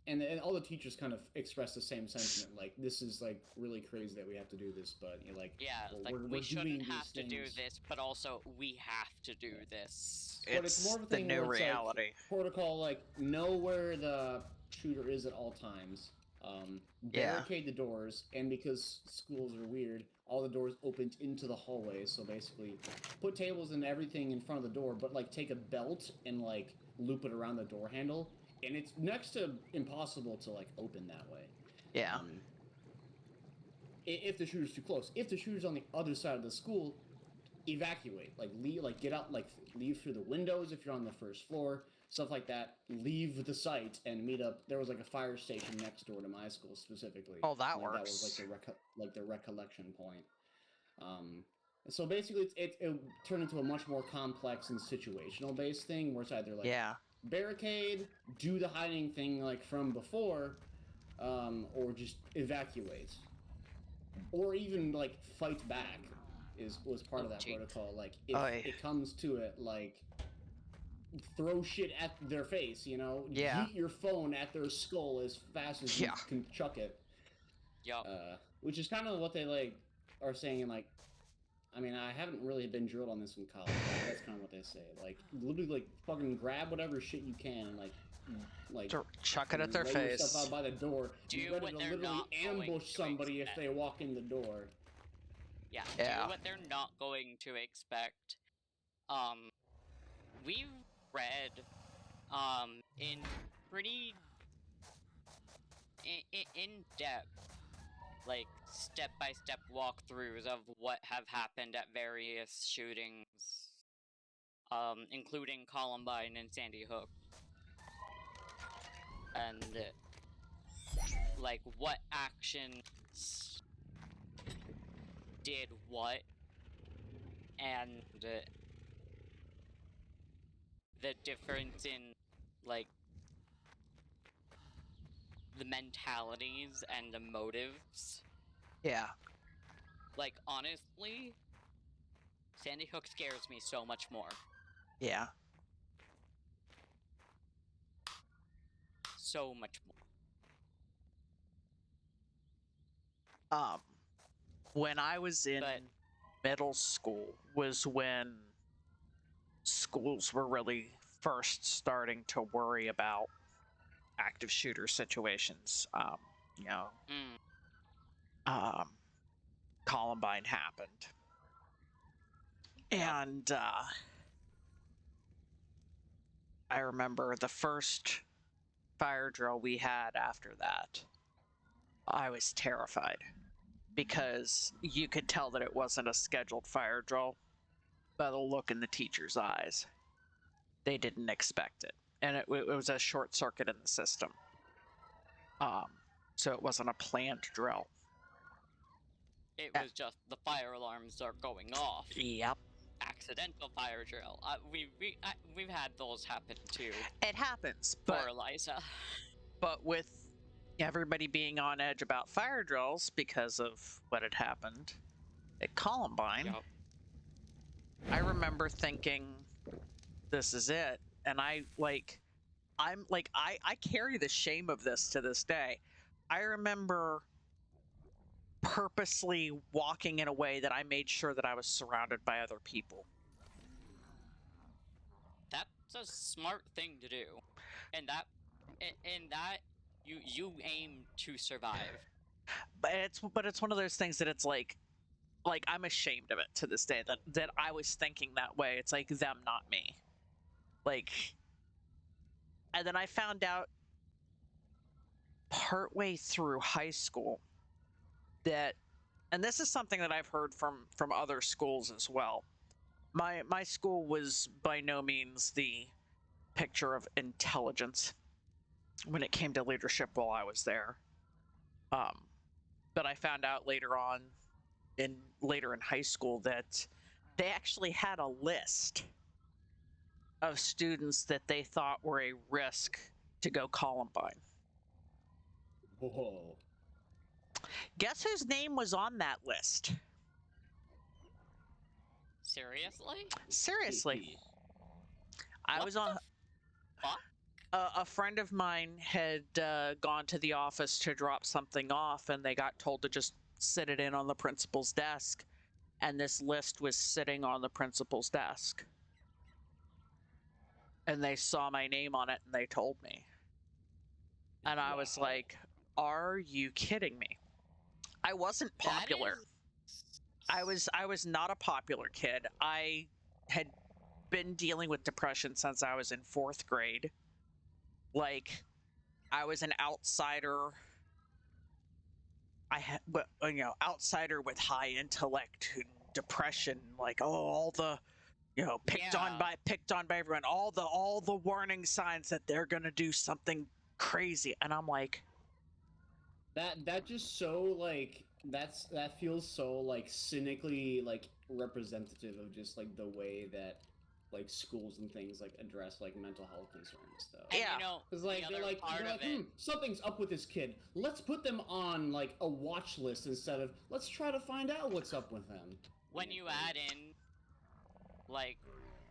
and all the teachers kind of express the same sentiment, like, this is, like, really crazy that we have to do this, but, you're like, yeah, well, like, we're we shouldn't have to things. do this, but also, we have to do this. But it's more of a thing the new where it's reality. like, protocol, like, know where the shooter is at all times, barricade the doors, and because schools are weird, all the doors opened into the hallways, so basically, put tables and everything in front of the door, but, like, take a belt and, like, loop it around the door handle, and it's next to impossible to, like, open that way. Yeah. If the shooter's too close. If the shooter's on the other side of the school, evacuate. Like, leave, like, get out, like, leave through the windows if you're on the first floor, stuff like that. Leave the site and meet up. There was, like, a fire station next door to my school, specifically. Oh, that like, works. That was, like, the recollection point. So basically, it turned into a much more complex and situational-based thing, where it's either, like, barricade, do the hiding thing, like, from before, or just evacuate. Or even, like, fight back was part of that protocol. Like, if it comes to it, like, throw shit at their face, you know? Yeet your phone at their skull as fast as you can chuck it. Yep. Which is kind of what they, like, are saying in, like, I mean, I haven't really been drilled on this in college, but that's kind of what they say. Like, literally, like, fucking grab whatever shit you can, and, like chuck it at their face. Lay yourself out by the door. Do ready to literally ambush somebody if they walk in the door. Yeah, do what they're not going to expect. We've read, in pretty in depth, like, step-by-step walkthroughs of what have happened at various shootings, including Columbine and Sandy Hook. And, like, what actions did what, and the difference in, like, the mentalities and the motives. Yeah. Like, honestly, Sandy Hook scares me so much more. Yeah. So much more. When I was in middle school was when schools were really first starting to worry about active shooter situations. You know, Columbine happened. And I remember the first fire drill we had after that, I was terrified because you could tell that it wasn't a scheduled fire drill by the look in the teacher's eyes. They didn't expect it, and it was a short circuit in the system. So it wasn't a planned drill. It was just the fire alarms are going off. Yep. Accidental fire drill. We've had those happen too. It happens, but for Eliza. But with everybody being on edge about fire drills because of what had happened at Columbine, I remember thinking, "This is it," and I carry the shame of this to this day. I remember purposely walking in a way that I made sure that I was surrounded by other people. That's a smart thing to do, and that you aim to survive. But it's one of those things that it's like I'm ashamed of it to this day that I was thinking that way. It's like them, not me. Like, and then I found out partway through high school that, and this is something that I've heard from other schools as well. My school was by no means the picture of intelligence when it came to leadership while I was there. But I found out later on, later in high school, that they actually had a list of students that they thought were a risk to go Columbine. Whoa. Guess whose name was on that list? Seriously? Seriously. I was on. Fuck? a friend of mine had gone to the office to drop something off, and they got told to just sit it in on the principal's desk, and this list was sitting on the principal's desk, and they saw my name on it and they told me, and I was like, are you kidding me? I wasn't popular. I was not a popular kid. I had been dealing with depression since I was in 4th grade. Like, I was an outsider. I had, outsider with high intellect and depression. Like, oh, all the, picked on by everyone. All the warning signs that they're gonna do something crazy, and I'm like, that just so like that feels so like cynically like representative of just like the way that like schools and things like address like mental health concerns though. And, yeah, because like they're like something's up with this kid. Let's put them on like a watch list instead of let's try to find out what's up with them. When you add in like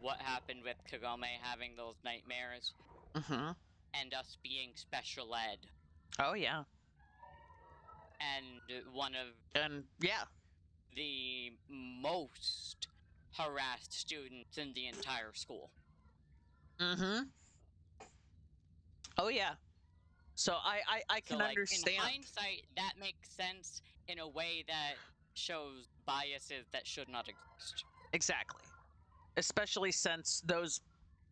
what happened with Kagome having those nightmares, and us being special ed. Oh yeah. And one of the most harassed students in the entire school. Oh yeah. So I can understand. In hindsight, that makes sense in a way that shows biases that should not exist. Exactly. Especially since those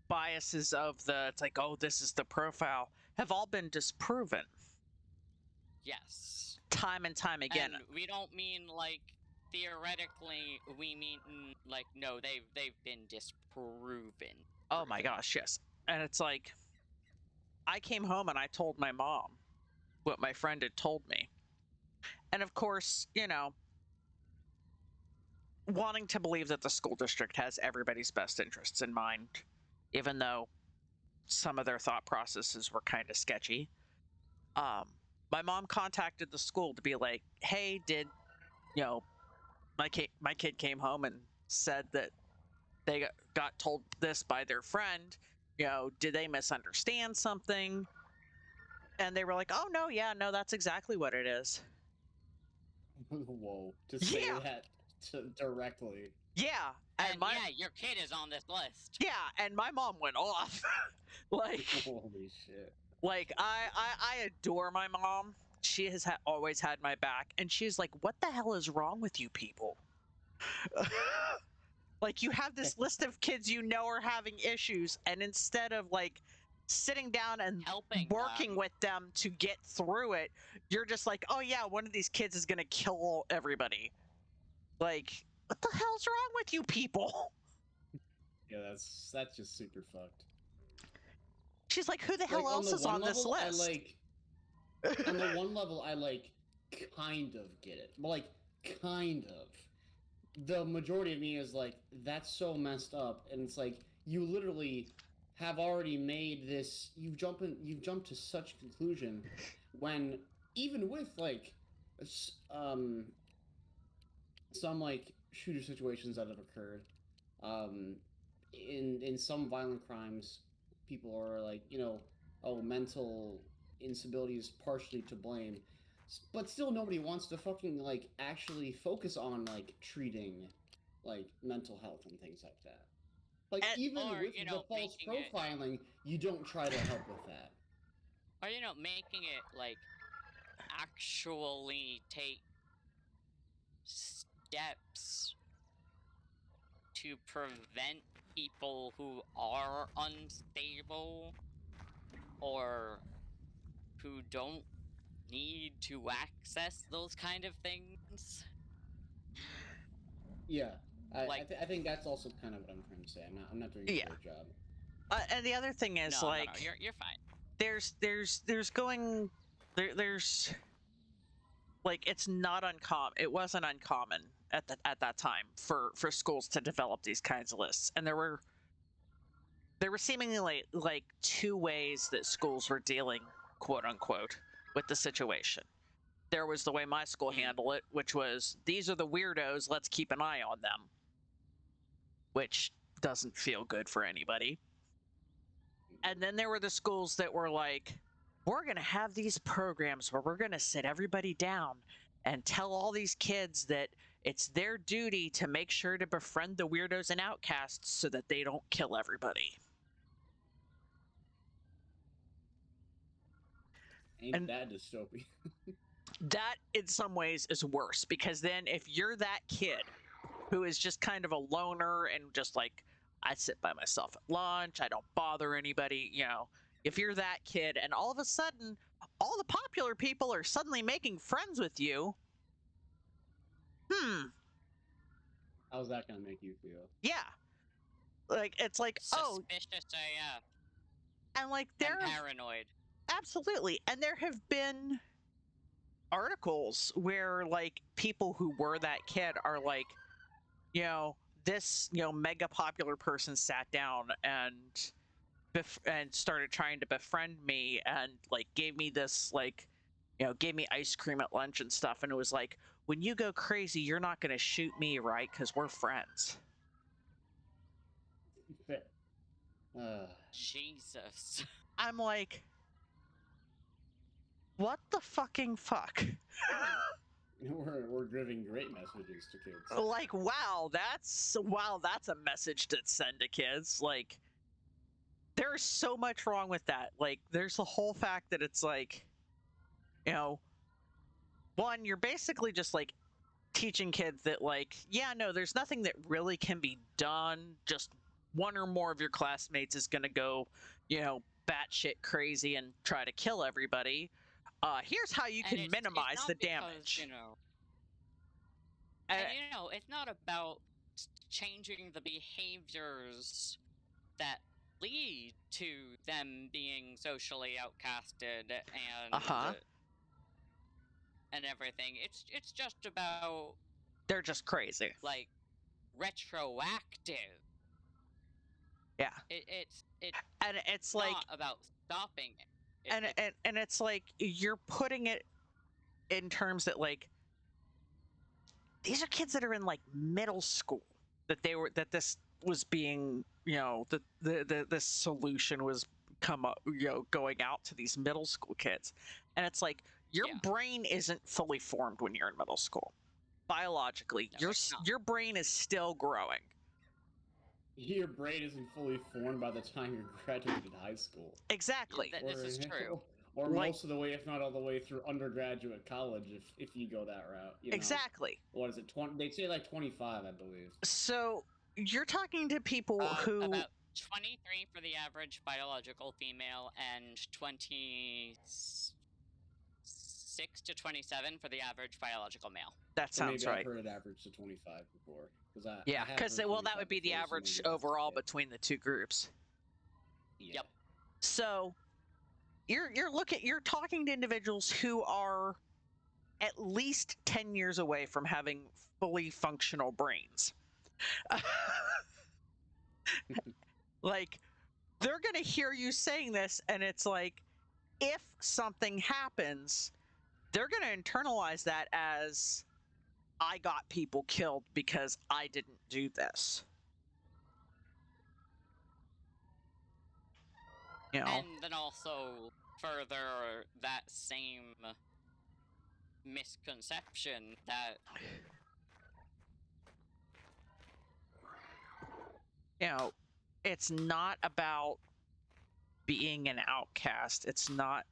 biases of it's like, oh, this is the profile, have all been disproven. Yes. Time and time again. And we don't mean like theoretically, we mean like no, they've been disproven. Oh my gosh, yes. And it's like, I came home and I told my mom what my friend had told me. And of course, wanting to believe that the school district has everybody's best interests in mind, even though some of their thought processes were kind of sketchy. My mom contacted the school to be like, hey, did, my kid came home and said that they got told this by their friend, did they misunderstand something? And they were like, oh, no, that's exactly what it is. Whoa, to say that directly. Yeah. And your kid is on this list. Yeah, and my mom went off. Like, holy shit. Like, I adore my mom. She has always had my back, and she's like, what the hell is wrong with you people? Like, you have this list of kids are having issues, and instead of like sitting down and working with them to get through it, you're just like, oh yeah, one of these kids is gonna kill everybody. Like, what the hell's wrong with you people? Yeah, that's just super fucked. She's like, who the hell else is on this list? On the one level, I like kind of get it, but like kind of. The majority of me is like, that's so messed up, and it's like you literally have already made this. You've jumped to such conclusion when even with like some like shooter situations that have occurred, in some violent crimes, people are like, oh, mental instability is partially to blame, but still nobody wants to fucking like actually focus on like treating like mental health and things like that. Like, even with the false profiling, you don't try to help with that. Or making it like actually take steps to prevent people who are unstable or who don't need to access those kind of things. Yeah, I think that's also kind of what I'm trying to say. I'm not doing a great job. And the other thing is, no, you're fine. There's like, it's not uncommon. It wasn't uncommon at that time for schools to develop these kinds of lists, and there were seemingly like two ways that schools were dealing, quote unquote, with the situation. There was the way my school handled it, which was, these are the weirdos, let's keep an eye on them, which doesn't feel good for anybody. And then there were the schools that were like, we're going to have these programs where we're going to sit everybody down and tell all these kids that it's their duty to make sure to befriend the weirdos and outcasts so that they don't kill everybody. Ain't that dystopian? That, in some ways, is worse, because then if you're that kid who is just kind of a loner and just like, I sit by myself at lunch, I don't bother anybody, you know, if you're that kid and all of a sudden all the popular people are suddenly making friends with you, how's that gonna make you feel? Yeah. Like, it's like, suspicious AF. And like, they're paranoid. Absolutely. And there have been articles where like people who were that kid are like, you know, this, you know, mega popular person sat down and started trying to befriend me and like gave me this, like, you know, gave me ice cream at lunch and stuff, and it was like, when you go crazy, you're not going to shoot me, right? Because we're friends. Jesus. I'm like, what the fucking fuck? We're giving great messages to kids. Like, wow, that's a message to send to kids. Like, there's so much wrong with that. Like, there's the whole fact that it's like, you know, one, you're basically just like teaching kids that, like, yeah, no, there's nothing that really can be done. Just one or more of your classmates is gonna go, you know, batshit crazy and try to kill everybody. Here's how you can minimize the damage. You know, and you know, it's not about changing the behaviors that lead to them being socially outcasted and and everything. It's just about, they're just crazy. Like, retroactive. Yeah. And it's like not about stopping it. And it's like, you're putting it in terms that, like, these are kids that are in like middle school, that this was being, you know, this solution was come up, you know, going out to these middle school kids. And it's like, your brain isn't fully formed when you're in middle school. Biologically, no, your brain is still growing. Your brain isn't fully formed by the time you graduated high school. Exactly. This is true. Or like, most of the way, if not all the way through undergraduate college, if you go that route. You know, exactly. What is it? 20? They say like 25, I believe. So you're talking to people who about 23 for the average biological female and 26 to 27 for the average biological male. That sounds maybe right. I've heard it average to 25 before. Because well, that would be the average overall between the two groups. Yeah. Yep. So you're talking to individuals who are at least 10 years away from having fully functional brains. Like, they're going to hear you saying this, and it's like, if something happens, they're going to internalize that as, I got people killed because I didn't do this. You know? And then also further that same misconception that, you know, it's not about being an outcast. It's not,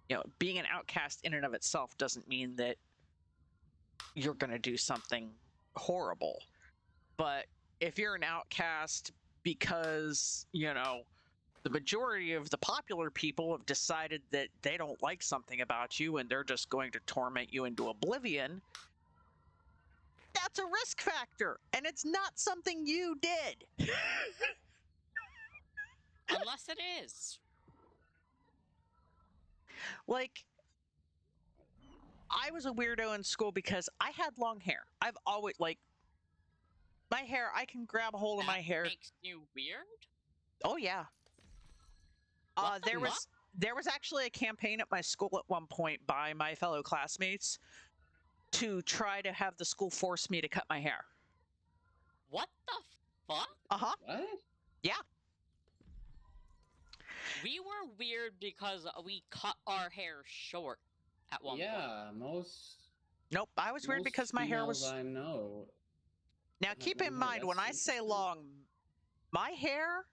you know, being an outcast in and of itself doesn't mean that you're going to do something horrible. But if you're an outcast because, you know, the majority of the popular people have decided that they don't like something about you and they're just going to torment you into oblivion, that's a risk factor, and it's not something you did. Unless it is. Like, I was a weirdo in school because I had long hair. I've always, like, my hair, I can grab a hold of my hair. That makes you weird? Oh, yeah. There was actually a campaign at my school at one point by my fellow classmates to try to have the school force me to cut my hair. What the fuck? Uh-huh. What? Yeah. We were weird because we cut our hair short at one point. Yeah, most. Nope, I was weird because my hair was. I know. Now keep in mind when I say long, my hair,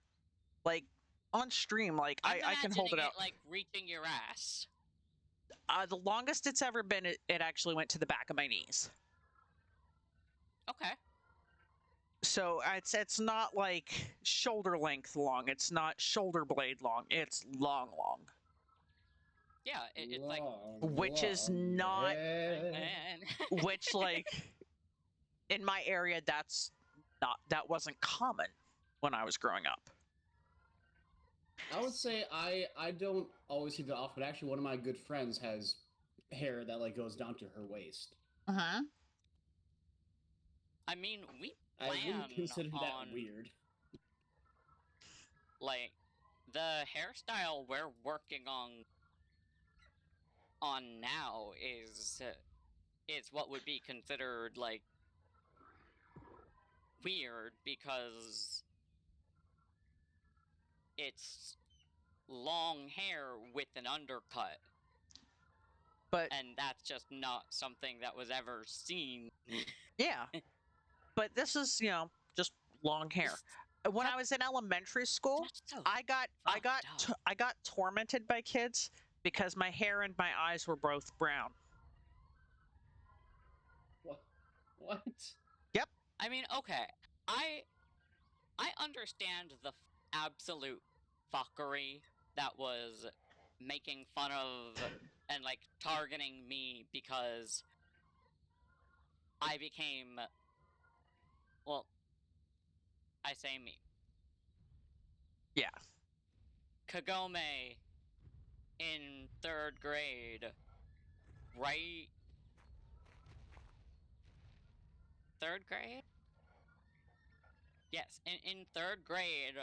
like on stream, like I can hold it out. Like reaching your ass. The longest it's ever been, it actually went to the back of my knees. Okay. So it's not like shoulder length long. It's not shoulder blade long. It's long. Yeah, it's like which is not which like in my area that wasn't common when I was growing up. I would say I don't always see that often, but actually one of my good friends has hair that like goes down to her waist. Uh-huh. I mean, I wouldn't consider that weird. Like, the hairstyle we're working on now is what would be considered like weird because it's long hair with an undercut. And that's just not something that was ever seen. Yeah. But this is, just long hair. When I was in elementary school, I got tormented by kids because my hair and my eyes were both brown. What? Yep. I mean, okay. I understand the absolute fuckery that was making fun of and like targeting me because I became, well, I say me. Yeah. Kagome in 3rd grade, right? 3rd grade? Yes, in 3rd grade,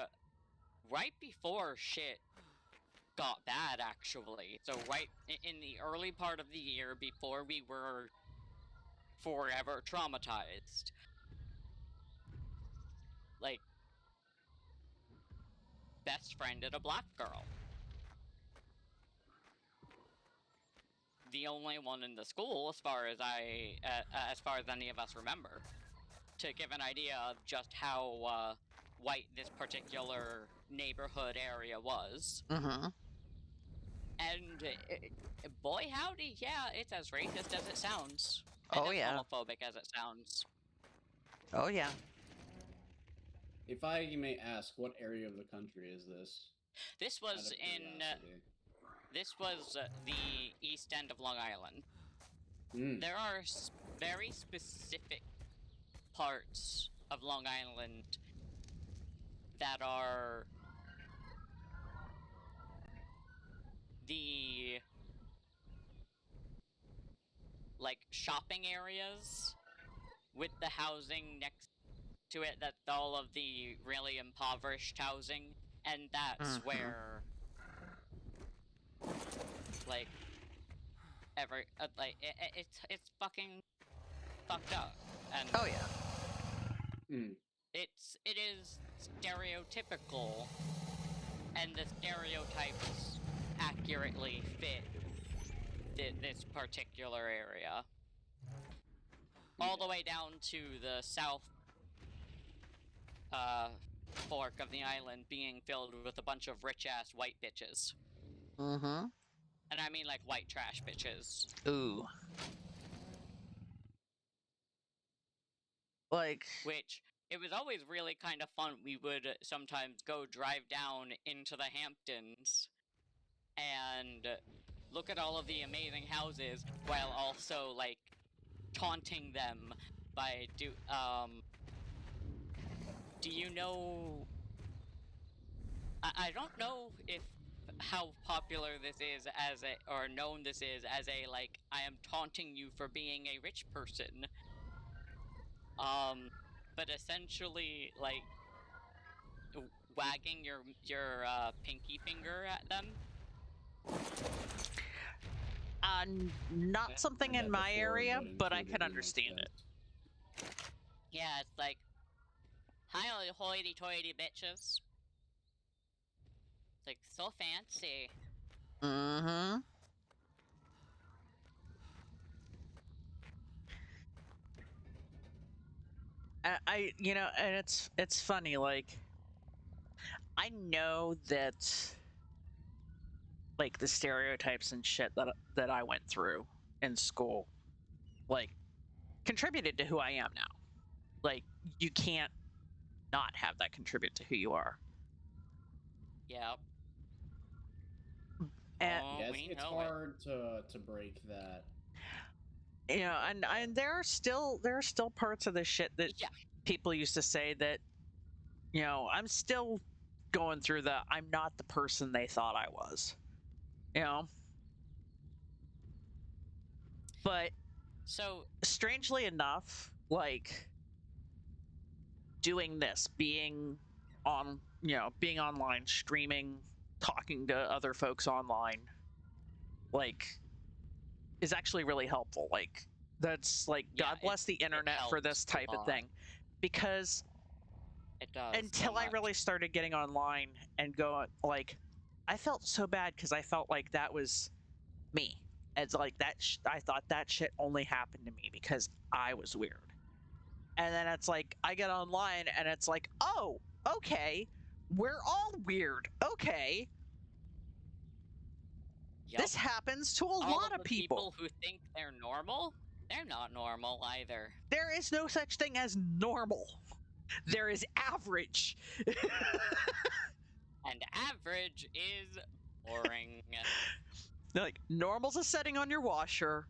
right before shit got bad, actually. So right in the early part of the year, before we were forever traumatized. Like, best friended a black girl. The only one in the school, as far as any of us remember. To give an idea of just how white this particular neighborhood area was. Mm-hmm. And boy howdy, yeah, it's as racist as it sounds. And as homophobic as it sounds. Oh yeah. If I may ask, what area of the country is this? This was the east end of Long Island. There are very specific parts of Long Island that are the like shopping areas with the housing next to it, that's all of the really impoverished housing, and that's where like it's fucking fucked up. And oh yeah. It is stereotypical, and the stereotypes accurately fit this particular area. All the way down to the south fork of the island being filled with a bunch of rich-ass white bitches. Mm-hmm. And I mean like white trash bitches. Ooh. Like... Which, it was always really kind of fun. We would sometimes go drive down into the Hamptons and look at all of the amazing houses while also, like, taunting them by do you know... I don't know if how popular this is as a, or known this is as a, like, I am taunting you for being a rich person. But essentially, like, wagging your pinky finger at them. Not something in my area, but I can understand it. Yeah, it's like, hi, hoity-toity bitches. It's like so fancy. Mm-hmm. And it's funny, like, I know that, like, the stereotypes and shit that I went through in school, like, contributed to who I am now. Like, you can't not have that contribute to who you are. Yep. And, yeah, it's hard to break that. And there are still parts of the shit that people used to say that, I'm still going through the I'm not the person they thought I was. But so strangely enough, like, doing this, being online, streaming, talking to other folks online, like, is actually really helpful. Like, that's like, God bless the internet for this type of thing, because it does until I really started getting online and going, like, I felt so bad because I felt like that was me. It's like that I thought that shit only happened to me because I was weird. And then it's like I get online and it's like, oh, okay, we're all weird. Okay. Yep. This happens to a lot of people. Who think they're normal, they're not normal either. There is no such thing as normal. There is average. And average is boring. Like, normal's a setting on your washer.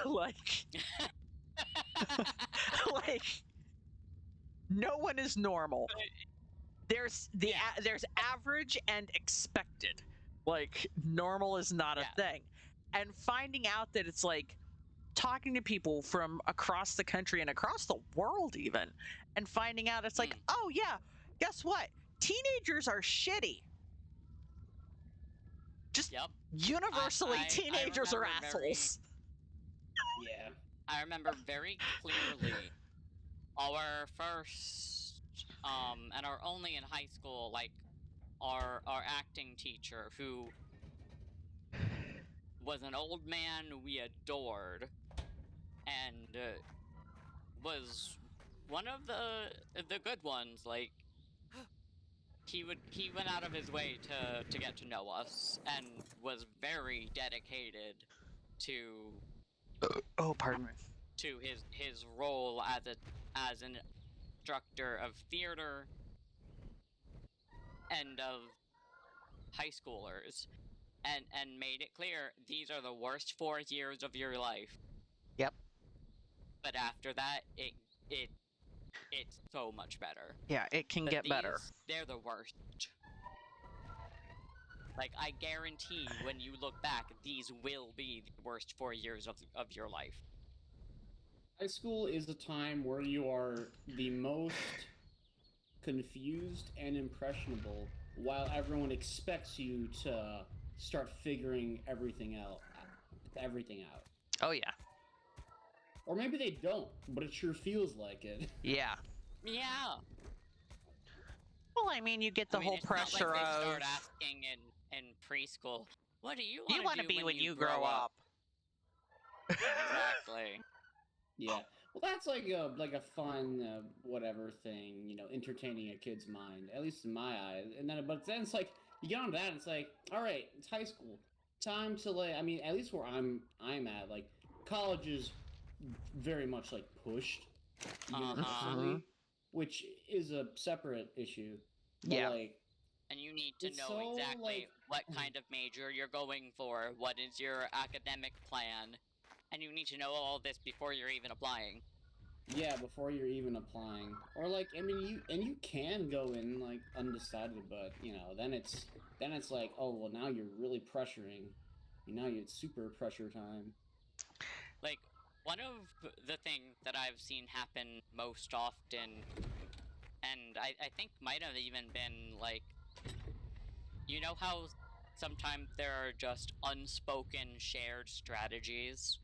Like, like, no one is normal. There's average and expected. Like, normal is not a thing. And finding out that it's like talking to people from across the country and across the world even, and finding out it's like, oh yeah, guess what? Teenagers are shitty. Just universally, teenagers are assholes. Yeah. I remember very clearly our first, and our only in high school, like, our acting teacher, who was an old man we adored, and was one of the good ones. Like, he went out of his way to get to know us, and was very dedicated to pardon me, to his role as an instructor of theater and of high schoolers, and made it clear these are the worst 4 years of your life. Yep. But after that, it's so much better. Yeah, it can get better. They're the worst. Like, I guarantee when you look back, these will be the worst 4 years of your life. High school is a time where you are the most confused and impressionable, while everyone expects you to start figuring everything out. Oh yeah. Or maybe they don't, but it sure feels like it. Yeah. Yeah. Well, I mean, you get the whole pressure not like of. They start asking in preschool, what do you want to be when you grow up? Exactly. Yeah. Well, that's like a fun whatever thing, entertaining a kid's mind, at least in my eyes. But then it's like you get on that, and it's like, all right, it's high school, time to at least where I'm at, like, college is very much like pushed universally, which is a separate issue. But, yeah. And you need to know exactly what kind of major you're going for, what is your academic plan, and you need to know all this before you're even applying. Yeah, before you're even applying. Or you can go in like undecided, but then it's like, oh well, now you're really pressuring. Now it's super pressure time. Like, one of the things that I've seen happen most often, and I think might have even been, like, you know how sometimes there are just unspoken shared strategies?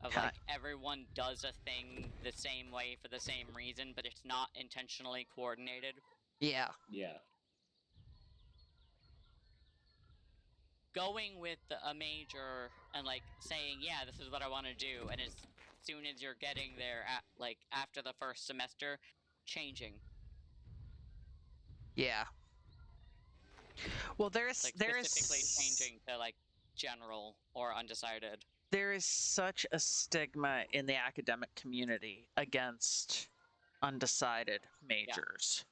Of, like, everyone does a thing the same way for the same reason, but it's not intentionally coordinated? Yeah. Yeah. going with a major and like saying, yeah, this is what I want to do, and as soon as you're getting there, like after the first semester, changing. Yeah. Well, specifically changing to like general or undecided. There is such a stigma in the academic community against undecided majors.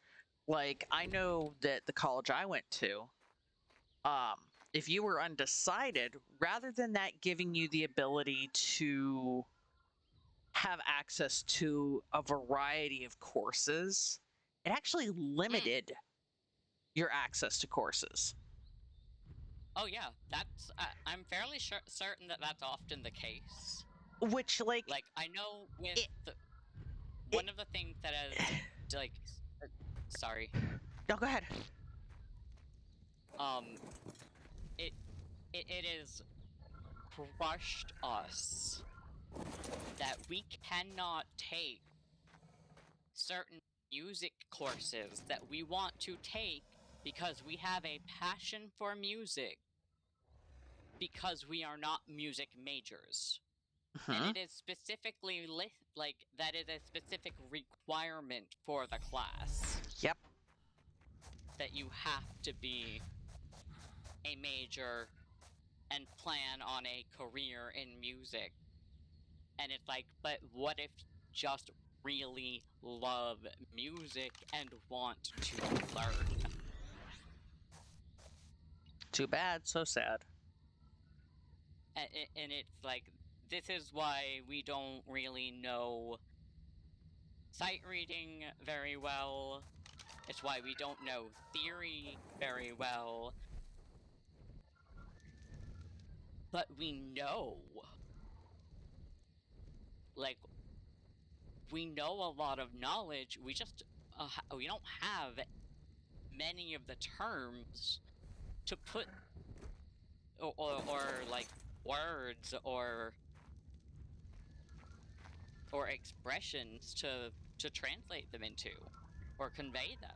Yeah. Like, I know that the college I went to, if you were undecided, rather than that giving you the ability to have access to a variety of courses, it actually limited your access to courses. Oh yeah, that's I'm fairly certain that that's often the case. Which, like I know with one of the things that has like, sorry. No, go ahead. It is crushed us that we cannot take certain music courses that we want to take because we have a passion for music, because we are not music majors. And it is specifically that is a specific requirement for the class. Yep. That you have to be a major and plan on a career in music. And it's like, but what if you just really love music and want to learn? Too bad, so sad. And it's like, this is why we don't really know sight reading very well. It's why we don't know theory very well. But we know. Like, we know a lot of knowledge. We just, we don't have many of the terms to put, or like, words or expressions to translate them into or convey them.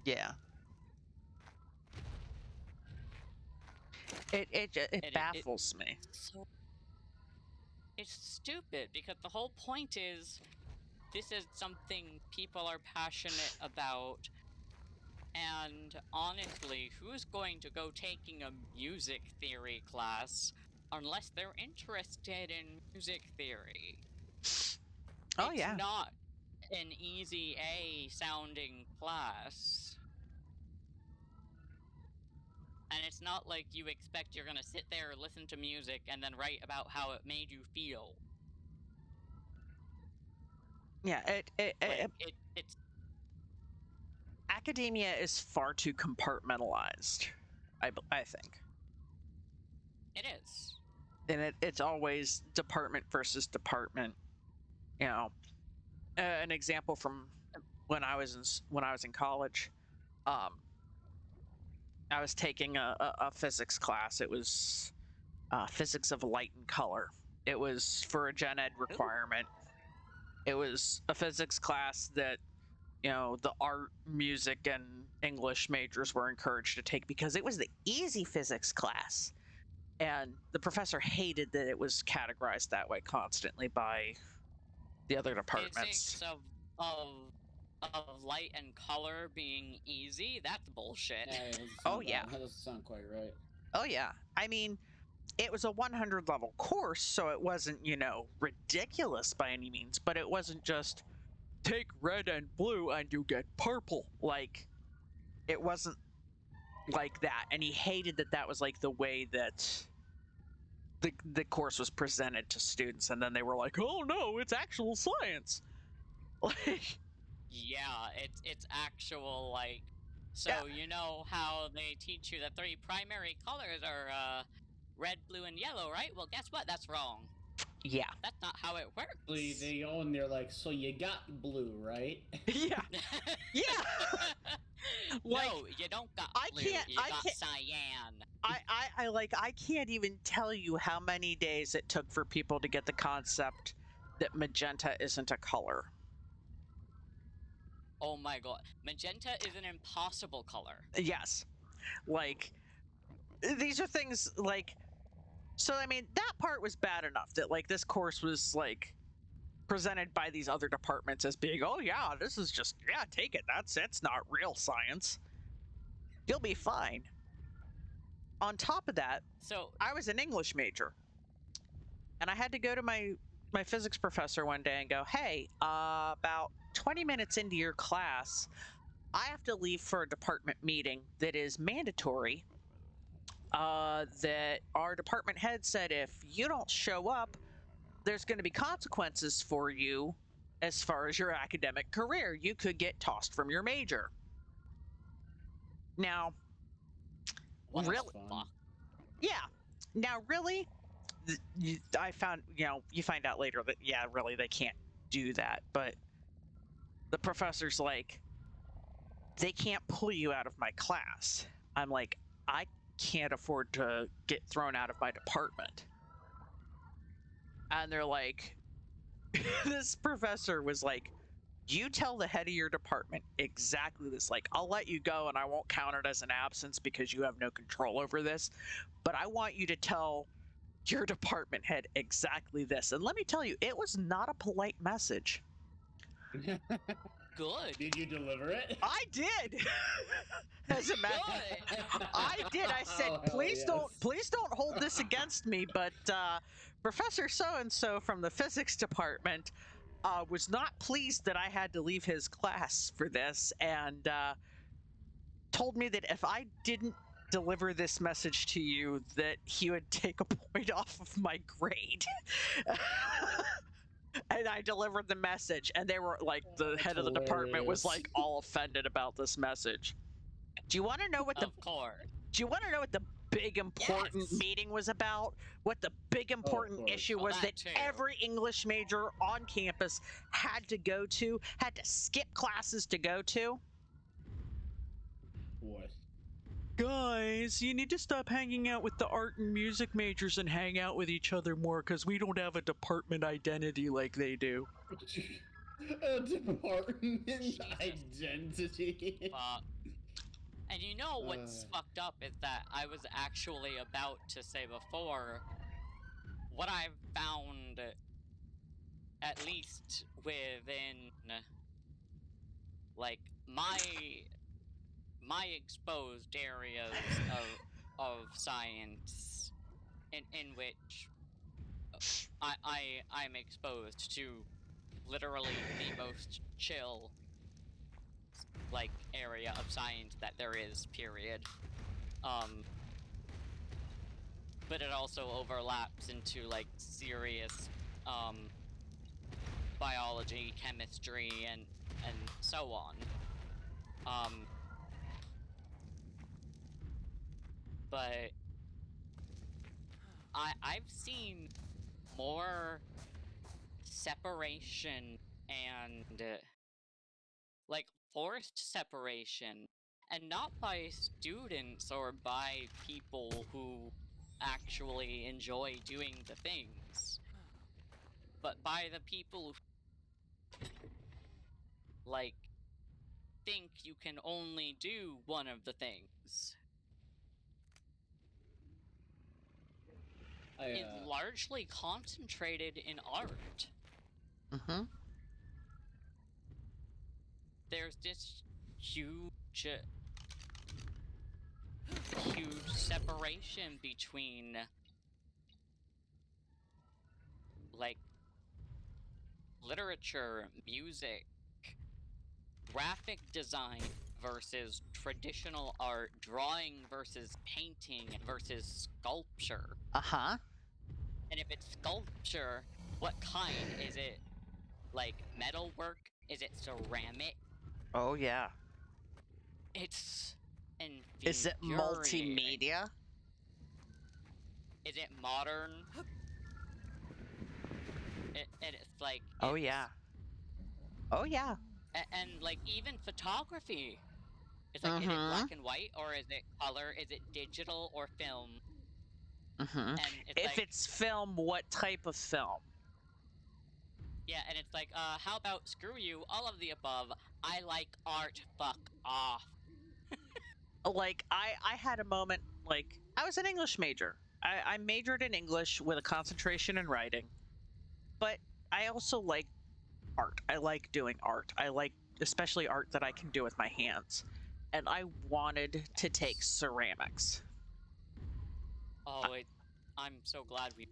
Yeah. It baffles me. So it's stupid because the whole point is this is something people are passionate about, and honestly, who's going to go taking a music theory class unless they're interested in music theory? Oh, yeah. It's not an easy A sounding class. And it's not like you expect you're gonna sit there, listen to music, and then write about how it made you feel. Yeah, it's academia is far too compartmentalized, I think. It is. And it's always department versus department. You know, an example from when I was in college, I was taking a physics class. It was physics of light and color. It was for a gen ed requirement. It was a physics class that, you know, the art, music, and English majors were encouraged to take because it was the easy physics class. And the professor hated that it was categorized that way constantly by the other departments. Physics of light and color being easy? That's bullshit. Yeah, that doesn't sound quite right. Oh, yeah. I mean, it was a 100 level course, so it wasn't, you know, ridiculous by any means, but it wasn't just take red and blue and you get purple. Like, it wasn't like that. And he hated that that was like the way that the course was presented to students. And then they were like, oh no, it's actual science. Like, yeah, it's actual, like, so yeah. You know how they teach you the 3 primary colors are red, blue, and yellow, right? Well, guess what? That's wrong. Yeah. That's not how it works. They go and they're like, so you got blue, right? Yeah. Yeah. Like, no, you don't got blue. You got cyan. I can't even tell you how many days it took for people to get the concept that magenta isn't a color. Oh my god. Magenta is an impossible color. Yes. Like, these are things like, so I mean, that part was bad enough that like this course was like presented by these other departments as being, oh yeah, this is just, yeah, take it. It's not real science. You'll be fine. On top of that, So I was an English major, and I had to go to my physics professor one day and go, hey, about 20 minutes into your class, I have to leave for a department meeting that is mandatory. That our department head said if you don't show up, there's going to be consequences for you as far as your academic career. You could get tossed from your major. Now, what really, the fuck? yeah. Now, really, I found, you find out later that, yeah, really, they can't do that. But the professor's like, they can't pull you out of my class. I'm like, I can't afford to get thrown out of my department. And they're like, this professor was like, you tell the head of your department exactly this. Like, I'll let you go and I won't count it as an absence because you have no control over this. But I want you to tell your department head exactly this. And let me tell you, it was not a polite message. Good. Did you deliver it? I did. As a matter, I did. I said, please don't hold this against me. But Professor so-and-so from the physics department was not pleased that I had to leave his class for this, and told me that if I didn't deliver this message to you, that he would take a point off of my grade. And I delivered the message, and they were like, the head of the department was like all offended about this message. Do you want to know what Of course. Do you want to know what the big important meeting was about? What the big important issue was that every English major on campus had to go to, had to skip classes to go to? What? Guys, you need to stop hanging out with the art and music majors and hang out with each other more because we don't have a department identity like they do. A department identity. And you know what's fucked up is that I was actually about to say before, what I've found, at least within, like, my exposed areas of science, in which I'm exposed to literally the most chill, like, area of science that there is, period. But it also overlaps into, like, serious, biology, chemistry, and so on. But I've seen more separation and, like, forced separation, and not by students or by people who actually enjoy doing the things, but by the people who, like, think you can only do one of the things. It's largely concentrated in art. Mm-hmm. There's this huge separation between, like, literature, music, graphic design versus traditional art, drawing versus painting versus sculpture. Uh-huh. And if it's sculpture, what kind? Is it, like, metalwork? Is it ceramic? Oh, yeah. It's infuriating. Is it multimedia? Is it modern? It's like... Oh, yeah. Oh, yeah. And, like, even photography. It's like, is it black and white, or is it color? Is it digital or film? And if it's film, what type of film? Yeah, and it's like, how about screw you, all of the above. I like art, fuck off. Like, I had a moment, like, I was an English major. I majored in English with a concentration in writing, but I also like art. I like doing art. I like especially art that I can do with my hands. And I wanted to take ceramics. Oh, I'm so glad we.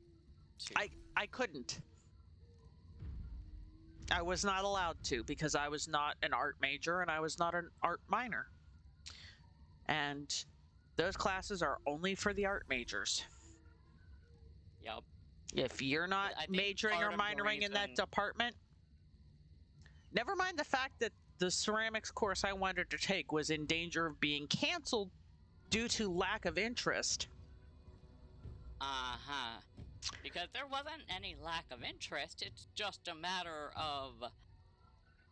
I couldn't. I was not allowed to because I was not an art major and I was not an art minor. And those classes are only for the art majors. Yep. If you're not majoring or minoring in that department, never mind the fact that the ceramics course I wanted to take was in danger of being canceled due to lack of interest. Uh-huh. Because there wasn't any lack of interest, it's just a matter of...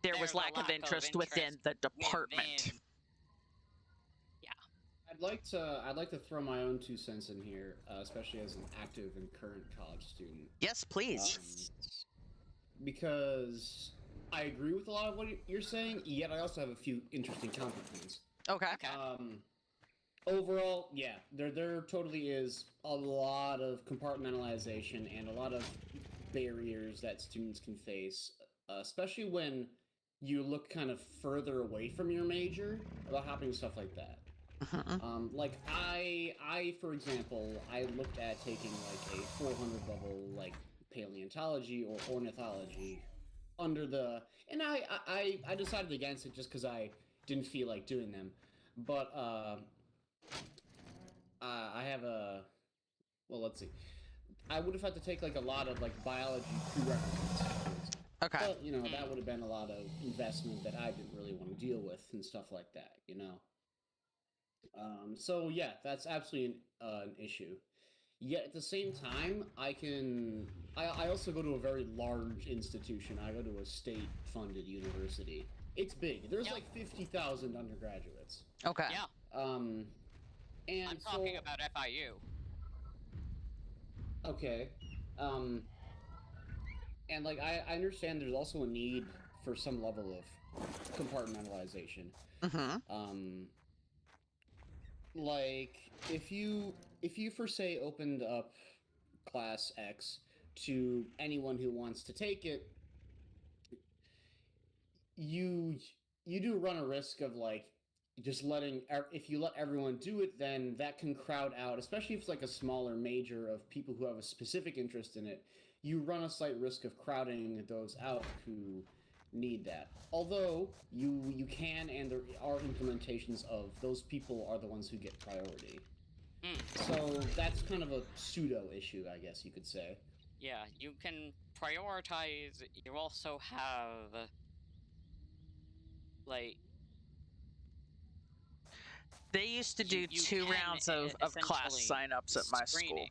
There was lack of interest within the department. Yeah. I'd like to throw my own 2 cents in here, especially as an active and current college student. Yes, please. Because I agree with a lot of what you're saying, yet I also have a few interesting counterpoints. Okay. Overall, yeah, there totally is a lot of compartmentalization and a lot of barriers that students can face, especially when you look kind of further away from your major about happening stuff like that. Like I, for example, I looked at taking like a 400 level like paleontology or ornithology under the, and I decided against it just because I didn't feel like doing them, but I have a, well, let's see. I would have had to take like a lot of like biology prerequisites. Okay. But, you know, that would have been a lot of investment that I didn't really want to deal with and stuff like that, you know? So yeah, that's absolutely an issue. Yet at the same time, I also go to a very large institution. I go to a state-funded university. It's big. There's like 50,000 undergraduates. Okay. Yeah. And I'm talking about FIU. Okay. And like I understand there's also a need for some level of compartmentalization. Like if you for say opened up class X to anyone who wants to take it, you do run a risk of like just letting, if you let everyone do it, then that can crowd out, especially if it's like a smaller major of people who have a specific interest in it. You run a slight risk of crowding those out who need that. Although you can, and there are implementations of those people are the ones who get priority. So that's kind of a pseudo issue, I guess you could say. Yeah, you can prioritize. You also have like, they used to do 2 rounds of class sign-ups at my school.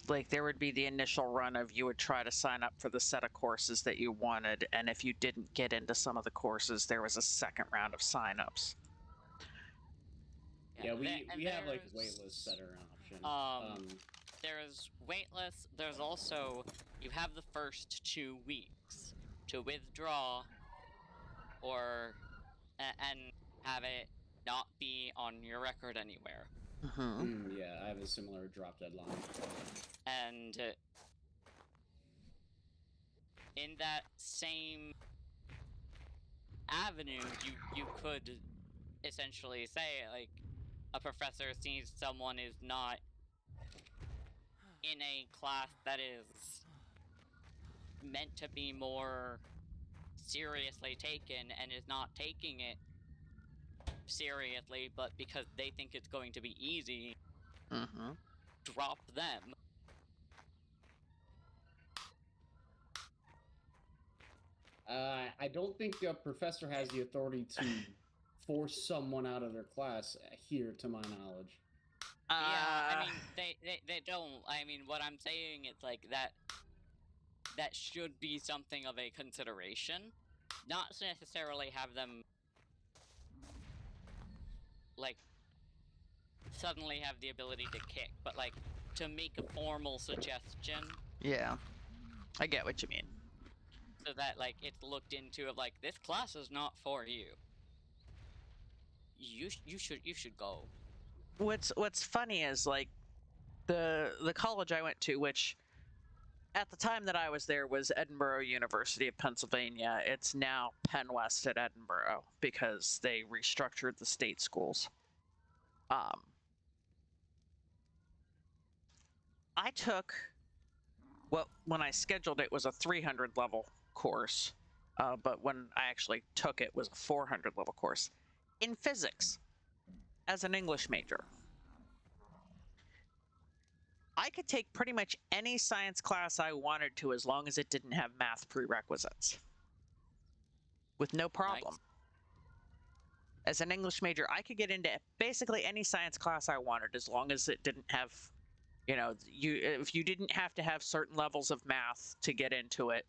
Like, there would be the initial run of you would try to sign up for the set of courses that you wanted, and if you didn't get into some of the courses, there was a second round of sign-ups. Yeah, we have like waitlists that are an option. There's waitlists. There's also, you have the first 2 weeks to withdraw or and have it not be on your record anywhere. Yeah, I have a similar drop deadline. And in that same avenue, you could essentially say, like, a professor sees someone is not in a class that is meant to be more seriously taken and is not taking it seriously, but because they think it's going to be easy, drop them. I don't think a professor has the authority to force someone out of their class here, to my knowledge. Yeah, I mean, they don't. I mean, what I'm saying is, like, that should be something of a consideration. Not necessarily have them, like, suddenly have the ability to kick, but, like, to make a formal suggestion. Yeah, I get what you mean. So that, like, it's looked into of, like, this class is not for you. You should go. what's funny is like the college I went to, which at the time that I was there was Edinburgh University of Pennsylvania. It's now Penn West at Edinburgh because they restructured the state schools. I took when I scheduled it was a 300 level course, but when I actually took it was a 400 level course in physics as an English major. I could take pretty much any science class I wanted to as long as it didn't have math prerequisites with no problem. Nice. As an English major, I could get into basically any science class I wanted as long as it didn't have, if you didn't have to have certain levels of math to get into it.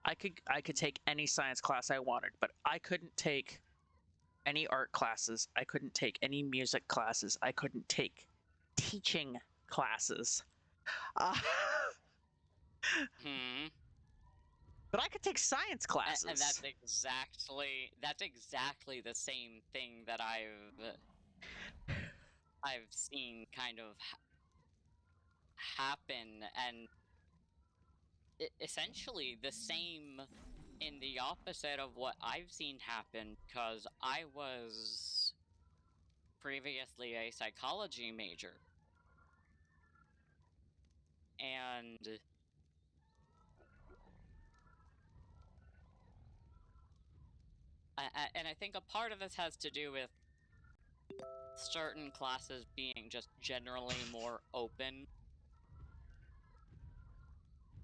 I could take any science class I wanted, but I couldn't take any art classes. I couldn't take any music classes. I couldn't take teaching classes. But I could take science classes. And that's exactly the same thing that I've seen kind of happen, and essentially the same in the opposite of what I've seen happen, because I was previously a psychology major. And I think a part of this has to do with certain classes being just generally more open.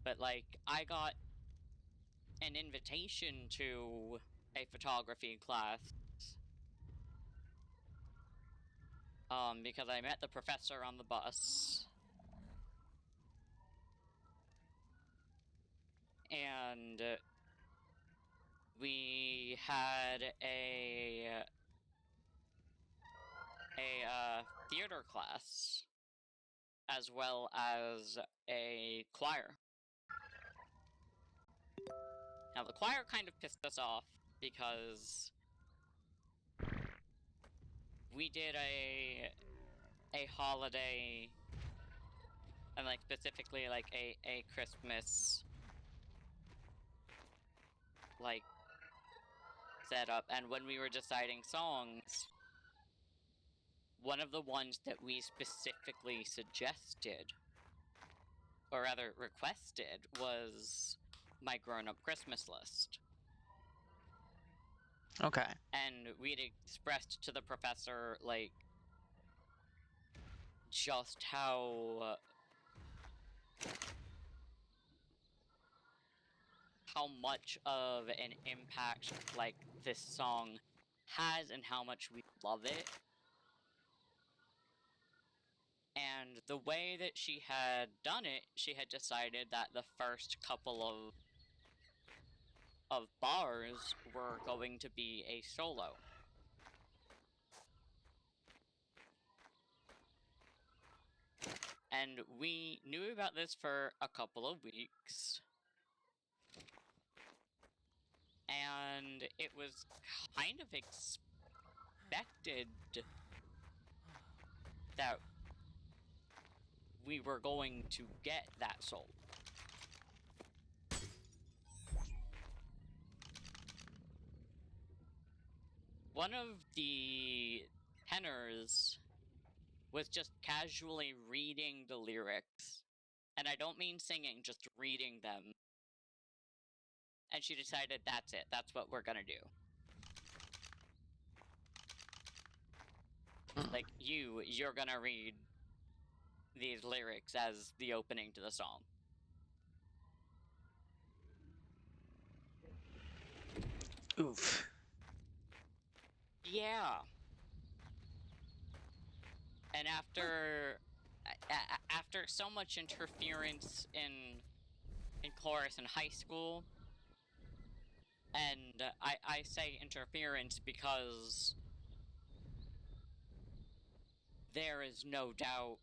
But, like, I got an invitation to a photography class because I met the professor on the bus. And we had a theater class as well as a choir. Now, the choir kind of pissed us off because we did a holiday, and like specifically like a Christmas like setup, and when we were deciding songs, one of the ones that we specifically suggested, or rather requested, was My Grown-Up Christmas List. Okay. And we'd expressed to the professor, like, just how much of an impact, like, this song has and how much we love it. And the way that she had done it, she had decided that the first couple of bars were going to be a solo. And we knew about this for a couple of weeks. And it was kind of expected that we were going to get that solo. One of the tenors was just casually reading the lyrics. And I don't mean singing, just reading them. And she decided that's it, that's what we're gonna do. Like, you're gonna read these lyrics as the opening to the song. Oof. Yeah. And after so much interference in chorus in high school, and I say interference because there is no doubt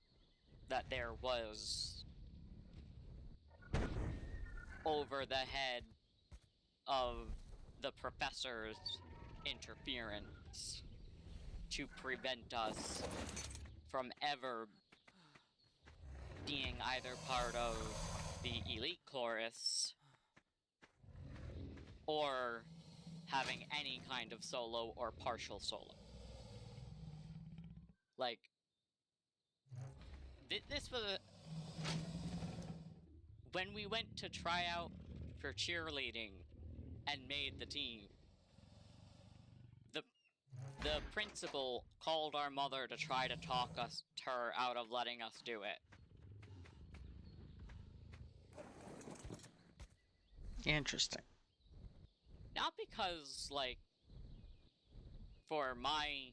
that there was over the head of the professor's interference. to prevent us from ever being either part of the elite chorus or having any kind of solo or partial solo. Like, this was a... When we went to try out for cheerleading and made the team, the principal called our mother to try to talk her out of letting us do it. Interesting. Not because, like, for my,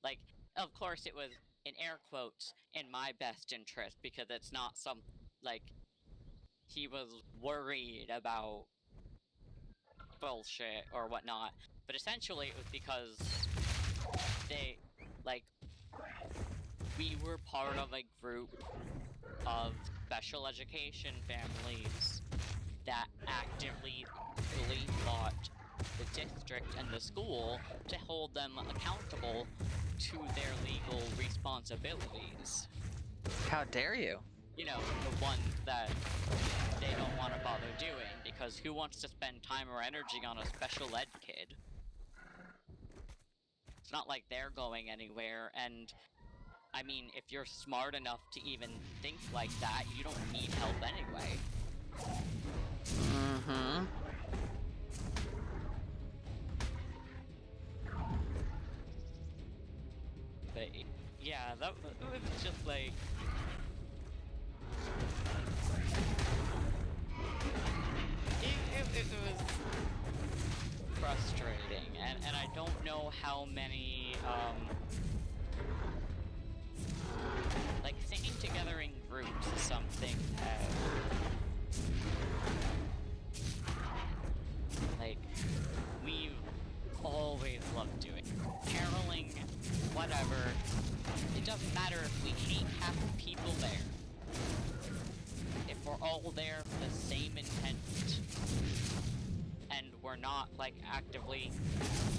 like, of course it was, in air quotes, in my best interest, because it's not some, like, he was worried about bullshit or whatnot, but essentially it was because they, like, we were part of a group of special education families that actively fought the district and the school to hold them accountable to their legal responsibilities. How dare you? You know, the ones that they don't want to bother doing, because who wants to spend time or energy on a special ed kid? It's not like they're going anywhere, and I mean, if you're smart enough to even think like that, you don't need help anyway. Mm-hmm. But yeah, that was just like... It was frustrating, and I don't know how many, like, singing together in groups is something that, like, we've always loved doing. Caroling, whatever, it doesn't matter if we hate half the people there. If we're all there for the same intent, and we're not, like, actively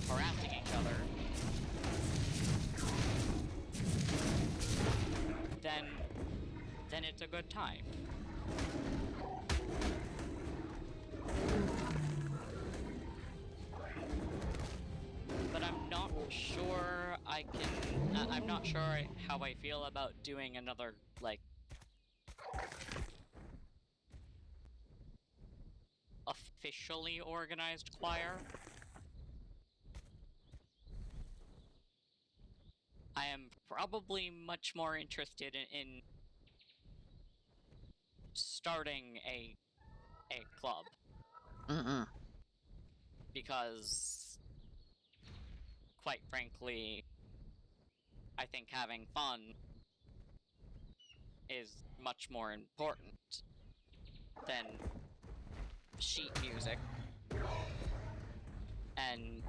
harassing each other, then it's a good time. But I'm not sure I can... I'm not sure how I feel about doing another, like, officially organized choir. I am probably much more interested in starting a club. Because, quite frankly, I think having fun is much more important than sheet music. And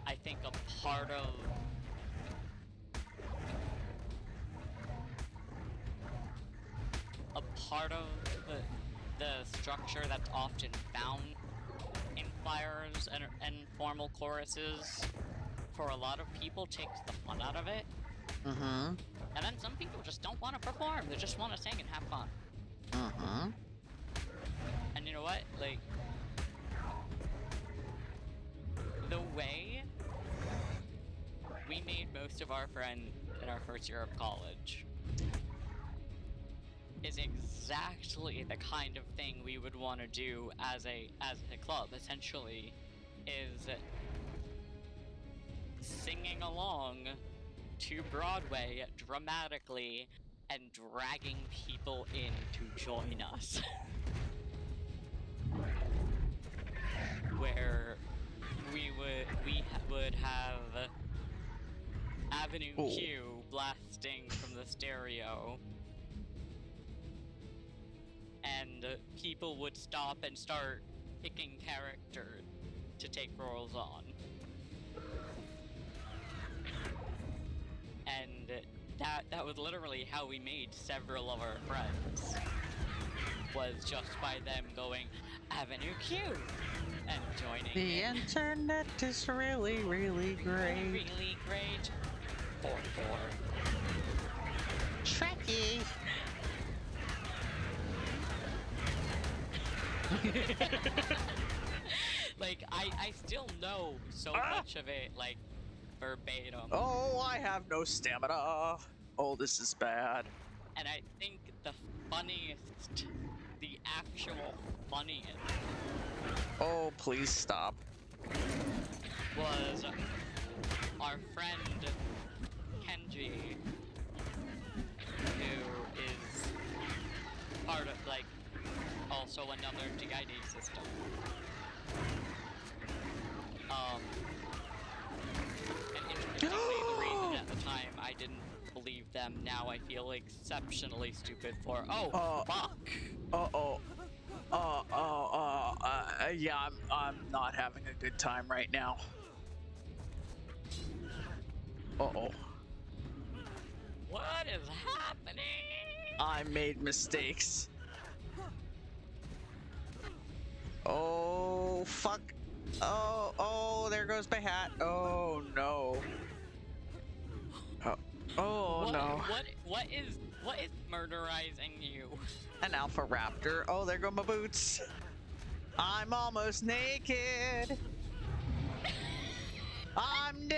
I think a part of the structure that's often found in choirs and formal choruses, for a lot of people, takes the fun out of it. Mm-hmm. And then some people just don't want to perform, they just want to sing and have fun. Mm-hmm. And you know what? Like, the way we made most of our friends in our first year of college is exactly the kind of thing we would want to do as a club, essentially, is singing along to Broadway dramatically and dragging people in to join us. Where we would have Avenue Q blasting from the stereo, and people would stop and start picking characters to take roles on. And that was literally how we made several of our friends, was just by them going, Avenue Q! and joining The in. internet is really, really great. Really great. 4-4. Trekkie. Like, I still know so much of it, like, verbatim. Oh, I have no stamina. Oh, this is bad. And I think the funniest, the actual funniest, Oh, please stop. was our friend Kenji, who is part of, like, also another DID system. And interestingly, the reason at the time I didn't believe them, now I feel exceptionally stupid for. Oh, fuck! Yeah, I'm not having a good time right now. Uh-oh. What is happening? I made mistakes. Oh, fuck. Oh, there goes my hat. Oh, no. Oh, no. What is murderizing you? An alpha raptor. Oh, there go my boots. I'm almost naked. I'm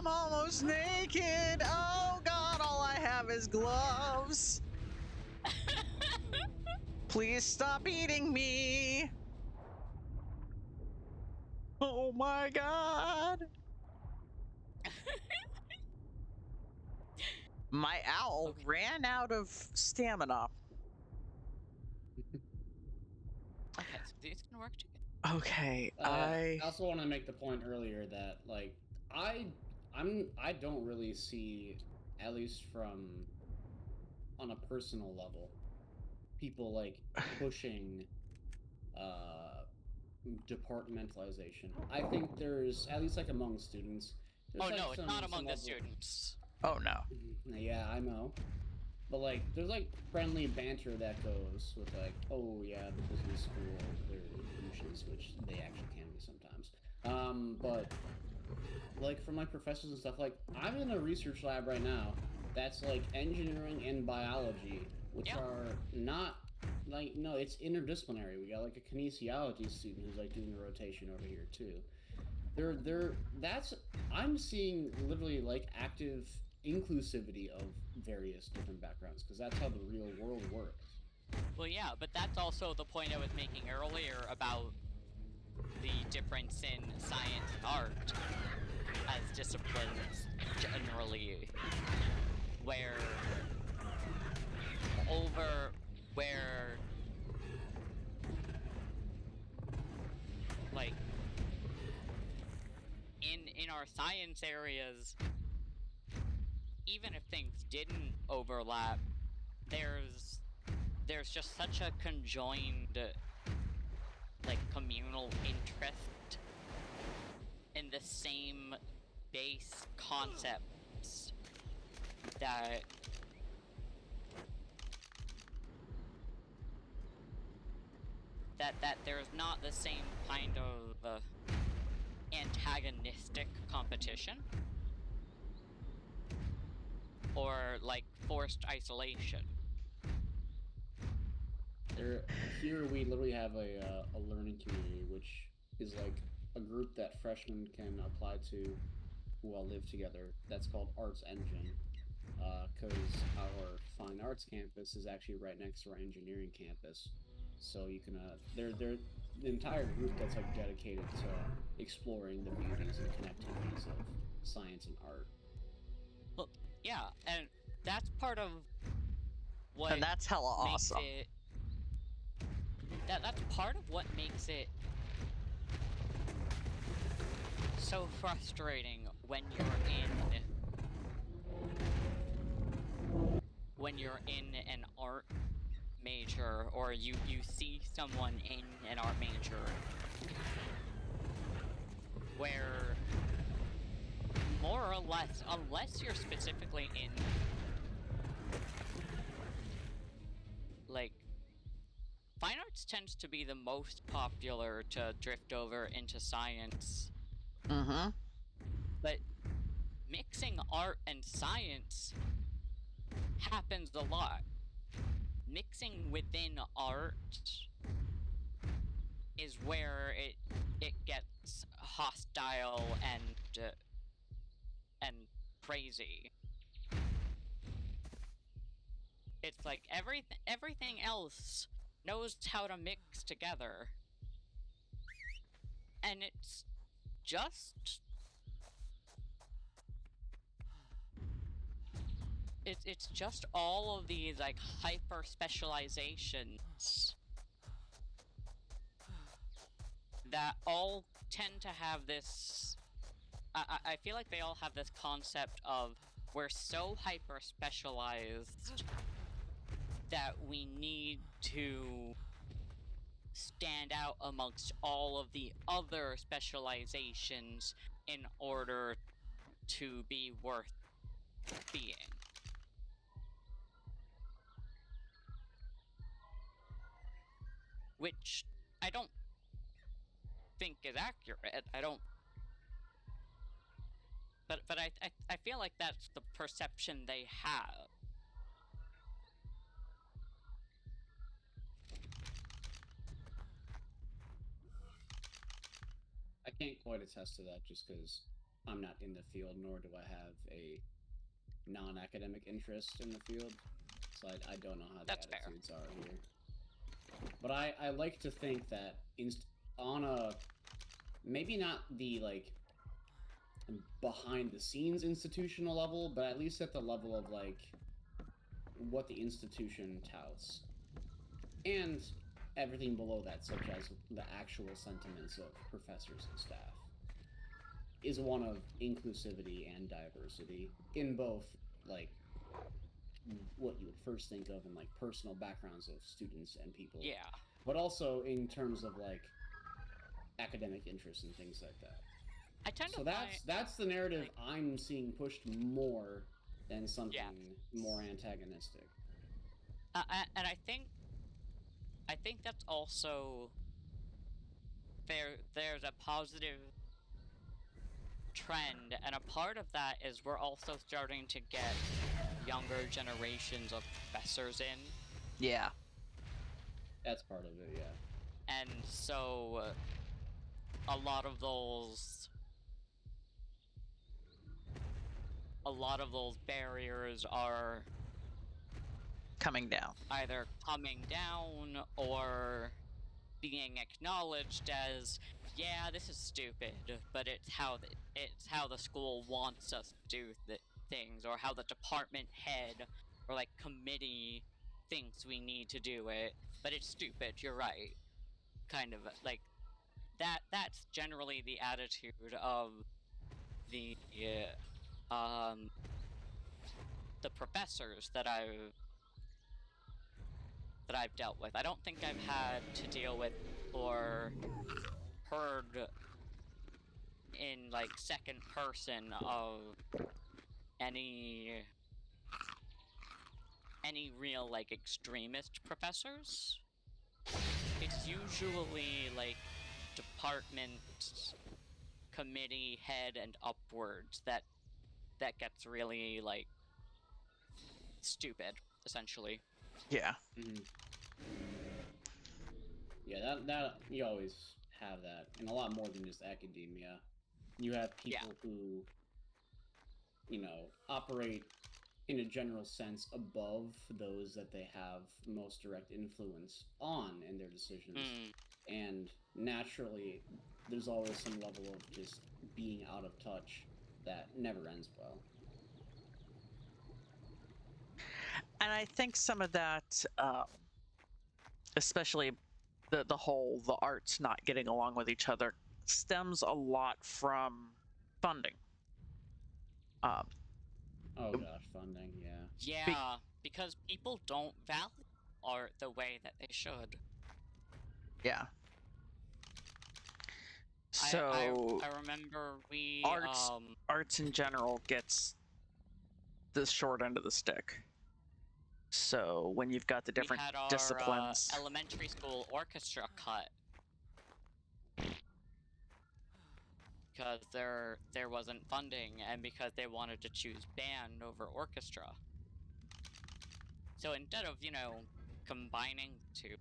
almost naked. Oh God, all I have is gloves. Please stop eating me. Oh my God. My owl ran out of stamina. Okay, so these can work together. Okay, I also want to make the point earlier that, like, I don't really see, at least from on a personal level, people like pushing departmentalization. I think there's, at least like among students, there's no, it's not among the students. Oh no. Yeah, I know. But like, there's like friendly banter that goes with like, oh yeah, the business school, they're douches, which they actually can be sometimes. But like from my professors and stuff, like I'm in a research lab right now that's like engineering and biology, which are not like, no, it's interdisciplinary. We got like a kinesiology student who's like doing a rotation over here too. I'm seeing literally like active inclusivity of various different backgrounds, because that's how the real world works. Well, yeah, but that's also the point I was making earlier about the difference in science and art as disciplines generally, where like in our science areas, even if things didn't overlap, there's just such a conjoined, like, communal interest in the same base concepts that there's not the same kind of antagonistic competition or like forced isolation. Here we literally have a learning community, which is like a group that freshmen can apply to who all live together. That's called Arts Engine, because our fine arts campus is actually right next to our engineering campus. So you can they're the entire group that's like dedicated to exploring the beauties and connectivities of science and art. Well, yeah, and that's part of what and that's hella awesome. That's part of what makes it so frustrating when you're in an art major, or you see someone in an art major where more or less, unless you're specifically in like fine art arts tends to be the most popular to drift over into science. Mm-hmm. But mixing art and science happens a lot. Mixing within art is where it gets hostile and crazy. It's like everything else knows how to mix together, and it's just it's just all of these like hyper specializations that all tend to have this. I feel like they all have this concept of we're so hyper specialized that we need to stand out amongst all of the other specializations in order to be worth being. Which I don't think is accurate. I don't. But I feel like that's the perception they have. I can't quite attest to that just because I'm not in the field, nor do I have a non-academic interest in the field. So I don't know how the attitudes are here. But I like to think that on a maybe not the like behind the scenes institutional level, but at least at the level of like what the institution touts. And everything below that, such as the actual sentiments of professors and staff, is one of inclusivity and diversity in both, like, what you would first think of in, like, personal backgrounds of students and people. Yeah. But also in terms of, like, academic interests and things like that. I tend so to that's the narrative I'm seeing pushed more than something more antagonistic. And I think that's also there's a positive trend, and a part of that is we're also starting to get younger generations of professors in. Yeah. That's part of it, yeah. And so a lot of those barriers are coming down. Either coming down or being acknowledged as, yeah, this is stupid, but it's how the school wants us to do things, or how the department head or like committee thinks we need to do it, but it's stupid, you're right. Kind of like that's generally the attitude of the professors that I've dealt with. I don't think I've had to deal with or heard in like second person of any real like extremist professors. It's usually like department committee head and upwards that gets really like stupid, essentially. Yeah. Mm-hmm. Yeah, that you always have that, and a lot more than just academia. You have people who, you know, operate in a general sense above those that they have most direct influence on in their decisions. And naturally, there's always some level of just being out of touch that never ends well. And I think some of that, especially the arts not getting along with each other, stems a lot from funding. Oh gosh, funding, yeah. Yeah, because people don't value art the way that they should. Yeah. So I remember arts in general gets the short end of the stick. So when you've got the different we had our, disciplines, elementary school orchestra cut because there wasn't funding, and because they wanted to choose band over orchestra. So instead of, combining the two,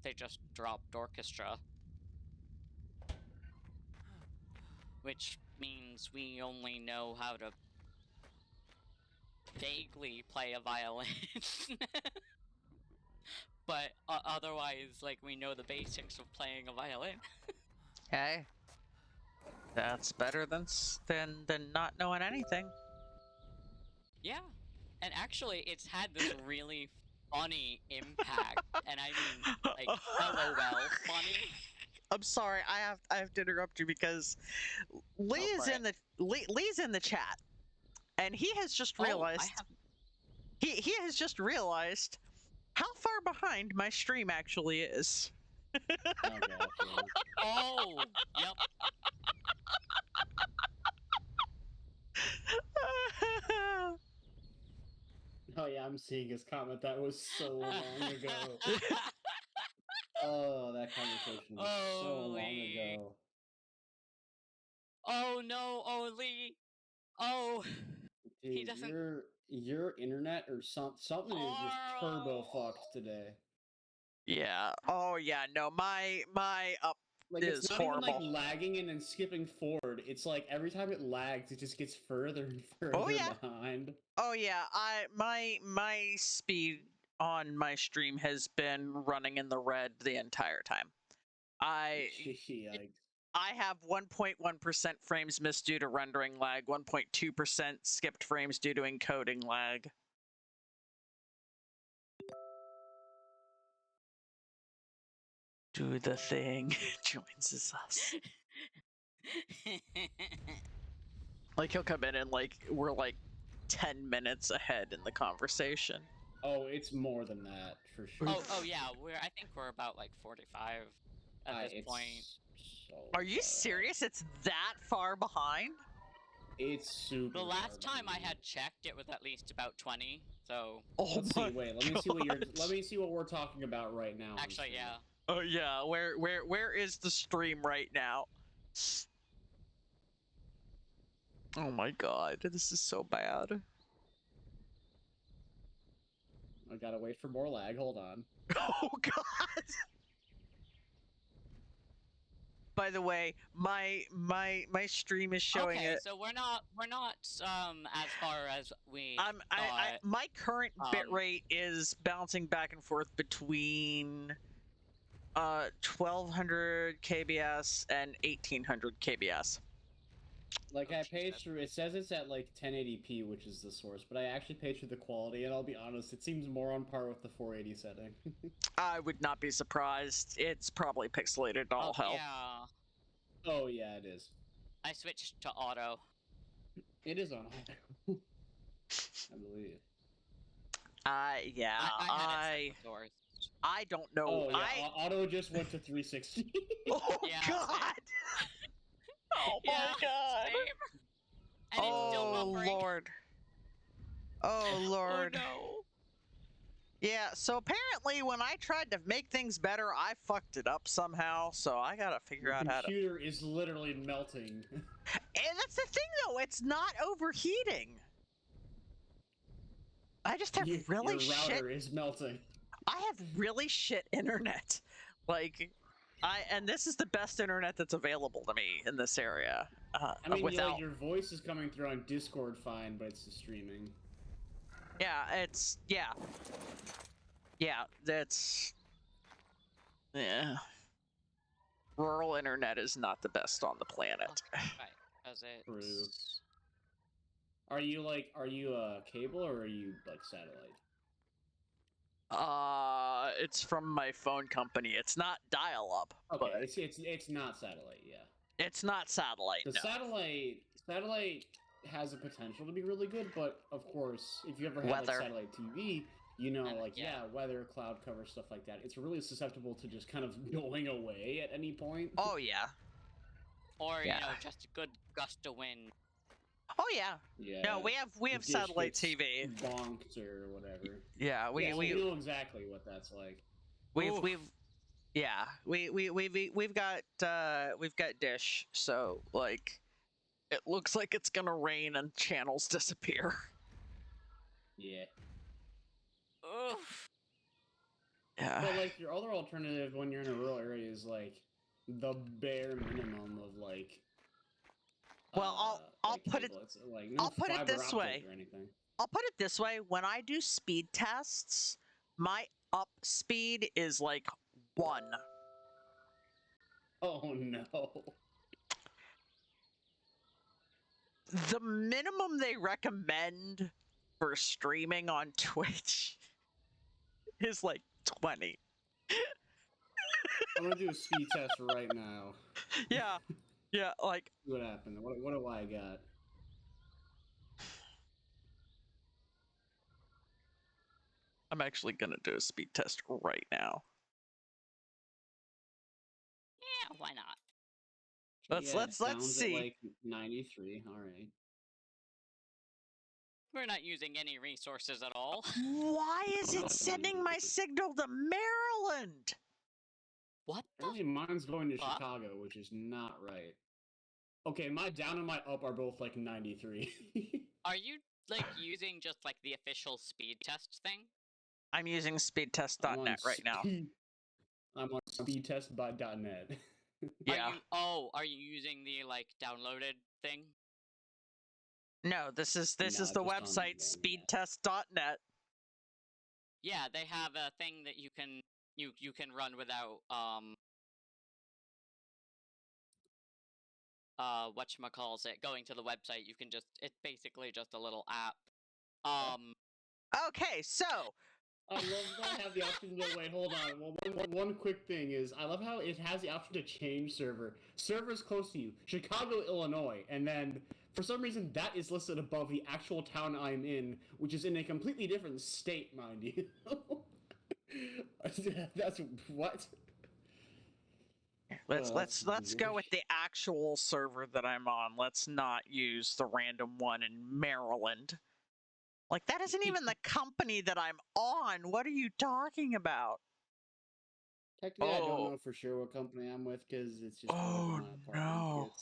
they just dropped orchestra. Which means we only know how to vaguely play a violin. But otherwise, like, we know the basics of playing a violin. hey, that's better than not knowing anything. Yeah, and actually, it's had this really funny impact, and I mean, like, LOL funny. I'm sorry, I have to interrupt you because Lee is in Lee's in the chat, and he has just realized he has just realized how far behind my stream actually is. Oh gosh. Oh, yep. Oh yeah, I'm seeing his comment. That was so long ago. Oh, that conversation was so long ago. Oh no, oh Lee. Oh. Dude, He doesn't. Your internet or something is just turbo fucked today. Yeah. Oh yeah. No, my up Like, is it's not horrible. even like lagging and then skipping forward. It's like every time it lags, it just gets further and further behind. Oh yeah. My speed on my stream has been running in the red the entire time. I have 1.1% frames missed due to rendering lag, 1.2% skipped frames due to encoding lag. Do the thing. Joins us. Like, he'll come in and, like, we're, like, 10 minutes ahead in the conversation. Oh, it's more than that, for sure. Oh yeah, I think we're about, like, 45 at this point. So Are you serious? It's that far behind? It's super. The last time I had checked, it was at least about 20. So. Let's see. Wait. Let me see what we're talking about right now. Actually, yeah. Oh yeah. Where is the stream right now? Oh my god, this is so bad. I gotta wait for more lag. Hold on. Oh god. By the way, my stream is showing it. Okay, so we're not as far as we my current bitrate is bouncing back and forth between 1200 kbs and 1800 kbs. Like, I paged through, it says it's at like 1080p, which is the source, but I actually paged through the quality, and I'll be honest, it seems more on par with the 480 setting. I would not be surprised. It's probably pixelated all hell. Yeah. Oh yeah, it is. I switched to auto. It is on auto. I believe. Yeah. I don't know. Oh yeah, auto just went to 360. Oh god. Oh my god. And it's still buffering. Lord. Oh lord. Oh no. Yeah, so apparently when I tried to make things better, I fucked it up somehow, so I gotta figure out how to... The computer is literally melting. And that's the thing, though, it's not overheating. I just have really your router is melting. I have really shit internet. Like, and this is the best internet that's available to me in this area. I mean, like, your voice is coming through on Discord fine, but it's the streaming. Yeah, it's... Yeah. Yeah, that's... Yeah. Rural internet is not the best on the planet. Right, as it... True. Are you cable or are you, like, satellite? It's from my phone company. It's not dial-up. Okay, but... it's not satellite, yeah. It's not satellite, The satellite has a potential to be really good, but of course, if you ever have like, satellite TV, you know, like, weather, cloud cover, stuff like that, it's really susceptible to just kind of going away at any point. Oh, yeah. Or, you know, just a good gust of wind. Oh, Oh yeah. Yeah. No, we have dish satellite gets TV. bonked or whatever. Yeah, we know exactly what that's like. We've got dish, so like it looks like it's gonna rain and channels disappear. Yeah. Oof. Yeah. But like your other alternative when you're in a rural area is like the bare minimum of like. Well, I'll put it like no I'll put it this way. Or anything. I'll put it this way: when I do speed tests, my up speed is like 1. Oh no. The minimum they recommend for streaming on Twitch is like 20. I'm gonna do a speed test right now. Yeah, like. What happened? What do I got? I'm actually gonna do a speed test right now. Yeah, why not? Let's see. At like 93. All right. We're not using any resources at all. Why is it sending my signal to Maryland? What? Apparently mine's going to Chicago, which is not right. Okay, my down and my up are both like 93. Are you like using just like the official speed test thing? I'm using speedtest.net right now. I'm on speedtest.net. Yeah. Are you using the like downloaded thing? No, this is the website speedtest.net. Yeah, they have a thing that you can run without whatchamacallit, going to the website. You can it's basically just a little app. Okay, so I love that I have the option to wait, hold on. Well, one quick thing is, I love how it has the option to change server. Server's close to you, Chicago, Illinois, and then for some reason that is listed above the actual town I'm in, which is in a completely different state, mind you. That's what. Let's go with the actual server that I'm on. Let's not use the random one in Maryland. Like, that isn't even the company that I'm on. What are you talking about? Technically, I don't know for sure what company I'm with because it's just oh no.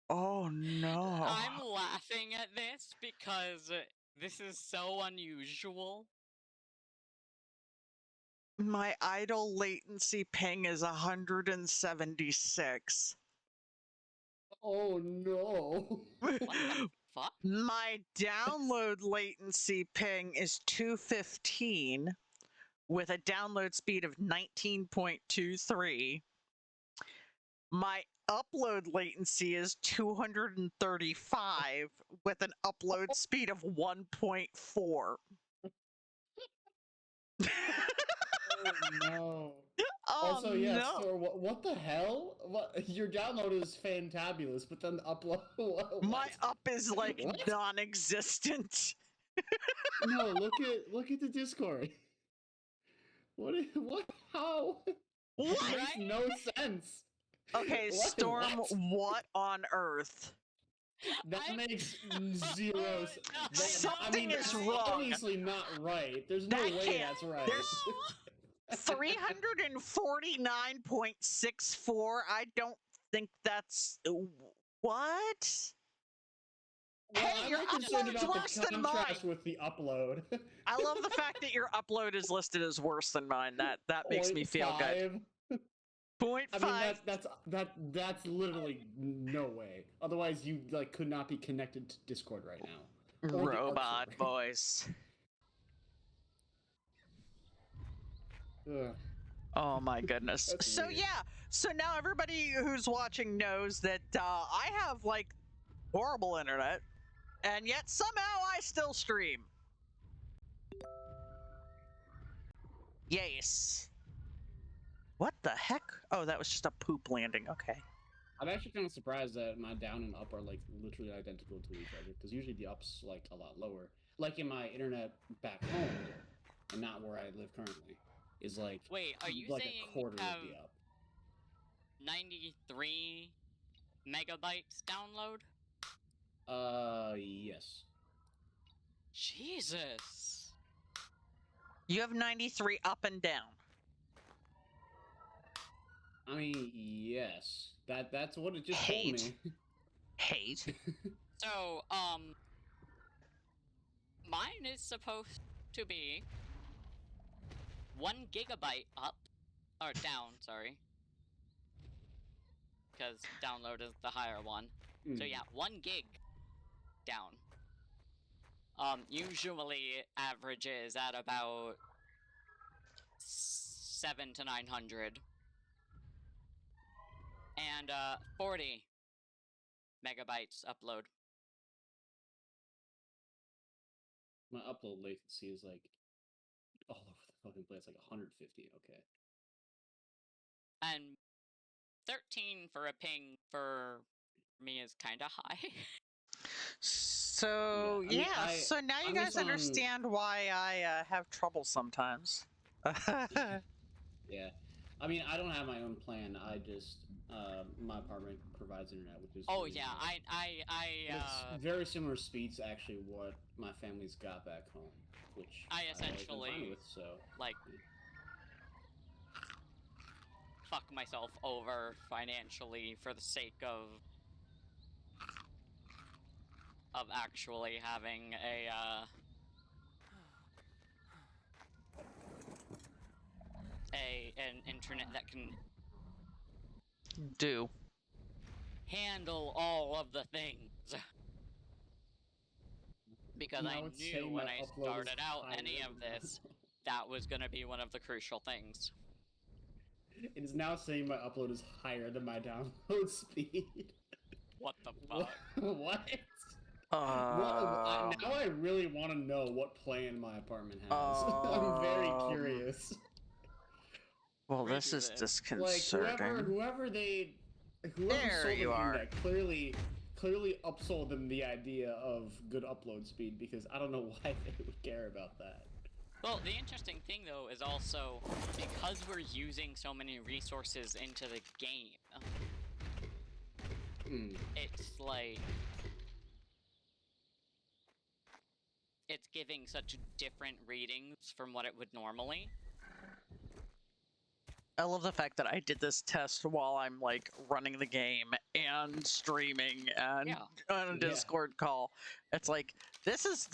Oh no. I'm laughing at this because this is so unusual. My idle latency ping is 176. Oh no. What the fuck? My download latency ping is 215 with a download speed of 19.23. My upload latency is 235 with an upload speed of 1.4. Oh no. Oh, also, yes, no. Store, what the hell? Your download is fantabulous, but then the upload. What? My up is like non-existent. No, look at the Discord. What? How? What? It makes no sense. Okay, Storm, what on earth? That makes zero sense. Something is wrong. Obviously not right. There's no way that's right. There's 349.64. I don't think that's what? Well, hey, your upload's worse than mine. With the upload. I love the fact that your upload is listed as worse than mine. That makes me feel good. 0.5. I mean, that's literally no way. Otherwise, you like could not be connected to Discord right now. Robot voice. Oh my goodness. So weird. Yeah. So now everybody who's watching knows that I have like horrible internet, and yet somehow I still stream. Yes. What the heck? Oh, that was just a poop landing. Okay. I'm actually kind of surprised that my down and up are like literally identical to each other, because usually the up's like a lot lower. Like in my internet back home, and not where I live currently, is like wait, are you like saying a quarter you have of the up. 93 megabytes download? Jesus. You have 93 up and down. I mean, yes. That's what it just told me. Hate. So, mine is supposed to be 1 gigabyte up, or down, sorry. Because download is the higher one. So yeah, 1 gig down. Usually averages at about 700 to 900. And 40 megabytes upload. My upload latency is like all over the fucking place, like 150. Okay. And 13 for a ping for me is kind of high. So yeah, so now you guys understand why I have trouble sometimes. Yeah, I mean, I don't have my own plan. I just my apartment provides internet, which is really yeah, nice. It's very similar speeds actually what my family's got back home, which I essentially fine with, so like fuck myself over financially for the sake of actually having an internet that can handle all of the things. Because I knew when I started out any of this, that was going to be one of the crucial things. It is now saying my upload is higher than my download speed. What the fuck? What? Now I really want to know what plan my apartment has. I'm very curious. Well, this is disconcerting. Like whoever sold the internet clearly upsold them the idea of good upload speed, because I don't know why they would care about that. Well, the interesting thing though is also because we're using so many resources into the game. It's like it's giving such different readings from what it would normally. I love the fact that I did this test while I'm like running the game and streaming and on a Discord call. It's like this is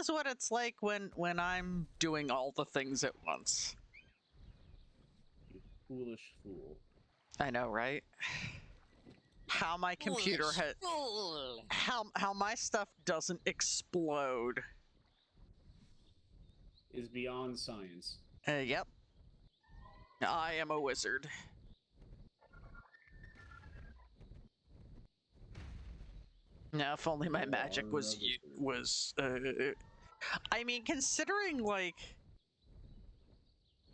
what it's like when I'm doing all the things at once. You foolish fool. I know, right? How my computer how my stuff doesn't explode is beyond science. Yep. I am a wizard. Now, if only my magic was I mean, considering like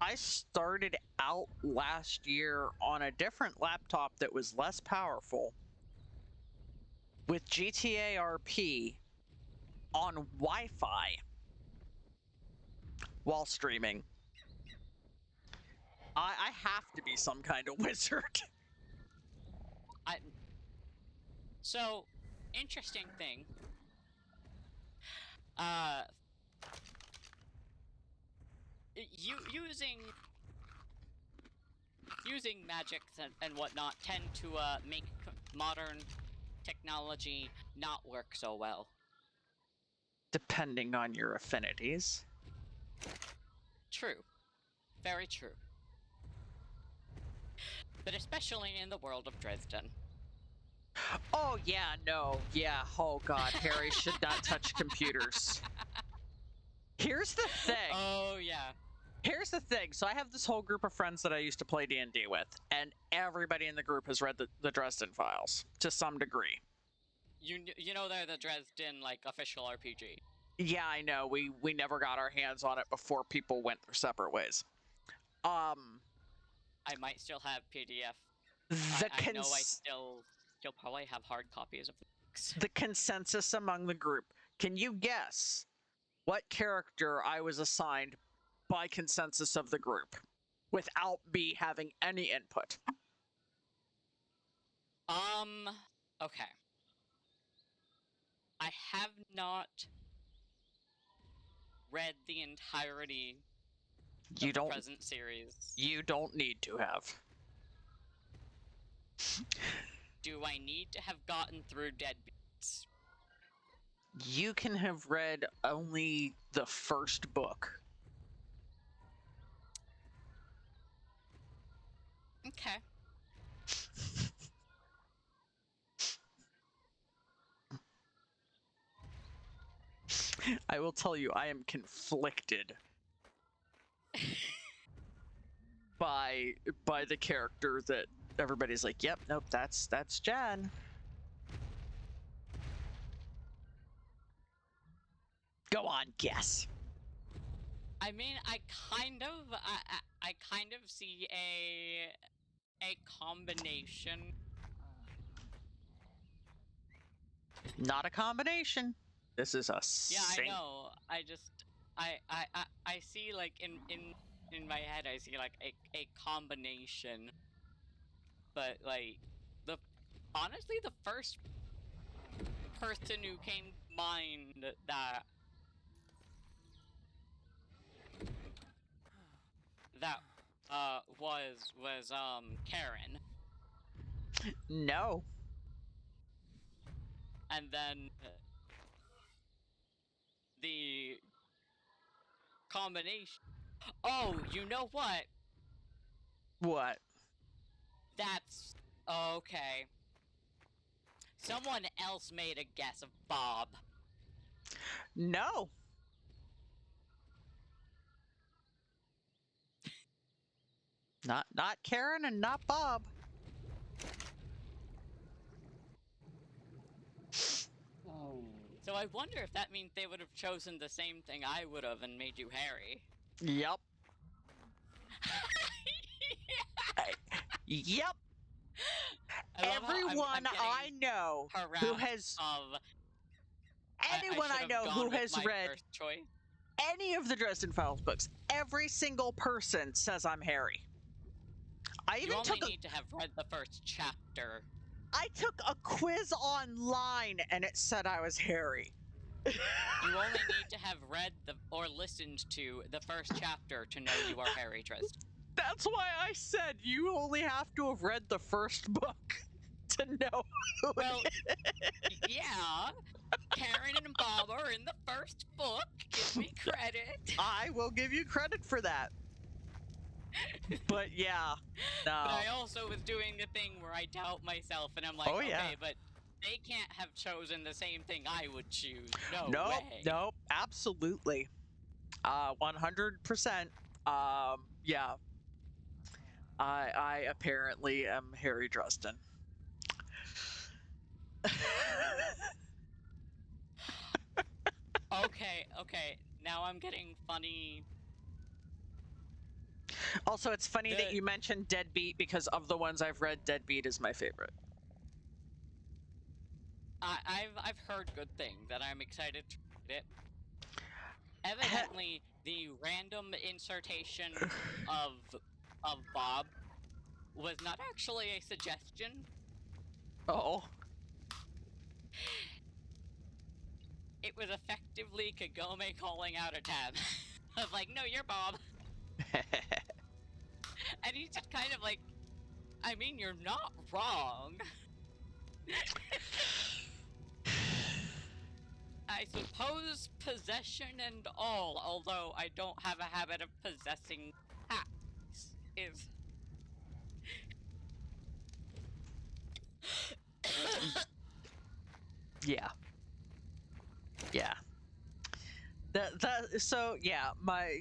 I started out last year on a different laptop that was less powerful with GTA RP on Wi-Fi while streaming. I have to be some kind of wizard. So, interesting thing. Using magic and whatnot tend to make modern technology not work so well. Depending on your affinities. True. Very true. But especially in the world of Dresden. Oh, yeah, no. Yeah, oh god, Harry should not touch computers. Here's the thing. Oh, yeah. Here's the thing. So I have this whole group of friends that I used to play D&D with, and everybody in the group has read the Dresden Files to some degree. You know they're the Dresden, like, official RPG. Yeah, I know. We never got our hands on it before people went their separate ways. I might still have PDF. I know I still probably have hard copies of the books. The consensus among the group. Can you guess what character I was assigned by consensus of the group without me having any input? Okay. I have not read the entirety of the present series. You don't need to have. Do I need to have gotten through Deadbeats? You can have read only the first book. Okay. I will tell you, I am conflicted by the character that everybody's like, yep, nope, that's Jen. Go on, guess. I mean, I kind of see a combination. Not a combination. This is a I know. I see, like, in my head, I see like a combination. But like, honestly, the first person who came to mind that was Karen. No. And then the combination. Oh, you know what? What? That's okay. Someone else made a guess of Bob. No. Not Karen and not Bob. Oh. So I wonder if that means they would have chosen the same thing I would have and made you Harry. Yep. Yep. Everyone I know who has anyone I know who has read any of the Dresden Files books, every single person says I'm Harry. You only need to have read the first chapter. I took a quiz online and it said I was Harry. You only need to have read or listened to the first chapter to know you are Harry Dresden. That's why I said you only have to have read the first book to know. Well, yeah. Karen and Bob are in the first book. Give me credit. I will give you credit for that. But yeah, no. But I also was doing the thing where I doubt myself and I'm like, okay, but they can't have chosen the same thing I would choose. No way. Nope, absolutely. 100%. Yeah. I apparently am Harry Dresden. Okay. Now I'm getting funny. Also, it's funny that you mentioned Deadbeat because of the ones I've read, Deadbeat is my favorite. I've heard good things and I'm excited to read it. Evidently, the random insertion of Bob was not actually a suggestion. Oh. It was effectively Kagome calling out a tab. I was like, no, you're Bob. And he's just kind of like, I mean, you're not wrong. I suppose possession and all, although I don't have a habit of possessing cats, is... Yeah. So yeah,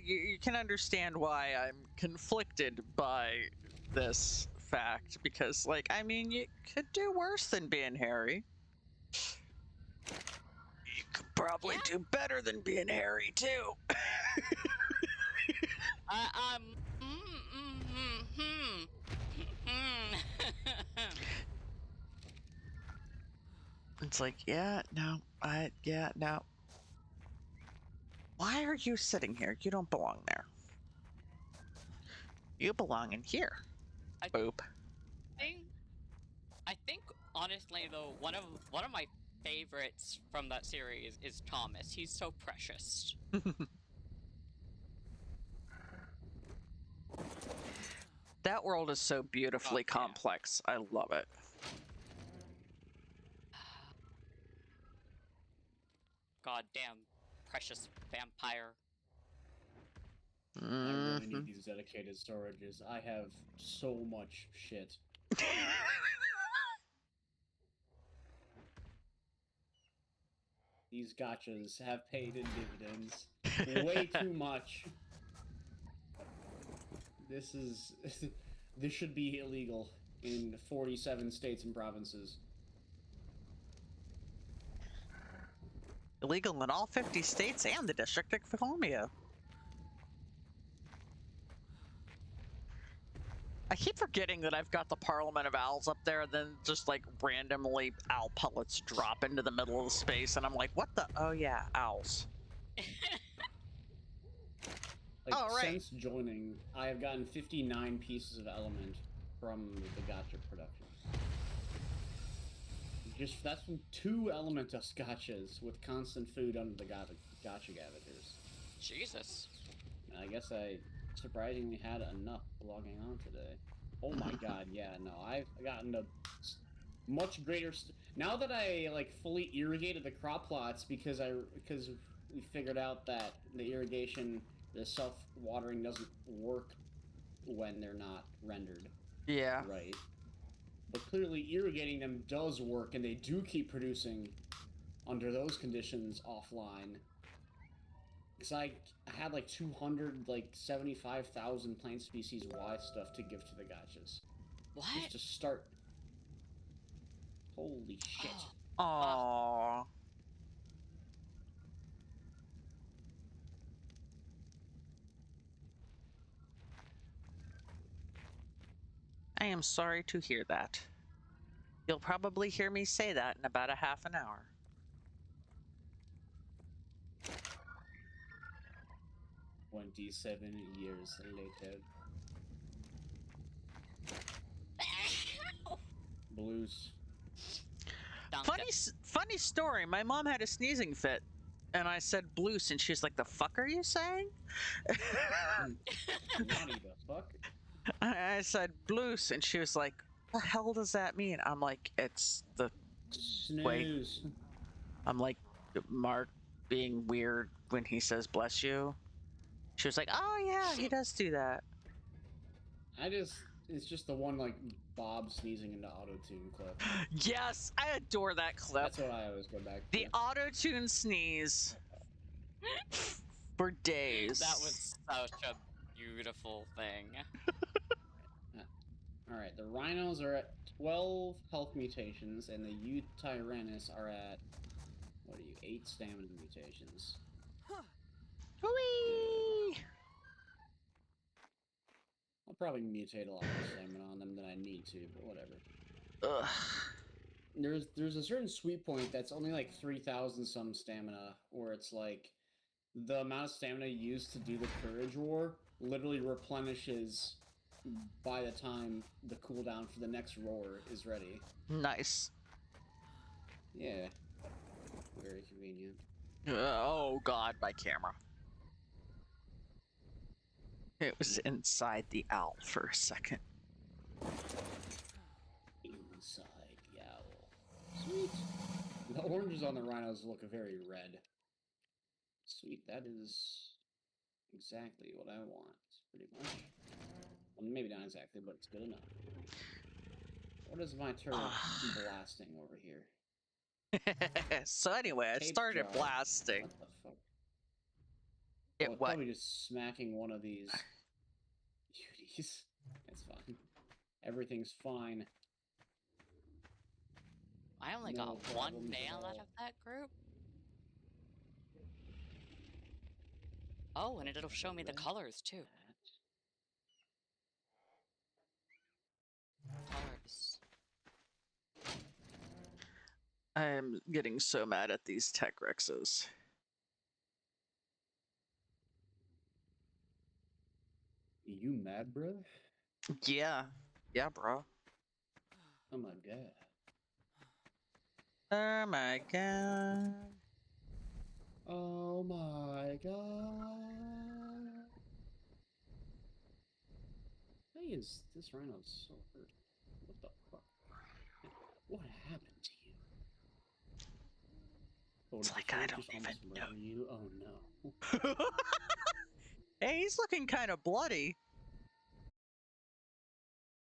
you can understand why I'm conflicted by this fact, because like, I mean, you could do worse than being Harry. You could probably do better than being Harry too. It's like, no. Why are you sitting here? You don't belong there. You belong in here. Boop. I think honestly though, one of my favorites from that series is Thomas. He's so precious. That world is so beautifully complex. I love it. Goddamn precious vampire. I really need these dedicated storages. I have so much shit. These gachas have paid in dividends way too much. This should be illegal in 47 states and provinces. Illegal in all 50 states and the District of Columbia. I keep forgetting that I've got the Parliament of Owls up there, and then just like randomly owl pellets drop into the middle of the space, and I'm like, what the? Oh yeah, owls. Like, since joining, I have gotten 59 pieces of element from the gacha production. That's from 2 Elementus gachas with constant food under the gacha gavaters. Jesus. And I guess I surprisingly had enough logging on today. Oh my god, yeah, no, I've gotten a much greater... now that I, like, fully irrigated the crop plots because we figured out that the irrigation... the self-watering doesn't work when they're not rendered. Yeah. Right. But clearly irrigating them does work, and they do keep producing under those conditions offline. Because I had like 75,000 plant species Y stuff to give to the gachas. What? Just to start. Holy shit. Aww. I am sorry to hear that. You'll probably hear me say that in about a half an hour. "27 years later." Blues. Funny story. My mom had a sneezing fit, and I said "bloose," and she's like, "The fuck are you saying?" Naughty the fuck. I said "bloose," and she was like, "The hell does that mean?" I'm like, "It's the snooze." I'm like, Mark being weird when he says "bless you." She was like, "Oh yeah, he does do that." It's just the one, like, Bob sneezing into auto-tune clip. Yes, I adore that clip. That's what I always go back to. The auto-tune sneeze for days. That was such a beautiful thing. Alright, the rhinos are at 12 health mutations, and the Utyrannus are at, 8 stamina mutations. Whee! I'll probably mutate a lot more stamina on them than I need to, but whatever. Ugh. There's a certain sweet point that's only like 3,000 some stamina, where it's like the amount of stamina used to do the Courage Roar literally replenishes by the time the cooldown for the next roar is ready. Nice. Yeah. Very convenient. Oh god, my camera. It was inside the owl for a second. Inside the owl. Sweet. The oranges on the rhinos look very red. Sweet, that is exactly what I want, pretty much. Well, maybe not exactly, but it's good enough. What is my turret blasting over here? So anyway, I started blasting. What the fuck? What? Probably just smacking one of these beauties. It's fine. Everything's fine. I only got one nail out of that group. Oh, and it'll show me the colors too. Colors. I'm getting so mad at these tech Rexes. You mad, bro? Yeah. Yeah, bro. Oh my god. Oh my god. Oh my god. How you is this rhino so hurt? What the fuck? What happened to you? Oh, It's did like the I sword don't just even almost know. murder you? Oh no. Hey, he's looking kind of bloody.